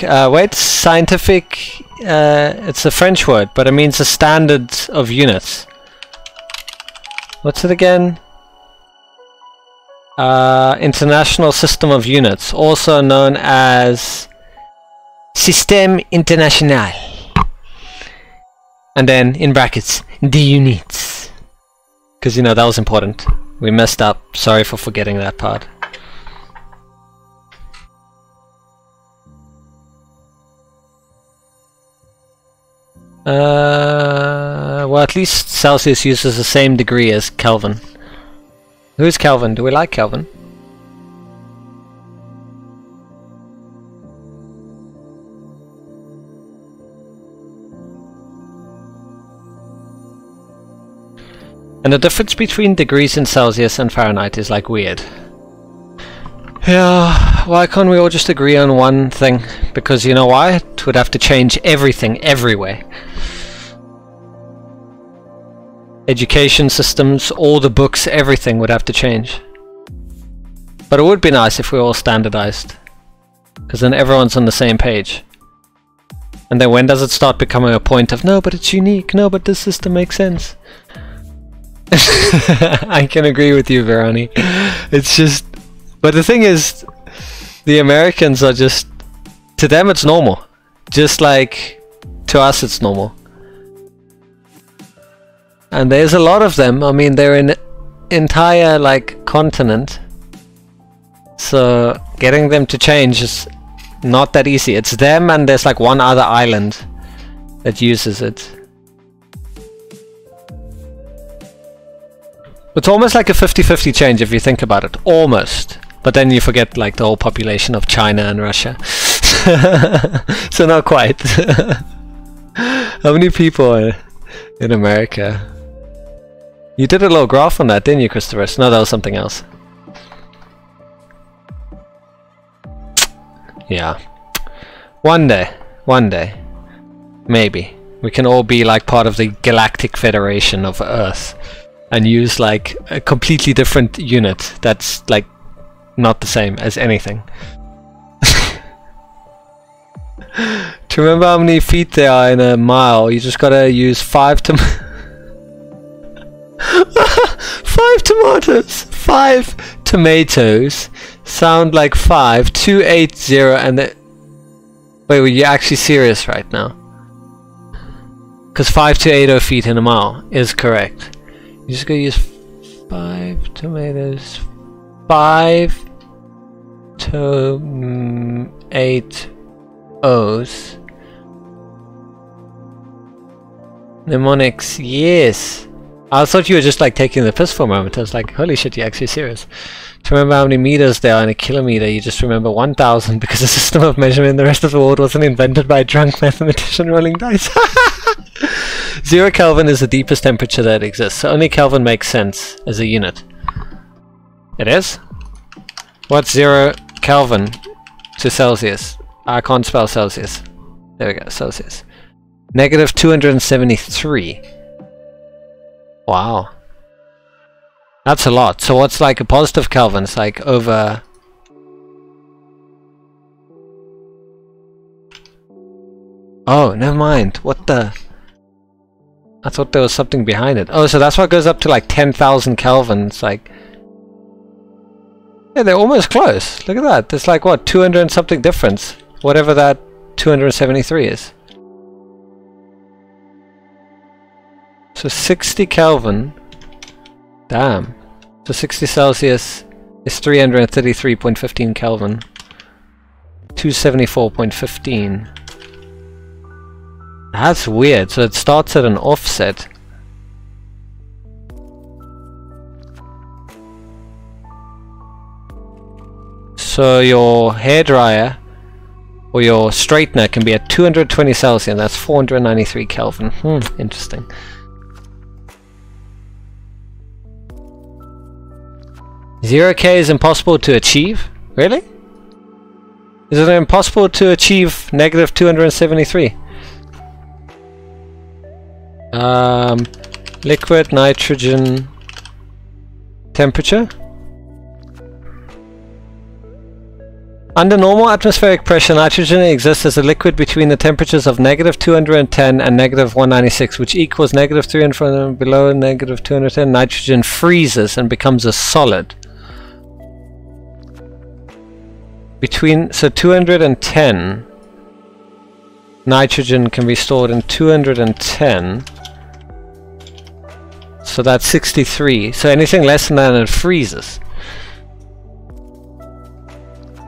Speaker 1: scientific, it's a French word, but it means a standard of units. What's it again? International System of Units, also known as Système International. And then, in brackets, the units. Because, you know, that was important. We messed up. Sorry for forgetting that part. Well, at least Celsius uses the same degree as Kelvin. Who's Kelvin? Do we like Kelvin? And the difference between degrees in Celsius and Fahrenheit is like weird. Yeah, why can't we all just agree on one thing? Because you know why? It would have to change everything, everywhere. Education systems, all the books, everything would have to change. But it would be nice if we were all standardized. Because then everyone's on the same page. And then when does it start becoming a point of, no, but it's unique, no, but this system makes sense? I can agree with you, Veroni. It's just... But the thing is, the Americans are just... To them it's normal. Just like to us it's normal. And there's a lot of them. I mean, they're an entire, like, continent. So getting them to change is not that easy. It's them and there's like one other island that uses it. It's almost like a 50-50 change if you think about it. Almost. But then you forget like the whole population of China and Russia. So not quite. How many people are in America? You did a little graph on that, didn't you, Christopher? No, that was something else. Yeah. One day, maybe, we can all be like part of the Galactic Federation of Earth. And use like a completely different unit that's like not the same as anything. To remember how many feet there are in a mile, you just gotta use 5 tomatoes. 5 tomatoes sound like 5, 280, and the... Wait, were you actually serious right now? Because 5280 feet in a mile is correct. You just gotta use 5 tomatoes. 5 to 8 O's. Mnemonics, yes. I thought you were just like taking the piss for a moment. I was like, holy shit, you're actually serious. To remember how many meters there are in a kilometer, you just remember 1000 because the system of measurement in the rest of the world wasn't invented by a drunk mathematician rolling dice. 0 Kelvin is the deepest temperature that exists, so only Kelvin makes sense as a unit. It is? What's 0 Kelvin to Celsius? I can't spell Celsius. There we go, Celsius. Negative 273. Wow. That's a lot. So what's like a positive Kelvin? It's like over... Oh, never mind. What the... I thought there was something behind it. Oh, so that's what goes up to like 10,000 Kelvin. It's like... Yeah, they're almost close. Look at that. There's like, what, 200 and something difference. Whatever that 273 is. So 60 Kelvin. Damn. So 60 Celsius is 333.15 Kelvin. 274.15. That's weird. So it starts at an offset. So your hairdryer or your straightener can be at 220 Celsius, and that's 493 Kelvin. Interesting. Zero K is impossible to achieve? Really? Is it impossible to achieve negative 273? Liquid nitrogen temperature. Under normal atmospheric pressure, nitrogen exists as a liquid between the temperatures of negative 210 and negative 196, which equals negative 300 below negative 210. Nitrogen freezes and becomes a solid. So 210 nitrogen can be stored in 210. So that's 63. So anything less than that, it freezes.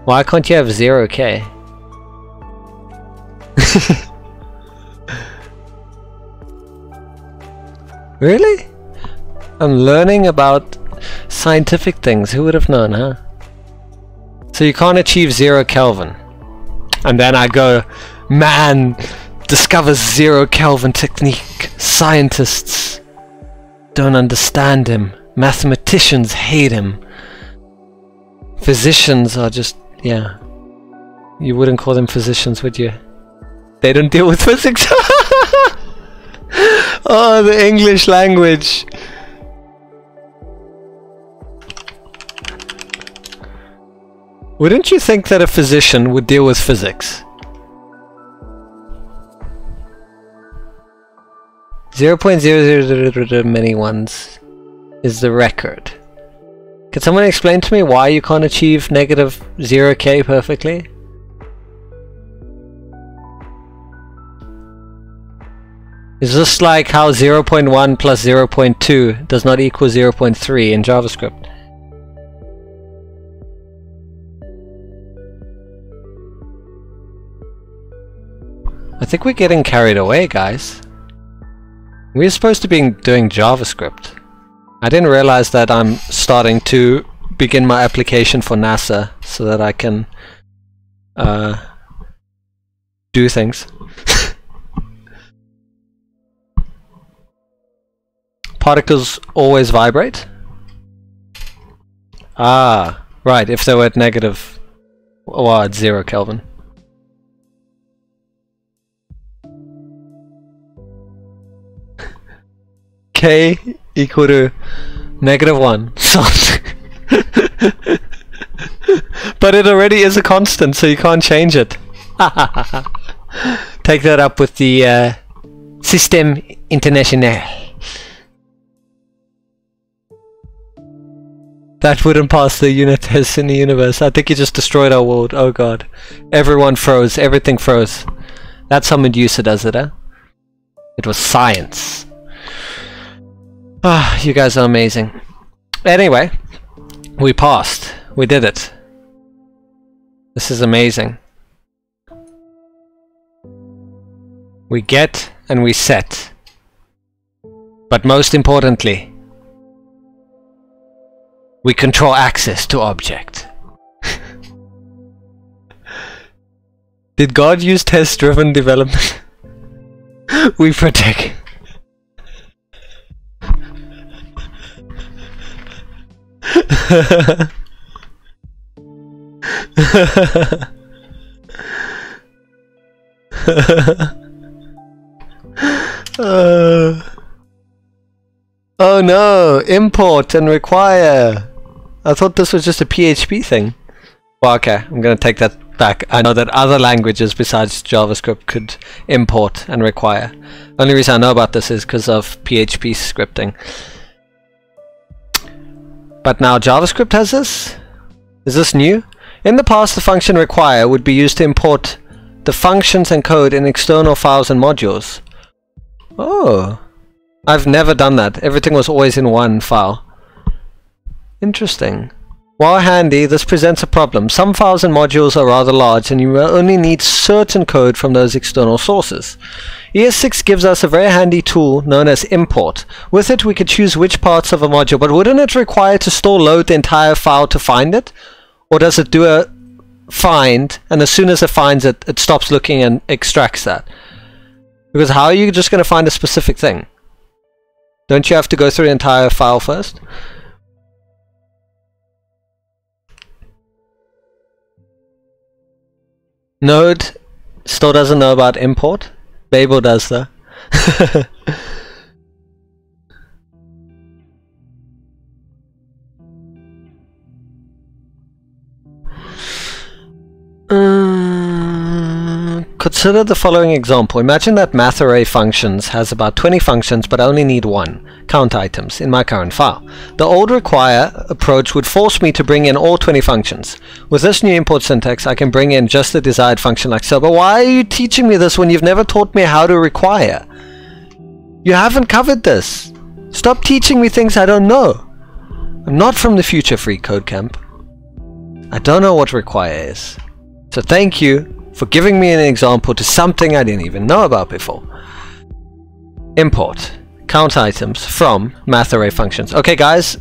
Speaker 1: Why can't you have 0K? Really? I'm learning about scientific things. Who would have known, huh? So you can't achieve 0 Kelvin. And then I go, man discovers 0 Kelvin technique. Scientists don't understand him. Mathematicians hate him. Physicians are just, yeah. You wouldn't call them physicians, would you? They don't deal with physics. Oh, the English language. Wouldn't you think that a physician would deal with physics? 0.000 many ones is the record. Can someone explain to me why you can't achieve negative 0K perfectly? Is this like how 0.1 plus 0.2 does not equal 0.3 in JavaScript? I think we're getting carried away, guys. We're supposed to be doing JavaScript. I didn't realize that I'm starting to begin my application for NASA so that I can do things. Particles always vibrate? Ah, right, if they were at negative, well, at 0 Kelvin. K equal to -1. But it already is a constant, so you can't change it. Take that up with the Système International. That wouldn't pass the unit test in the universe. I think you just destroyed our world. Oh god. Everyone froze. Everything froze. That's how Medusa does it, huh? It was science. Ah, you guys are amazing. Anyway, we passed. We did it. This is amazing. We get and we set. But most importantly, we control access to object. Did God use test-driven development? We protect. Oh no, import and require. I thought this was just a PHP thing. Well, okay, I'm gonna take that back. I know that other languages besides JavaScript could import and require. The only reason I know about this is because of PHP scripting. But now JavaScript has this? Is this new? In the past, the function require would be used to import the functions and code in external files and modules. Oh, I've never done that. Everything was always in one file. Interesting. While handy, this presents a problem. Some files and modules are rather large and you will only need certain code from those external sources. ES6 gives us a very handy tool known as import. With it we could choose which parts of a module, but wouldn't it require to store load the entire file to find it? Or does it do a find, and as soon as it finds it, it stops looking and extracts that? Because how are you just going to find a specific thing? Don't you have to go through the entire file first? Node still doesn't know about import. Babel does though. Consider the following example. Imagine that math array functions has about 20 functions but I only need one, count items, in my current file. The old require approach would force me to bring in all 20 functions. With this new import syntax I can bring in just the desired function like so. But why are you teaching me this when you've never taught me how to require? You haven't covered this. Stop teaching me things I don't know. I'm not from the future free code camp. I don't know what require is. So thank you for giving me an example to something I didn't even know about before. Import count items from math array functions. Okay guys,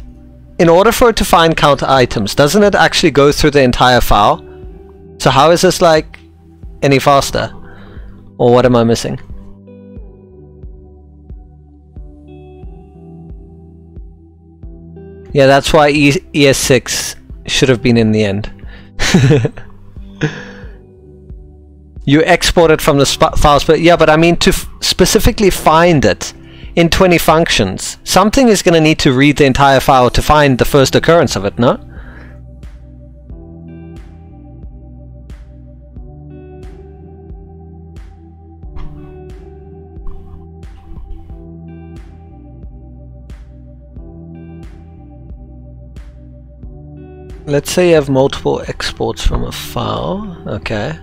Speaker 1: in order for it to find count items, doesn't it actually go through the entire file? So how is this like any faster? Or what am I missing? Yeah, that's why ES6 should have been in the end. You export it from the files, but yeah, but I mean to specifically find it in 20 functions, something is going to need to read the entire file to find the first occurrence of it, no? Let's say you have multiple exports from a file, okay.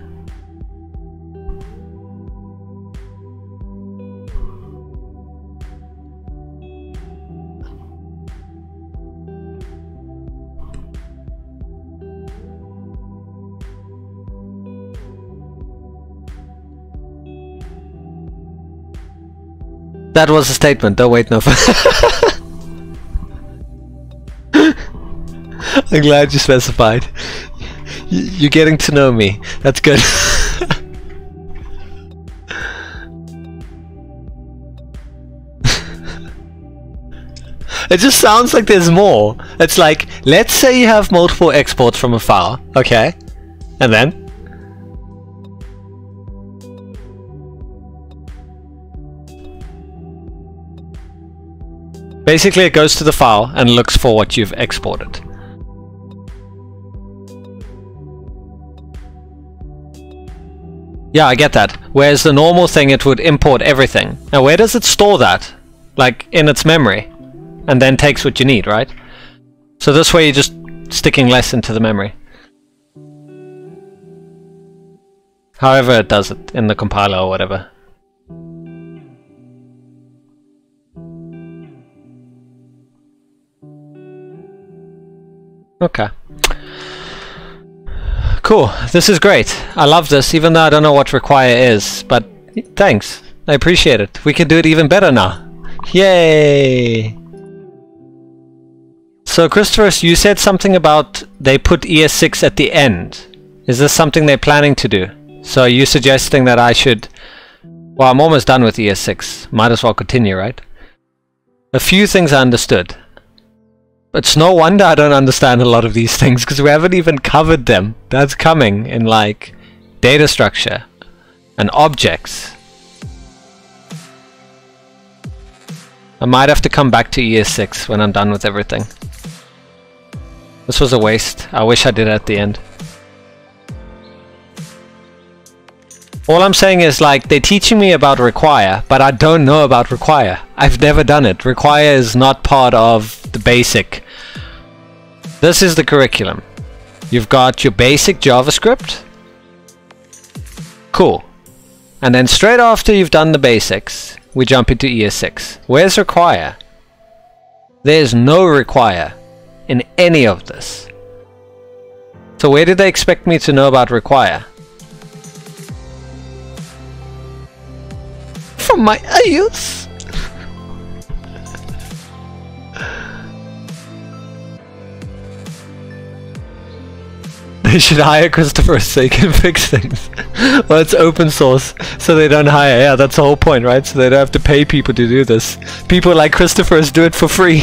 Speaker 1: That was a statement, don't wait no I'm glad you specified. You're getting to know me. That's good. It just sounds like there's more. It's like, let's say you have multiple exports from a file, okay? And then? Basically it goes to the file and looks for what you've exported. Yeah, I get that. Whereas the normal thing, it would import everything. Now where does it store that? Like in its memory. And then takes what you need, right? So this way you're just sticking less into the memory. However it does it in the compiler or whatever. Okay. Cool. This is great. I love this, even though I don't know what require is. But thanks. I appreciate it. We can do it even better now. Yay! So Christopher, you said something about they put ES6 at the end. Is this something they're planning to do? So are you suggesting that I should... Well, I'm almost done with ES6. Might as well continue, right? A few things I understood. It's no wonder I don't understand a lot of these things, because we haven't even covered them. That's coming in like data structure and objects. I might have to come back to ES6 when I'm done with everything. This was a waste. I wish I did it at the end. All I'm saying is like they're teaching me about require, but I don't know about require. I've never done it. Require is not part of the basic. This is the curriculum. You've got your basic JavaScript. Cool. And then straight after you've done the basics, we jump into ES6. Where's require? There's no require in any of this. So where did they expect me to know about require? From my youth. They should hire Christopher so he can fix things. Well, it's open source, so they don't hire. Yeah, that's the whole point, right? So they don't have to pay people to do this. People like Christopher's do it for free.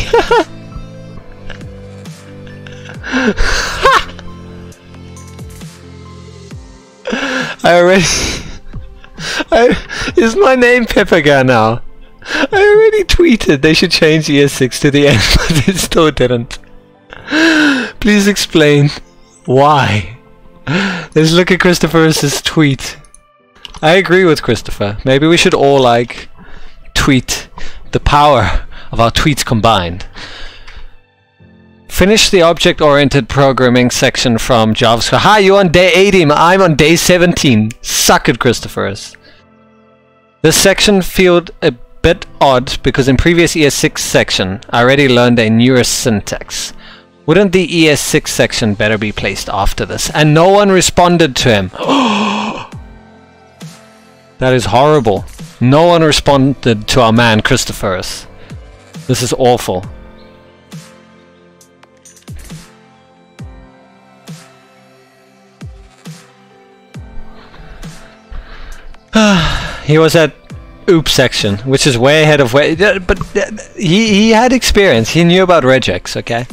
Speaker 1: Is my name Peppergar now? I already tweeted they should change ES6 to the end, but it still didn't. Please explain why. Let's look at Christopher's tweet. I agree with Christopher. Maybe we should all like tweet the power of our tweets combined. Finish the object-oriented programming section from JavaScript. Hi, you on day 18. I'm on day 17. Suck it, Christophers. This section felt a bit odd because in previous ES6 section I already learned a newer syntax. Wouldn't the ES6 section better be placed after this? And no one responded to him. That is horrible. No one responded to our man Christophorus. This is awful. He was at OOP section, which is way ahead of where, but he had experience. He knew about regex, okay?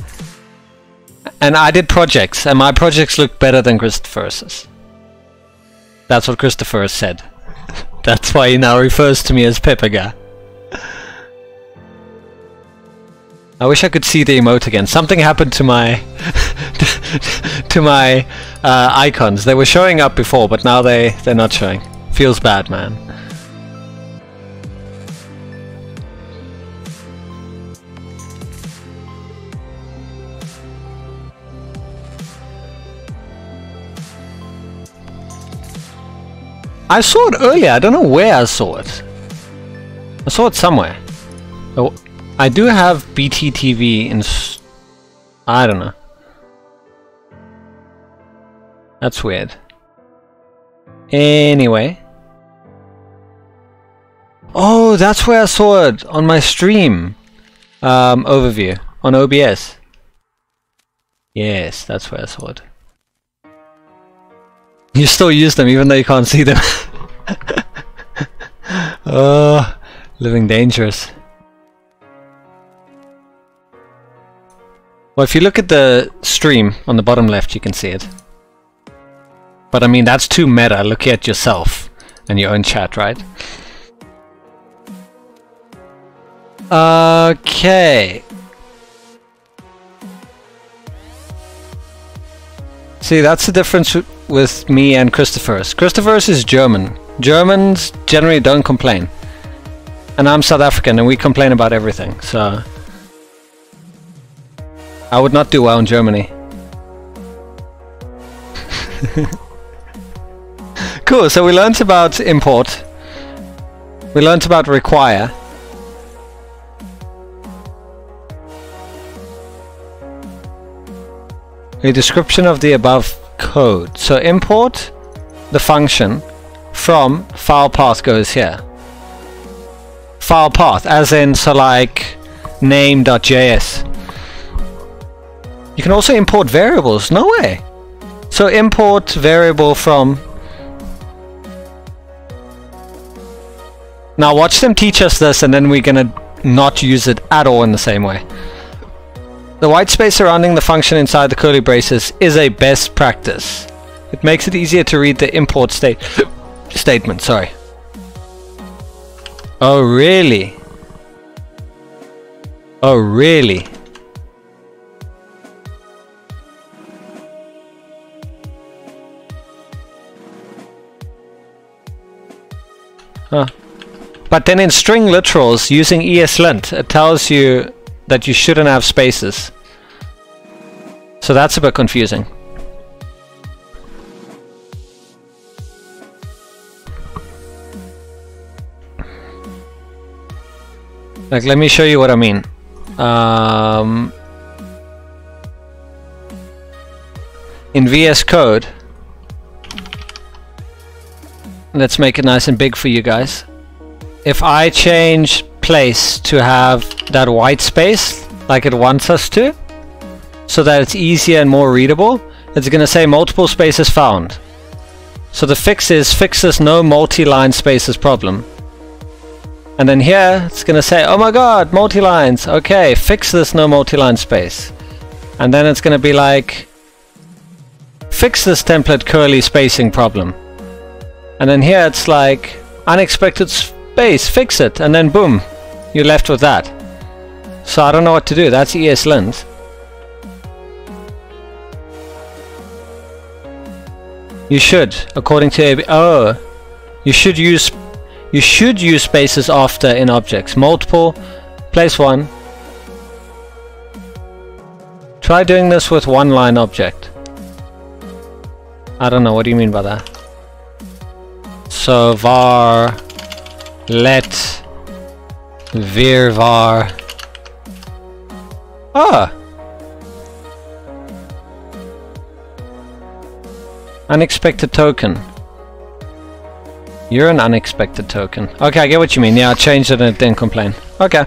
Speaker 1: And I did projects, and my projects looked better than Christopher's. That's what Christopher said. That's why he now refers to me as Pepega. I wish I could see the emote again. Something happened to my to my icons. They were showing up before, but now they're not showing. Feels bad, man. I saw it earlier. I don't know where I saw it. I saw it somewhere. Oh, I do have BTTV in... I don't know. That's weird. Anyway. Oh, that's where I saw it. On my stream. Overview. On OBS. Yes, that's where I saw it. You still use them even though you can't see them. Oh, living dangerous. Well, if you look at the stream on the bottom left, you can see it. But I mean, that's too meta. Look at yourself and your own chat, right? Okay. See, that's the difference with me and Christophorus. Christophorus is German. Germans generally don't complain. And I'm South African and we complain about everything, so... I would not do well in Germany. Cool, so we learned about import. We learned about require. A description of the above code. So import the function from file path goes here. File path, as in, so like name.js. You can also import variables. No way. So import variable from... Now watch them teach us this and then we're gonna not use it at all in the same way. The white space surrounding the function inside the curly braces is a best practice. It makes it easier to read the import statement, sorry. Oh really? Oh really? Huh. But then in string literals using ESLint, it tells you that you shouldn't have spaces. So that's a bit confusing. Like, let me show you what I mean. In VS Code, let's make it nice and big for you guys. If I change place to have that white space like it wants us to, so that it's easier and more readable, it's going to say multiple spaces found. So the fix is fix this no multi-line spaces problem. And then here it's going to say, oh my god, multi-lines. Okay, fix this no multi-line space. And then it's going to be like, fix this template curly spacing problem. And then here it's like, unexpected space, fix it. And then boom, you're left with that. So I don't know what to do. That's ESLint. You should, according to AB. Oh, You should use spaces after in objects. Multiple, place one. Try doing this with one line object. I don't know, what do you mean by that? So var let vir var. Ah. Unexpected token. You're an unexpected token. Okay, I get what you mean. Yeah, I changed it and it didn't complain. Okay.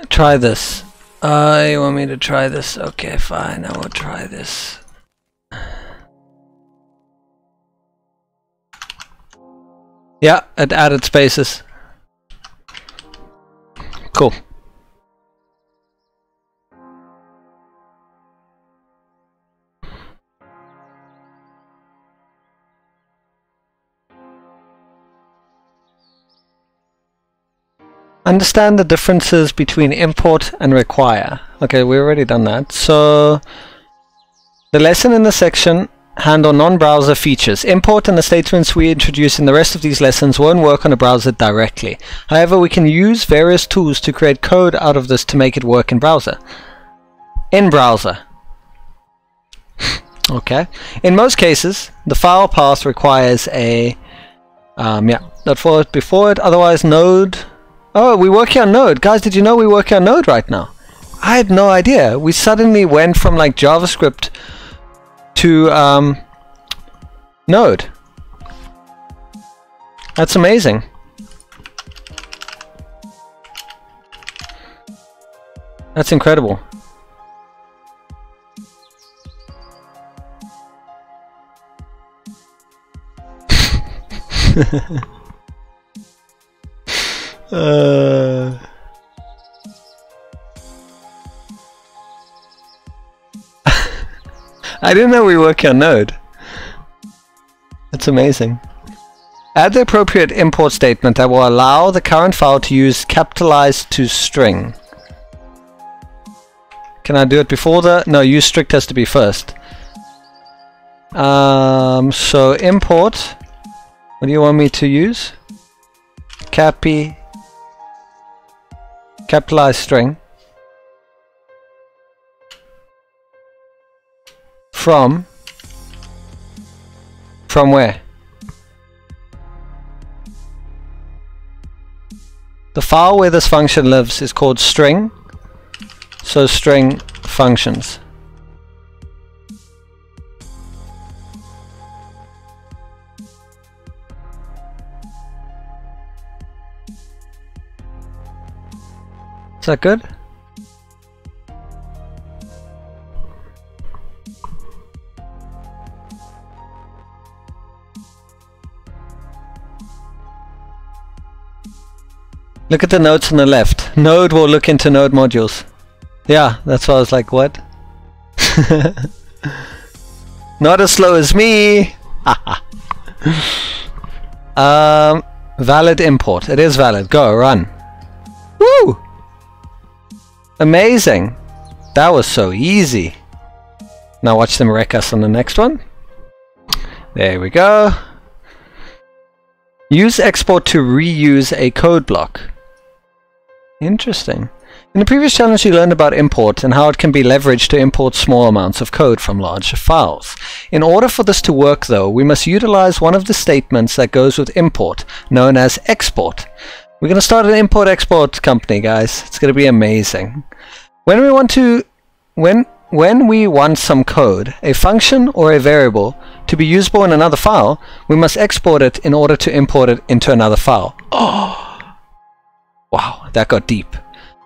Speaker 1: Try this. You want me to try this? Okay, fine. I will try this. Yeah, it added spaces. Cool. Understand the differences between import and require. Okay, we've already done that. So the lesson in the section handle non-browser features. Import and the statements we introduce in the rest of these lessons won't work on a browser directly. However, we can use various tools to create code out of this to make it work in browser. In browser. Okay. In most cases, the file path requires a not for it, before it, otherwise node. Oh, we work here on Node. Guys, did you know we work here on Node right now? I had no idea. We suddenly went from like JavaScript to Node. That's amazing. That's incredible. I didn't know we work on Node. That's amazing. Add the appropriate import statement that will allow the current file to use capitalized to string. Can I do it before the... No, use strict has to be first. So import. What do you want me to use? Capitalized string from where? The file where this function lives is called string, so string functions. Is that good? Look at the notes on the left. Node will look into node modules. Yeah, that's why I was like, what? Not as slow as me! Valid import. It is valid. Go, run. Woo! Amazing! That was so easy. Now watch them wreck us on the next one. There we go. Use export to reuse a code block. Interesting. In the previous challenge you learned about import and how it can be leveraged to import small amounts of code from large files. In order for this to work though, we must utilize one of the statements that goes with import, known as export. We're going to start an import-export company, guys. It's going to be amazing. When we want some code, a function or a variable, to be usable in another file, we must export it in order to import it into another file. Oh! Wow, that got deep.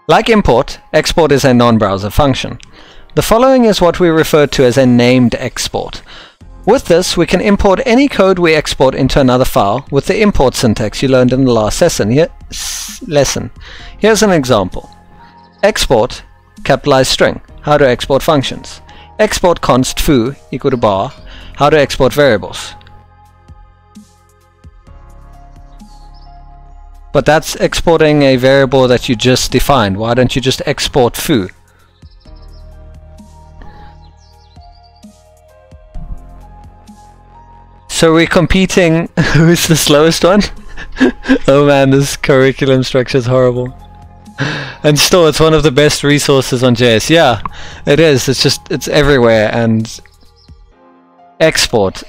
Speaker 1: Like import, export is a non-browser function. The following is what we refer to as a named export. With this, we can import any code we export into another file with the import syntax you learned in the last lesson. lesson. Here's an example. Export capitalized string. How to export functions. Export const foo equal to bar. How to export variables. But that's exporting a variable that you just defined. Why don't you just export foo? So we're competing. Who's the slowest one? Oh man, this curriculum structure is horrible. And still, it's one of the best resources on JS. Yeah, it is. It's just, it's everywhere. And export.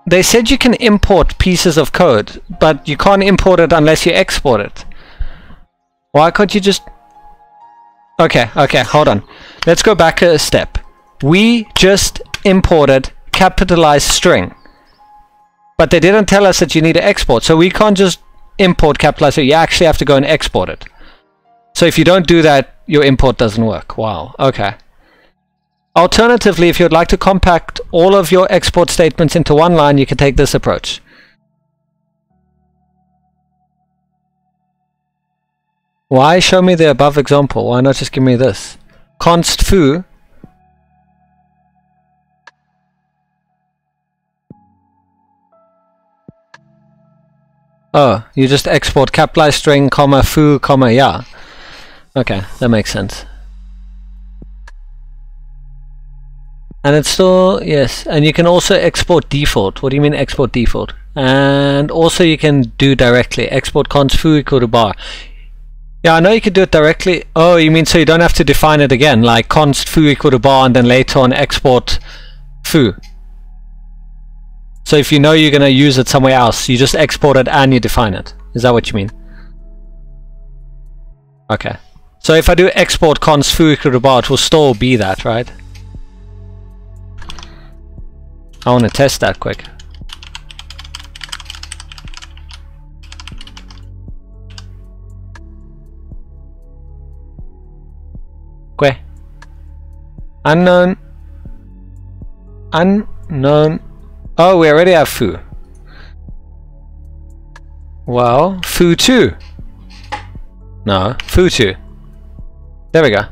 Speaker 1: They said you can import pieces of code, but you can't import it unless you export it. Why can't you just... Okay, hold on. Let's go back a step. We just imported capitalized string. But they didn't tell us that you need to export, so we can't just import capitalized string. You actually have to go and export it. So if you don't do that, your import doesn't work. Wow, okay. Alternatively, if you'd like to compact all of your export statements into one line, you can take this approach. Why show me the above example? Why not just give me this? Const foo. Oh, you just export capitalized string, comma, foo, comma, yeah. Okay, that makes sense. And it's still, yes, and you can also export default. What do you mean export default? And also you can do directly, export const foo equal to bar. Yeah, I know you could do it directly. Oh, you mean so you don't have to define it again, like const foo equal to bar and then later on export foo. So if you know you're going to use it somewhere else, you just export it and you define it. Is that what you mean? Okay. So if I do export const foo equal to bar, it will still be that, right? I want to test that quick. Okay. Unknown. Unknown. Oh, we already have foo. Well, foo2. No, foo2. There we go.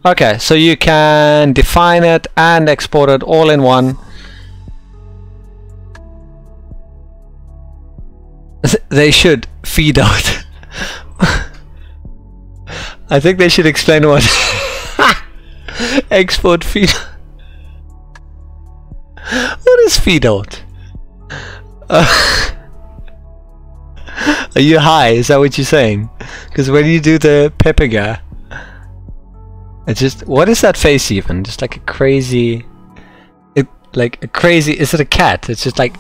Speaker 1: Okay, so you can define it and export it all in one. They should feed out. I think they should explain what export feed. What is feed out? Are you high? Is that what you're saying? Because when you do the pepper, it's just, what is that face even? Just like a crazy, like a crazy. Is it a cat? It's just like.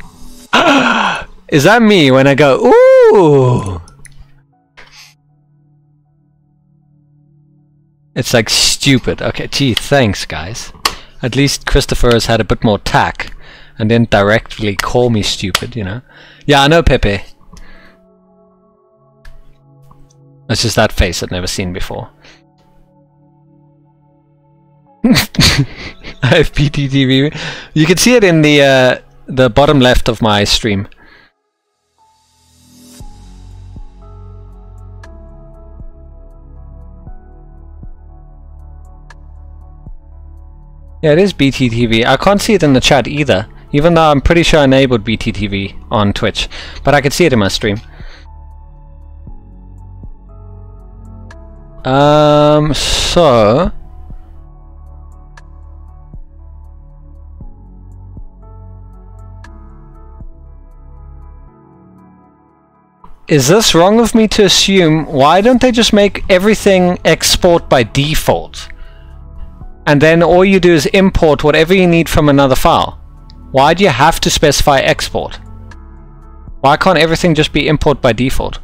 Speaker 1: Is that me when I go, ooh? It's like stupid. Okay, gee, thanks guys. At least Christopher has had a bit more tact and didn't directly call me stupid, you know? Yeah, I know Pepe. It's just that face I'd never seen before. I have PTTV. You can see it in the bottom left of my stream. Yeah, it is BTTV. I can't see it in the chat either, even though I'm pretty sure I enabled BTTV on Twitch, but I can see it in my stream. So... Is this wrong of me to assume, why don't they just make everything export by default? And then all you do is import whatever you need from another file. Why do you have to specify export? Why can't everything just be import by default?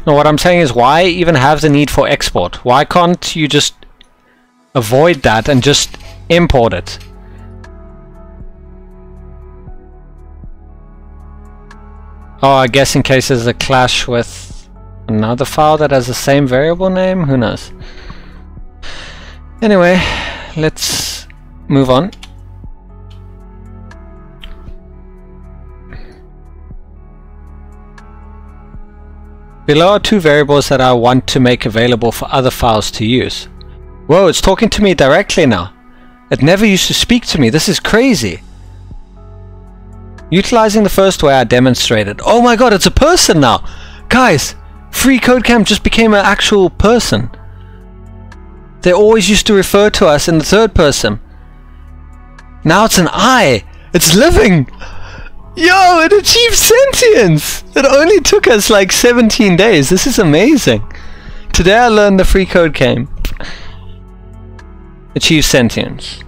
Speaker 1: No, what I'm saying is, why even have the need for export? Why can't you just avoid that and just import it? Oh, I guess in case there's a clash with another file that has the same variable name? Who knows? Anyway, let's move on. Below are two variables that I want to make available for other files to use. Whoa, it's talking to me directly now. It never used to speak to me. This is crazy. Utilizing the first way I demonstrated. Oh my god, it's a person now! Guys, FreeCodeCamp just became an actual person. They always used to refer to us in the third person. Now it's an I! It's living! Yo, it achieved sentience! It only took us like 17 days. This is amazing. Today I learned the FreeCodeCamp achieve sentience.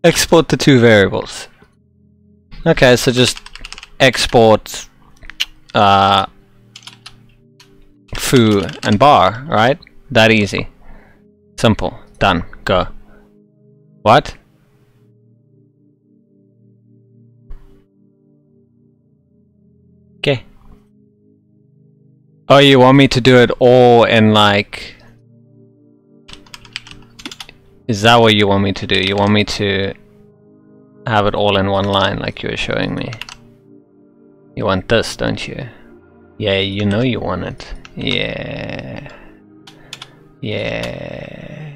Speaker 1: Export the two variables. Okay, so just export foo and bar, right? That easy. Simple. Done. Go. What? Okay. Oh, you want me to do it all in like... Is that what you want me to do? You want me to have it all in one line like you were showing me? You want this, don't you? Yeah, you know you want it. Yeah. Yeah.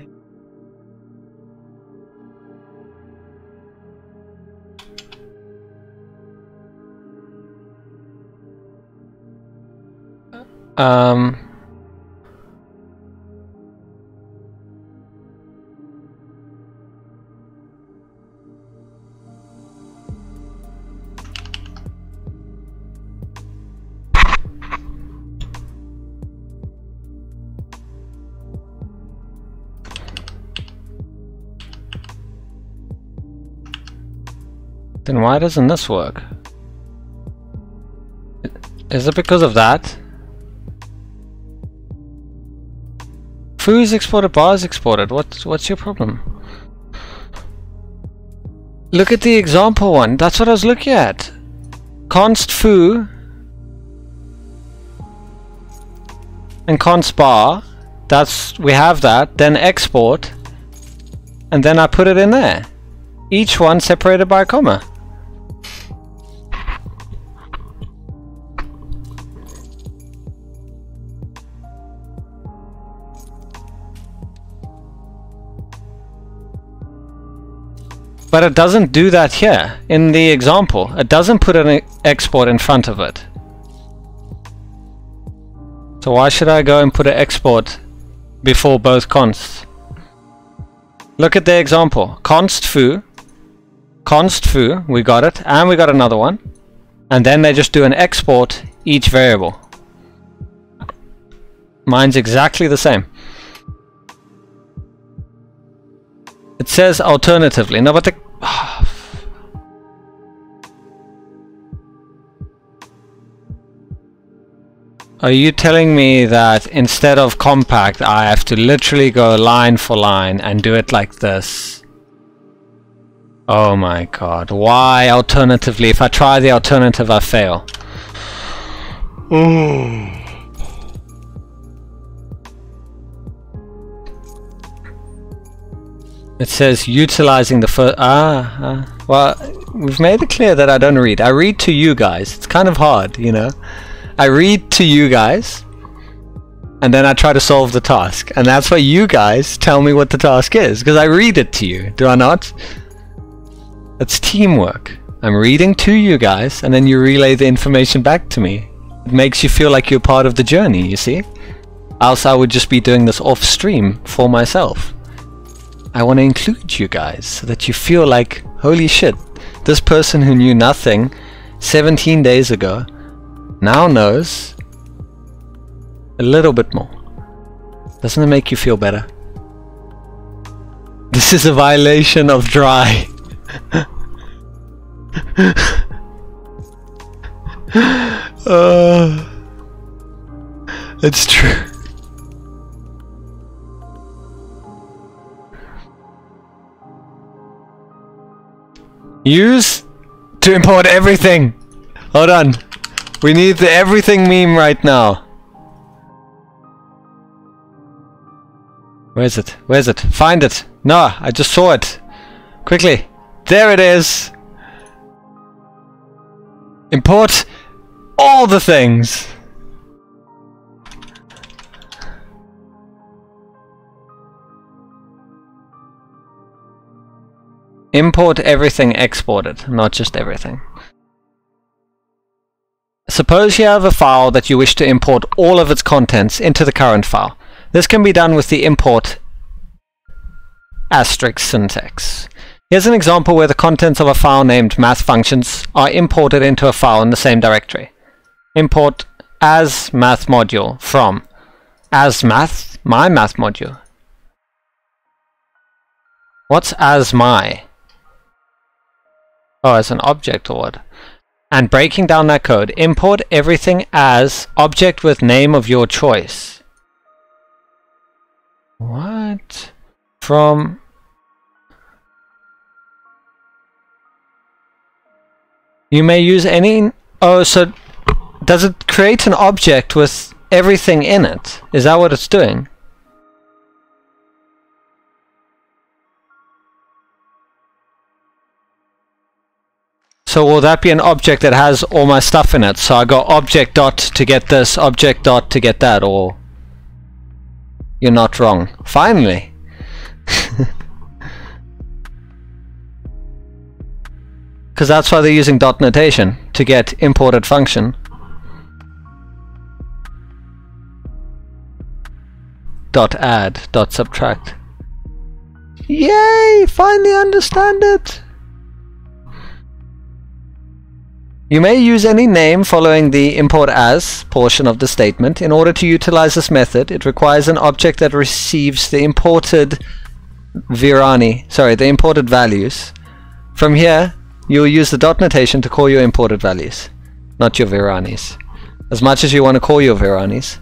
Speaker 1: Then why doesn't this work? Is it because of that? Foo is exported, bar is exported. What's your problem? Look at the example one. That's what I was looking at. Const foo and const bar. We have that. Then export, and then I put it in there. Each one separated by a comma. But it doesn't do that here in the example. It doesn't put an export in front of it. So why should I go and put an export before both consts? Look at the example. Const foo, we got it, and we got another one. And then they just do an export each variable. Mine's exactly the same. It says alternatively. No, but the... Are you telling me that instead of compact, I have to literally go line for line and do it like this? Oh my god. Why alternatively? If I try the alternative, I fail. It says utilizing the first... Well, we've made it clear that I don't read. I read to you guys. It's kind of hard, you know. I read to you guys, and then I try to solve the task. And that's why you guys tell me what the task is, because I read it to you. Do I not? It's teamwork. I'm reading to you guys, and then you relay the information back to me. It makes you feel like you're part of the journey, you see? Else I would just be doing this off stream for myself. I want to include you guys so that you feel like, holy shit, this person who knew nothing 17 days ago now knows a little bit more. Doesn't it make you feel better? This is a violation of dry. It's true. Use to import everything. Hold on. We need the everything meme right now. Where is it? Where is it? Find it. No, I just saw it. Quickly. There it is. Import all the things. Import everything exported, not just everything. Suppose you have a file that you wish to import all of its contents into the current file. This can be done with the import asterisk syntax. Here's an example where the contents of a file named math functions are imported into a file in the same directory. Import as math module from as math, my math module. What's as my? Oh, as an object or what? And breaking down that code, import everything as object with name of your choice. What? From... You may use any... Oh, so does it create an object with everything in it? Is that what it's doing? So will that be an object that has all my stuff in it? So I go object dot to get this, object dot to get that, or... You're not wrong. Finally! Because that's why they're using dot notation, to get imported function. Dot add, dot subtract. Yay! Finally understand it! You may use any name following the import as portion of the statement. In order to utilize this method, it requires an object that receives the imported the imported values. From here, you'll use the dot notation to call your imported values, not your Viranis, as much as you want to call your Viranis.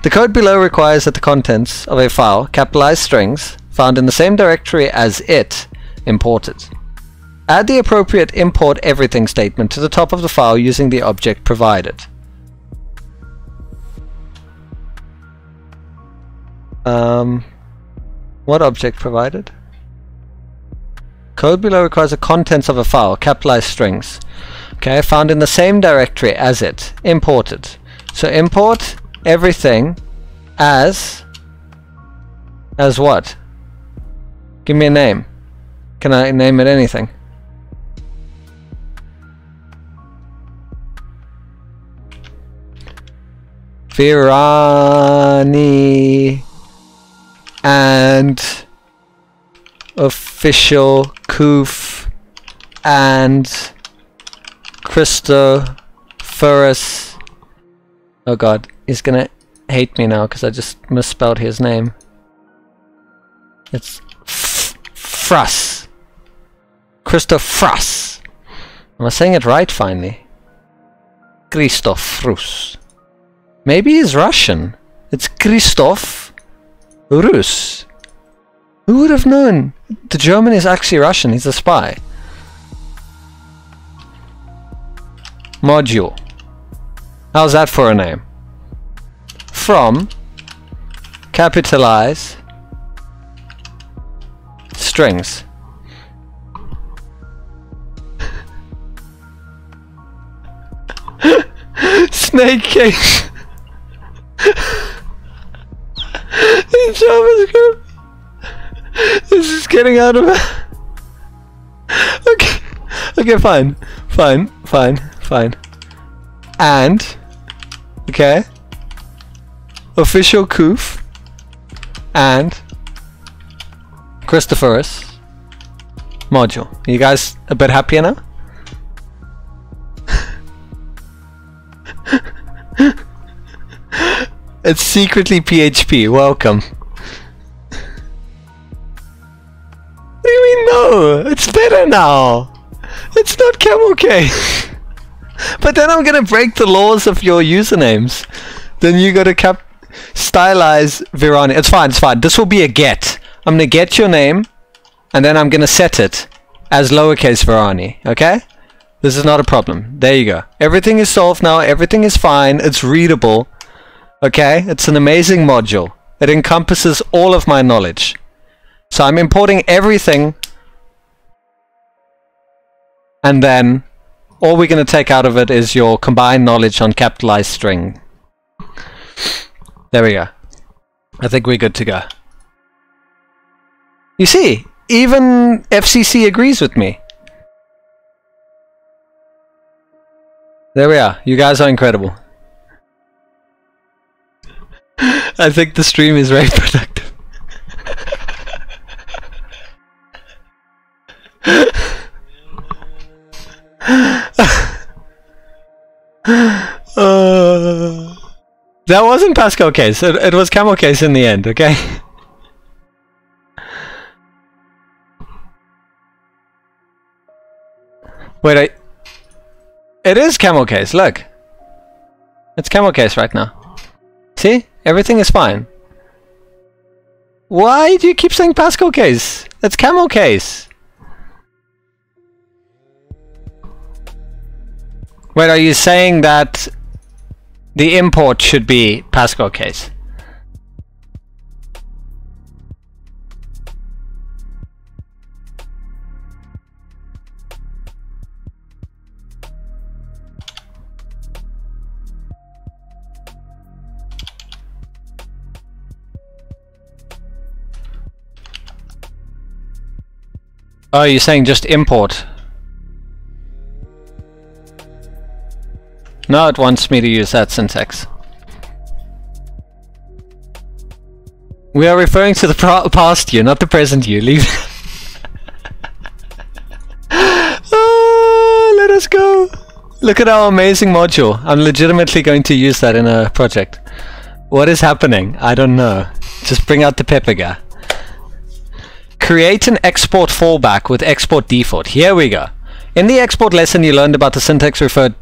Speaker 1: The code below requires that the contents of a file, capitalized strings, found in the same directory as it, imported. Add the appropriate import everything statement to the top of the file using the object provided. What object provided? Code below requires the contents of a file, capitalized strings. Okay, found in the same directory as it, imported. So import everything as what? Give me a name. Can I name it anything? Virani and official Koof and Christophorus. Oh god, he's gonna hate me now because I just misspelled his name. It's Frus. Christophorus. Am I saying it right finally? Christophorus. Maybe he's Russian. It's Christoph Rus. Who would have known? The German is actually Russian. He's a spy. Module. How's that for a name? From capitalize strings. Snake case. In JavaScript. This is getting out of it. Okay. Okay, fine. Fine. And okay. Official Koof and Christophorus module. Are you guys a bit happier now? It's secretly PHP. Welcome. What do you mean no? It's better now. It's not camel case. But then I'm gonna break the laws of your usernames. Then you gotta stylize Virani. It's fine. This will be a get. I'm gonna get your name, and then I'm gonna set it as lowercase Varani, okay? This is not a problem. There you go. Everything is solved now. Everything is fine. It's readable. Okay? It's an amazing module. It encompasses all of my knowledge. So I'm importing everything. And then all we're going to take out of it is your combined knowledge on capitalized string. There we go. I think we're good to go. You see, even FCC agrees with me. There we are. You guys are incredible. I think the stream is very productive. That wasn't Pascal case. It was camel case in the end, okay? Wait, it is camel case, look. It's camel case right now. See? Everything is fine. Why do you keep saying Pascal case? It's camel case. Wait, are you saying that the import should be Pascal case? Oh, you're saying just import? No, it wants me to use that syntax. We are referring to the past you, not the present you. Leave. Oh, let us go. Look at our amazing module. I'm legitimately going to use that in a project. What is happening? I don't know. Just bring out the pepper guy. Create an export fallback with export default. Here we go. In the export lesson you learned about the syntax referred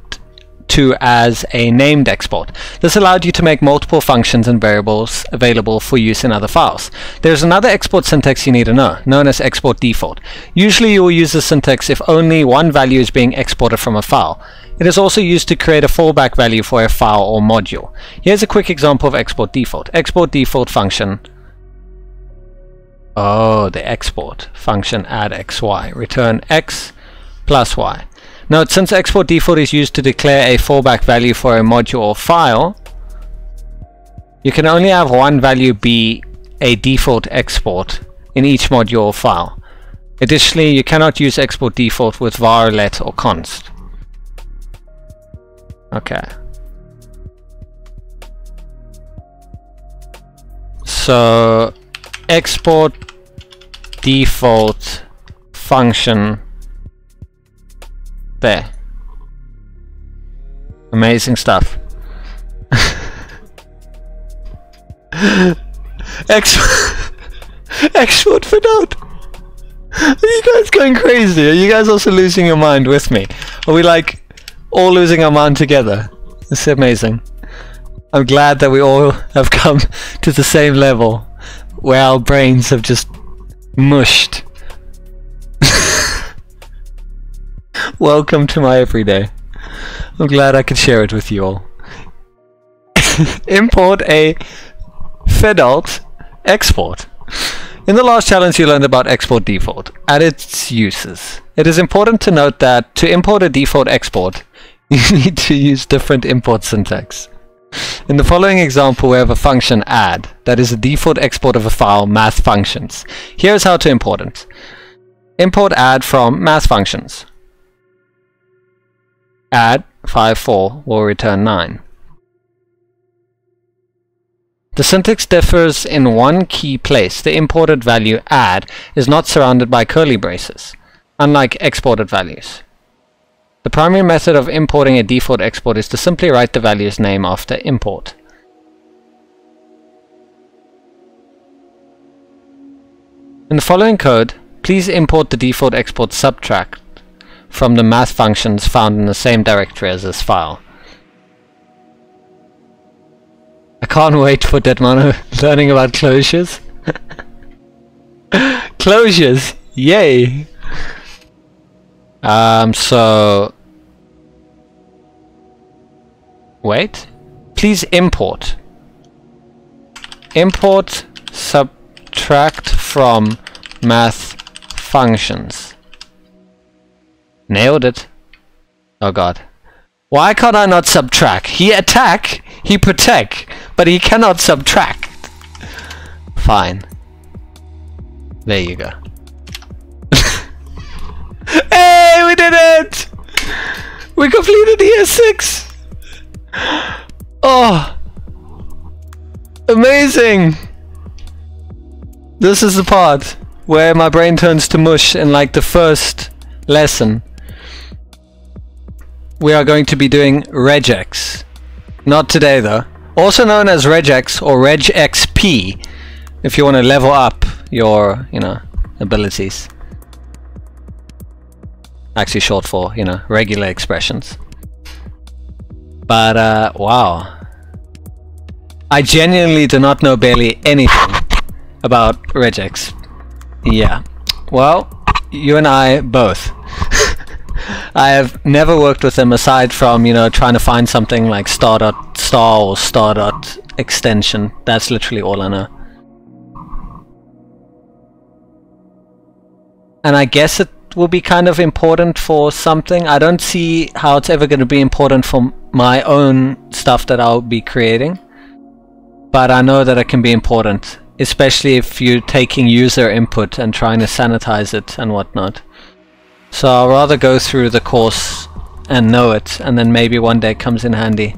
Speaker 1: to as a named export. This allowed you to make multiple functions and variables available for use in other files. There's another export syntax you need to know, known as export default. Usually you will use this syntax if only one value is being exported from a file. It is also used to create a fallback value for a file or module. Here's a quick example of export default. Export default function. Oh, the export function add xy. Return x plus y. Note, since export default is used to declare a fallback value for a module or file, you can only have one value be a default export in each module or file. Additionally, you cannot use export default with var, let, or const. Okay. So, export default function there. Amazing stuff. Export for note. Are you guys going crazy? Are you guys also losing your mind with me? Are we like all losing our mind together? It's amazing. I'm glad that we all have come to the same level where our brains have just mushed. Welcome to my everyday. I'm glad I could share it with you all. Import a fedalt export. In the last challenge you learned about export default and its uses. It is important to note that to import a default export, you need to use different import syntax. In the following example we have a function add that is a default export of a file math functions. Here's how to import it. Import add from math functions. Add 54 will return 9. The syntax differs in one key place. The imported value add is not surrounded by curly braces, unlike exported values. The primary method of importing a default export is to simply write the value's name after import. In the following code, please import the default export subtract from the math functions found in the same directory as this file. I can't wait for Detmano learning about closures. Closures! Yay! So wait, please import subtract from math functions. Nailed it. Oh god. Why can't I not subtract? He attack, he protect, but he cannot subtract. Fine. There you go. Hey, we did it! We completed year 6! Oh! Amazing! This is the part where my brain turns to mush in like the first lesson. We are going to be doing regex. Not today though. Also known as regex or regxp if you want to level up your, abilities. Actually short for, regular expressions. But wow. I genuinely do not know barely anything about regex. Yeah. Well, you and I both. I have never worked with them aside from, trying to find something like star.star or star.extension. That's literally all I know. And I guess it will be kind of important for something. I don't see how it's ever going to be important for my own stuff that I'll be creating. But I know that it can be important, especially if you're taking user input and trying to sanitize it and whatnot. So I'll rather go through the course and know it, and then maybe one day it comes in handy,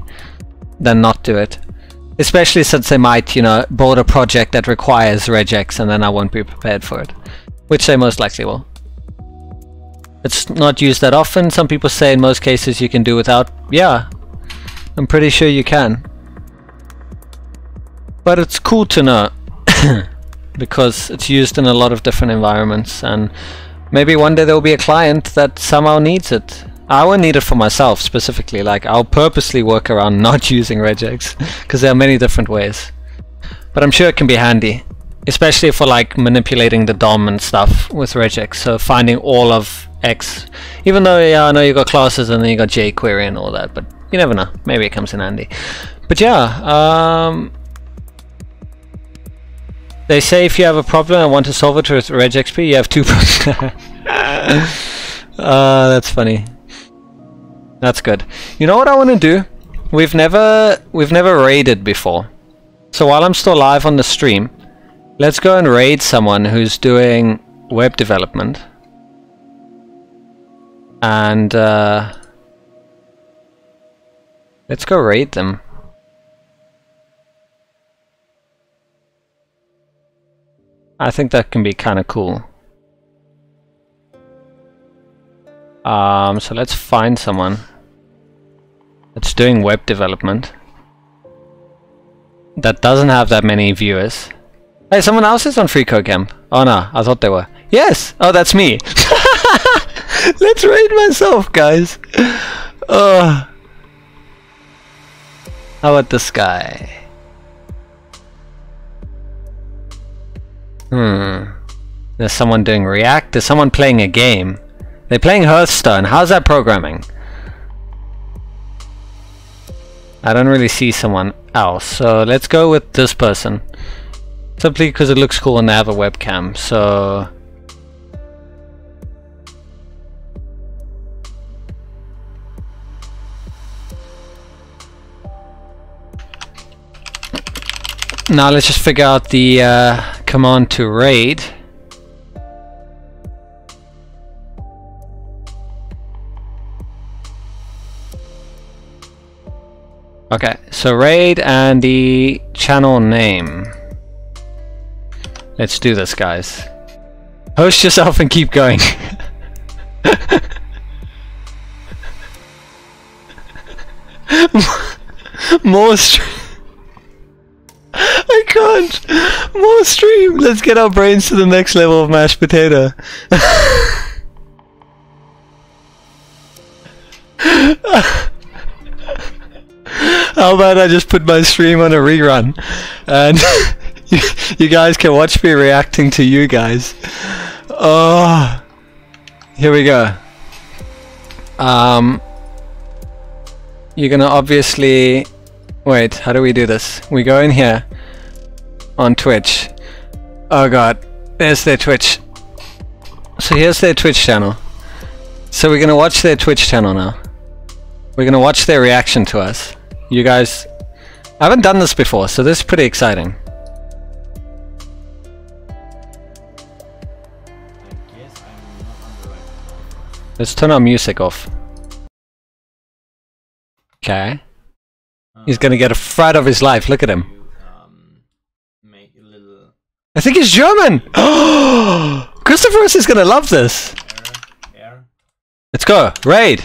Speaker 1: than not do it. Especially since they might, build a project that requires regex and then I won't be prepared for it. Which they most likely will. It's not used that often. Some people say in most cases you can do without. Yeah, I'm pretty sure you can. But it's cool to know. Because it's used in a lot of different environments, and maybe one day there will be a client that somehow needs it. I won't need it for myself specifically, like I'll purposely work around not using regex, because there are many different ways. But I'm sure it can be handy, especially for like manipulating the DOM and stuff with regex, so finding all of X. Even though, yeah, I know you got classes and then you got jQuery and all that, but you never know, maybe it comes in handy. But yeah, they say if you have a problem and want to solve it with regxp, you have 2 problems. That's funny. That's good. You know what I want to do? We've never raided before. So while I'm still live on the stream, let's go and raid someone who's doing web development. And let's go raid them. I think that can be kind of cool. So let's find someone that's doing web development that doesn't have that many viewers. Hey, someone else is on FreeCodeCamp. Oh no, I thought they were. Yes! Oh, that's me! Let's raid myself, guys! How about this guy? There's someone doing React. There's someone playing a game. They're playing Hearthstone. How's that programming? I don't really see someone else. So let's go with this person. Simply because it looks cool and they have a webcam. So now let's just figure out the command to raid. Okay, so raid and the channel name. Let's do this, guys. Host yourself and keep going. More stream. I can't. More stream. Let's get our brains to the next level of mashed potato. How about I just put my stream on a rerun and you guys can watch me reacting to you guys. Oh, here we go. you're gonna obviously wait. How do we do this? We go in here on Twitch. Oh god, there's their Twitch. So here's their Twitch channel. So we're gonna watch their Twitch channel now. We're gonna watch their reaction to us. You guys, I haven't done this before, so this is pretty exciting. Let's turn our music off. Okay. He's gonna get a fright of his life. Look at him. I think he's German! Christopherus is gonna love this! Let's go! Raid!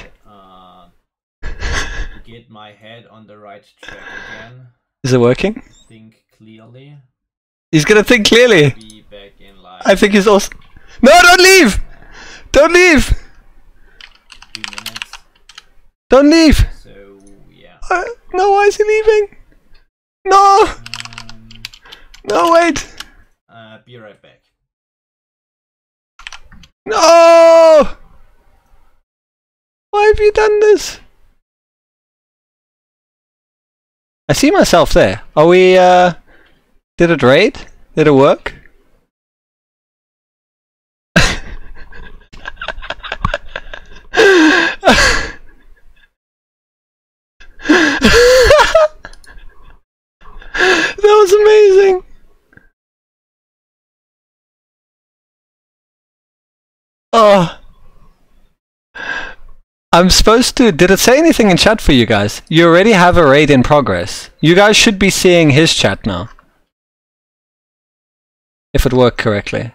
Speaker 2: Get my head on the right track again.
Speaker 1: Is it working?
Speaker 2: Think clearly.
Speaker 1: He's gonna think clearly!
Speaker 2: Be back in life.
Speaker 1: I think he's also... No, don't leave! Don't leave!
Speaker 2: 3 minutes.
Speaker 1: Don't leave!
Speaker 2: So, yeah.
Speaker 1: No, why is he leaving? No! No, wait!
Speaker 2: Be right back.
Speaker 1: No! Why have you done this? I see myself there. Are we, did it raid? Did it work? That was amazing! Oh. I'm supposed to... Did it say anything in chat for you guys? You already have a raid in progress. You guys should be seeing his chat now. If it worked correctly.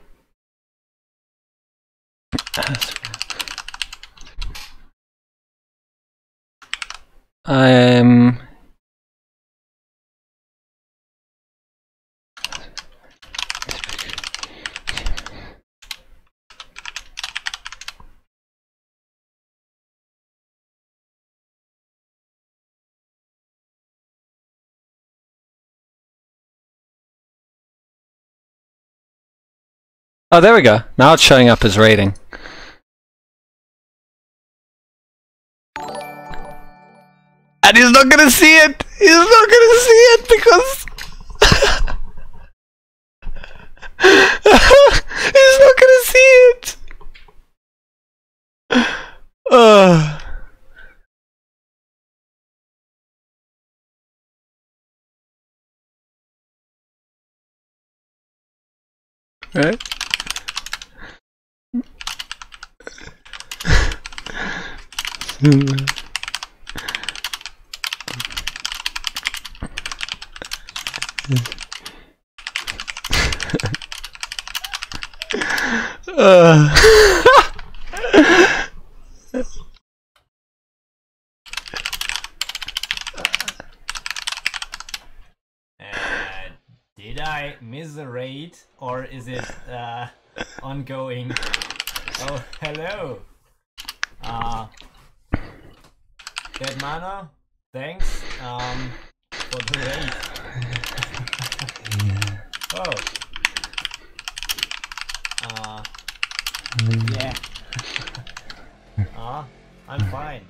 Speaker 1: Oh, there we go. Now it's showing up as rating. And he's not gonna see it! He's not gonna see it because... he's not gonna see it! Right?
Speaker 2: Did I miss a raid or is it ongoing? Oh, hello. Dead Mana, thanks for the raid. Oh. Yeah. I'm fine.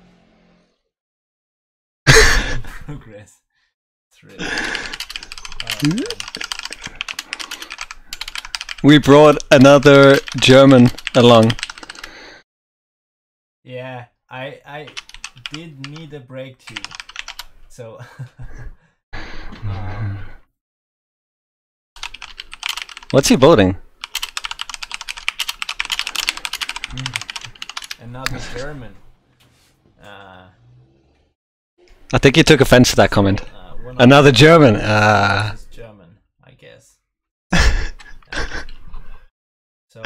Speaker 2: Progress. It's really...
Speaker 1: We brought another German along.
Speaker 2: Yeah, I did need a break too. So
Speaker 1: what's he building?
Speaker 2: Another German.
Speaker 1: I think he took offense to that comment. Another German.
Speaker 2: Is German, I guess. So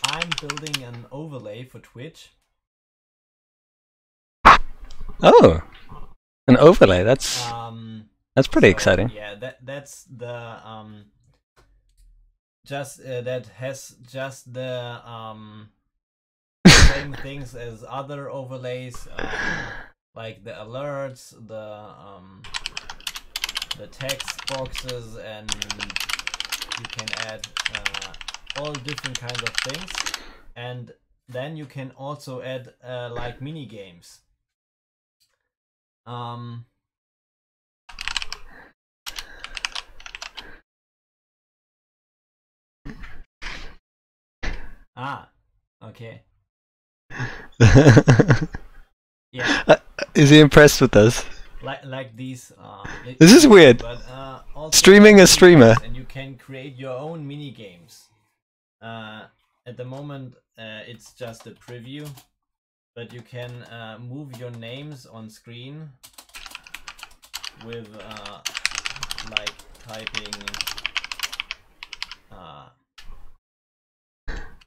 Speaker 2: I'm building an overlay for Twitch.
Speaker 1: Oh, an overlay. That's pretty exciting.
Speaker 2: Yeah, that's the that has just the same things as other overlays, like the alerts, the text boxes, and you can add all different kinds of things. And then you can also add like mini games. Okay. Yeah.
Speaker 1: Is he impressed with us?
Speaker 2: Like these.
Speaker 1: This is weird.
Speaker 2: But, also
Speaker 1: streaming a streamer.
Speaker 2: And you can create your own mini games. At the moment, it's just a preview, but you can move your names on screen with like typing.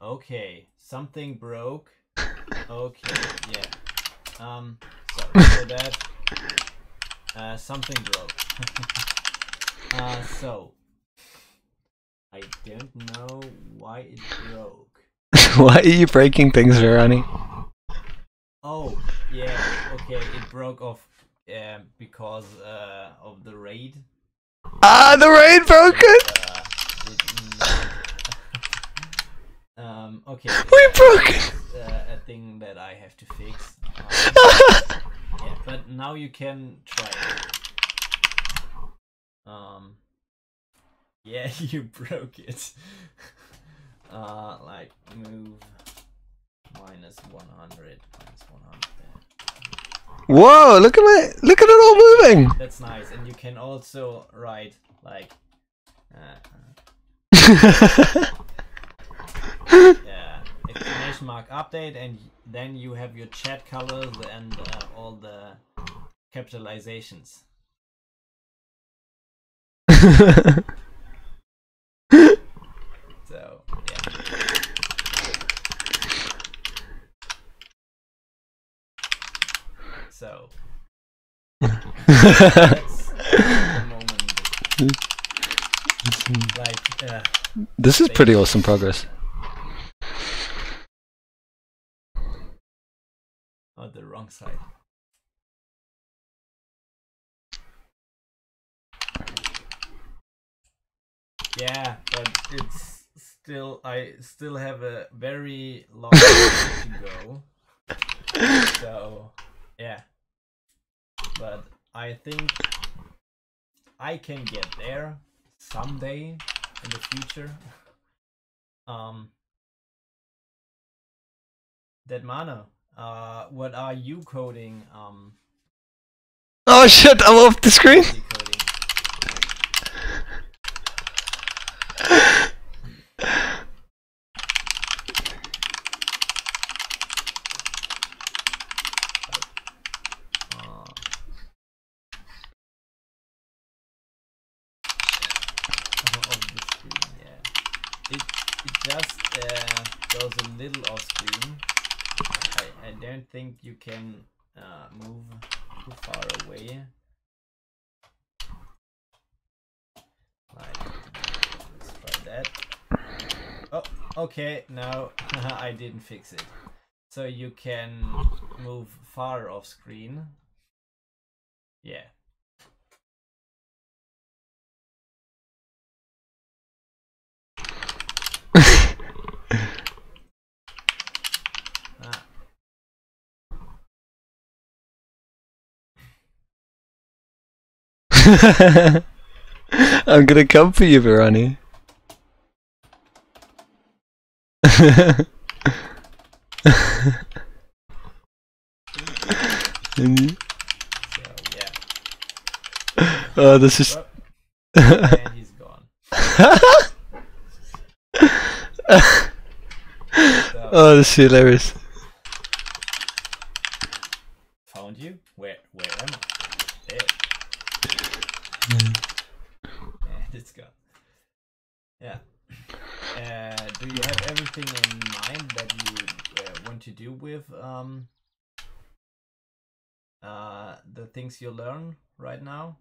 Speaker 2: Okay, something broke. Okay, yeah. Sorry for that. Something broke. So I don't know why it broke.
Speaker 1: Why are you breaking things, Verani?
Speaker 2: Oh, yeah. Okay, it broke off because of the raid.
Speaker 1: Ah, the raid broke it.
Speaker 2: Okay.
Speaker 1: We broke it.
Speaker 2: A thing that I have to fix. Yeah, but now you can try it. Yeah, you broke it. Like move minus 100.
Speaker 1: Whoa! Look at it all moving.
Speaker 2: That's nice, and you can also write like. Yeah, exclamation mark update, and then you have your chat colors and all the capitalizations. So yeah. So that's the moment. Like
Speaker 1: this is pretty awesome progress.
Speaker 2: Oh, the wrong side. Yeah, but it's still, I still have a very long way to go. So yeah, but I think I can get there someday in the future. That Mano, what are you coding?
Speaker 1: Oh shit! I'm off the screen.
Speaker 2: Just goes a little off screen. I don't think you can move too far away. Like, let's try that. Oh, okay, no, I didn't fix it. So you can move far off screen. Yeah.
Speaker 1: I'm gonna come for you, Verani.
Speaker 2: So, yeah.
Speaker 1: Oh, this is.
Speaker 2: And he's gone.
Speaker 1: Oh, this is hilarious.
Speaker 2: Found you? Where am I? There. And it's gone. Yeah. Do you have everything in mind that you want to do with the things you learn right now?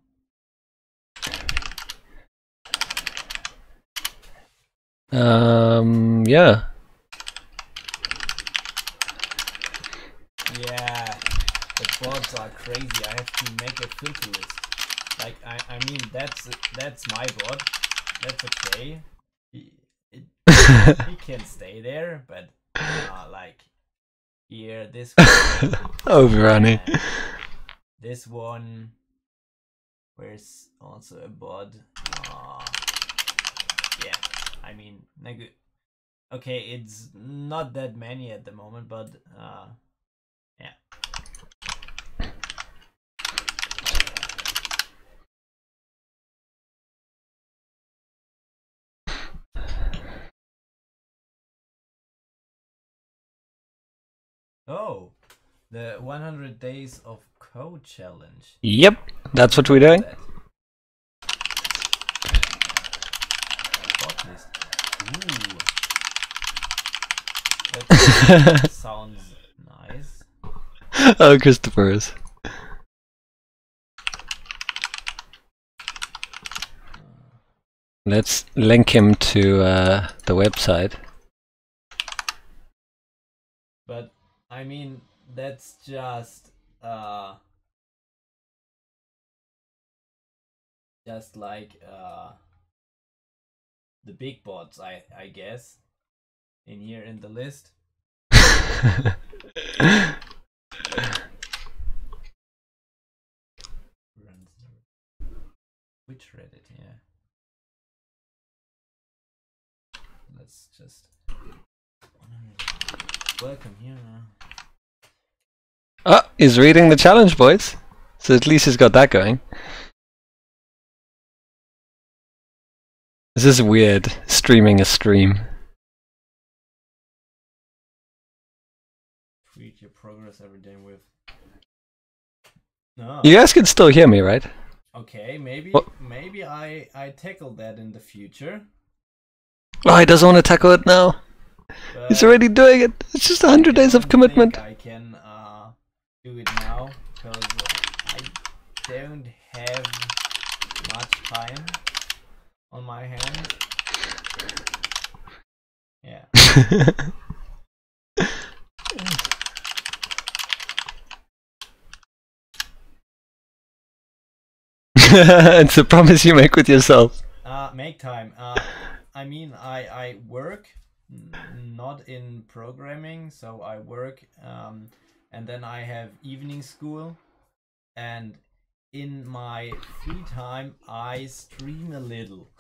Speaker 1: Yeah.
Speaker 2: Yeah, the bots are crazy. I have to make a filter list. Like I mean that's my bot. That's okay. He can stay there, but like here, this
Speaker 1: one. Overrunning.
Speaker 2: This one, where's also a bod. Yeah, I mean, okay, it's not that many at the moment, but yeah. Oh, the 100 days of code challenge.
Speaker 1: Yep, that's what we're doing.
Speaker 2: Bot list. Ooh. That sounds nice.
Speaker 1: Oh, Christopher's. Let's link him to the website.
Speaker 2: But I mean, that's just like the big bots, I guess, in here in the list. Which Reddit? Yeah. Let's just welcome here.
Speaker 1: Oh, he's reading the challenge, boys. So at least he's got that going. This is weird, streaming a stream.
Speaker 2: Tweet your progress every day with. No.
Speaker 1: You guys can still hear me, right?
Speaker 2: Okay, maybe I tackle that in the future.
Speaker 1: Oh, he doesn't want to tackle it now. He's already doing it. It's just 100 days of commitment.
Speaker 2: I can do it now because I don't have much time on my hands. Yeah.
Speaker 1: It's a promise you make with yourself.
Speaker 2: Make time. I mean, I work not in programming, so I work and then I have evening school, and in my free time I stream a little.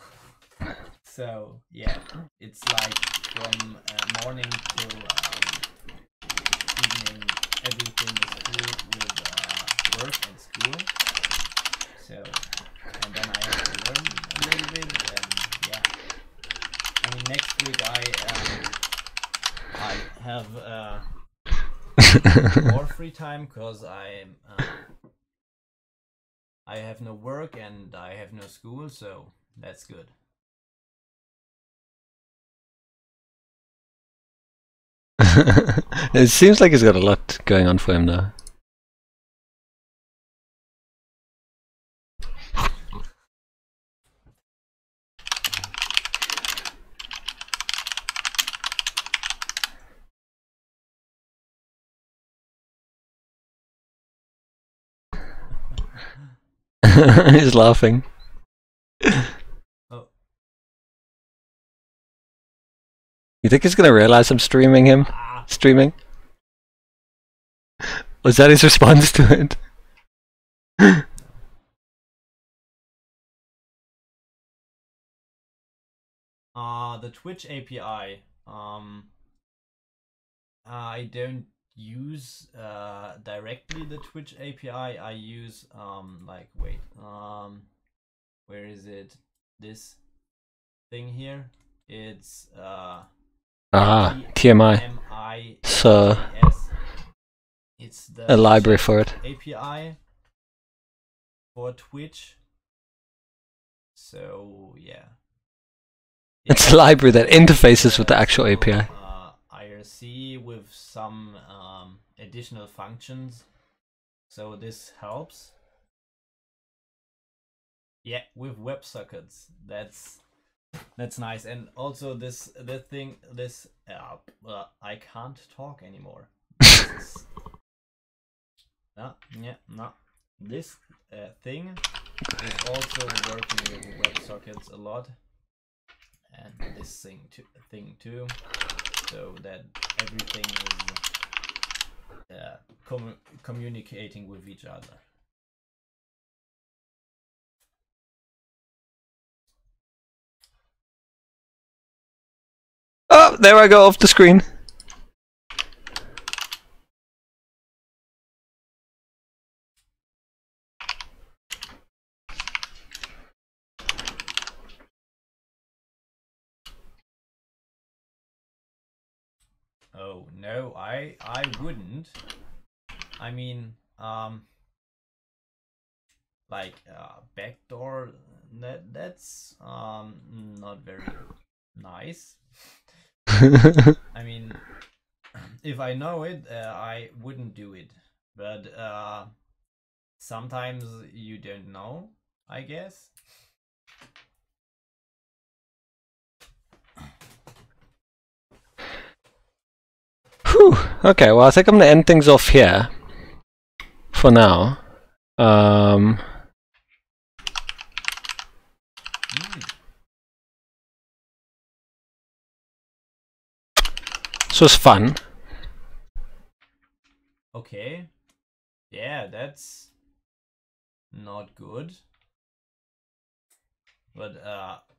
Speaker 2: So yeah, it's like from morning till evening, everything is filled with work and school. So, and then I have to learn a little bit, and yeah. I mean, next week I have more free time because I have no work and I have no school, so that's good.
Speaker 1: It seems like he's got a lot going on for him now. He's laughing.
Speaker 2: Oh.
Speaker 1: You think he's gonna realize I'm streaming him? Streaming? Was that his response to it?
Speaker 2: The Twitch API. I don't use directly the Twitch API. I use like wait, where is it? This thing here. It's
Speaker 1: TMI. So
Speaker 2: it's the
Speaker 1: a library for it.
Speaker 2: API for Twitch. So yeah.
Speaker 1: It's a library that interfaces with the actual API.
Speaker 2: IRC with some additional functions, so this helps. Yeah, with WebSockets, that's nice. And also this I can't talk anymore. This thing is also working with WebSockets a lot. And this thing too. so that everything is communicating with each other.
Speaker 1: Oh, there I go off the screen.
Speaker 2: Oh no, I wouldn't. I mean, like backdoor, that's not very nice. I mean, if I know it, I wouldn't do it. But sometimes you don't know, I guess.
Speaker 1: Whew. Okay, well I think I'm gonna end things off here for now. This was fun.
Speaker 2: Okay. Yeah, that's not good. But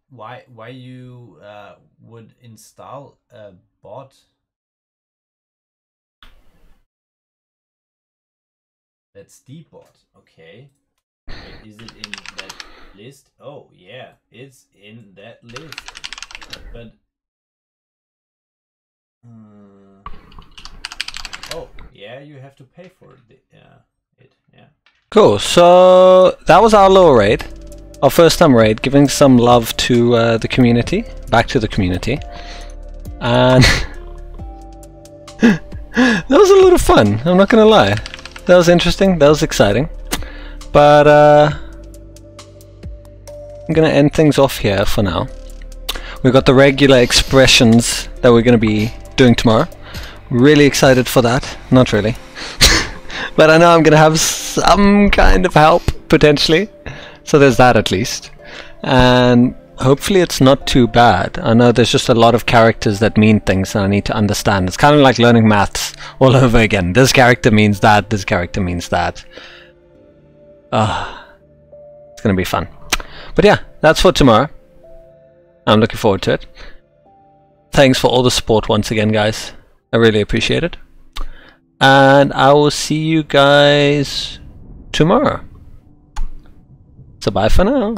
Speaker 2: why you would install a bot? That's the bot. Okay. Wait, is it in that list? Oh yeah, it's in that list. But oh yeah, you have to pay for it. Yeah.
Speaker 1: Cool. So that was our little raid, our first time raid, giving some love to the community, back to the community, and that was a lot of fun. I'm not gonna lie. That was interesting. That was exciting. But I'm gonna end things off here for now. We've got the regular expressions that we're gonna be doing tomorrow. Really excited for that. Not really. But I know I'm gonna have some kind of help, potentially. So there's that at least. And hopefully it's not too bad. I know there's just a lot of characters that mean things and I need to understand. It's kind of like learning maths all over again. This character means that, this character means that. It's gonna be fun. But yeah, that's for tomorrow. I'm looking forward to it. Thanks for all the support once again, guys. I really appreciate it. And I will see you guys tomorrow. So bye for now.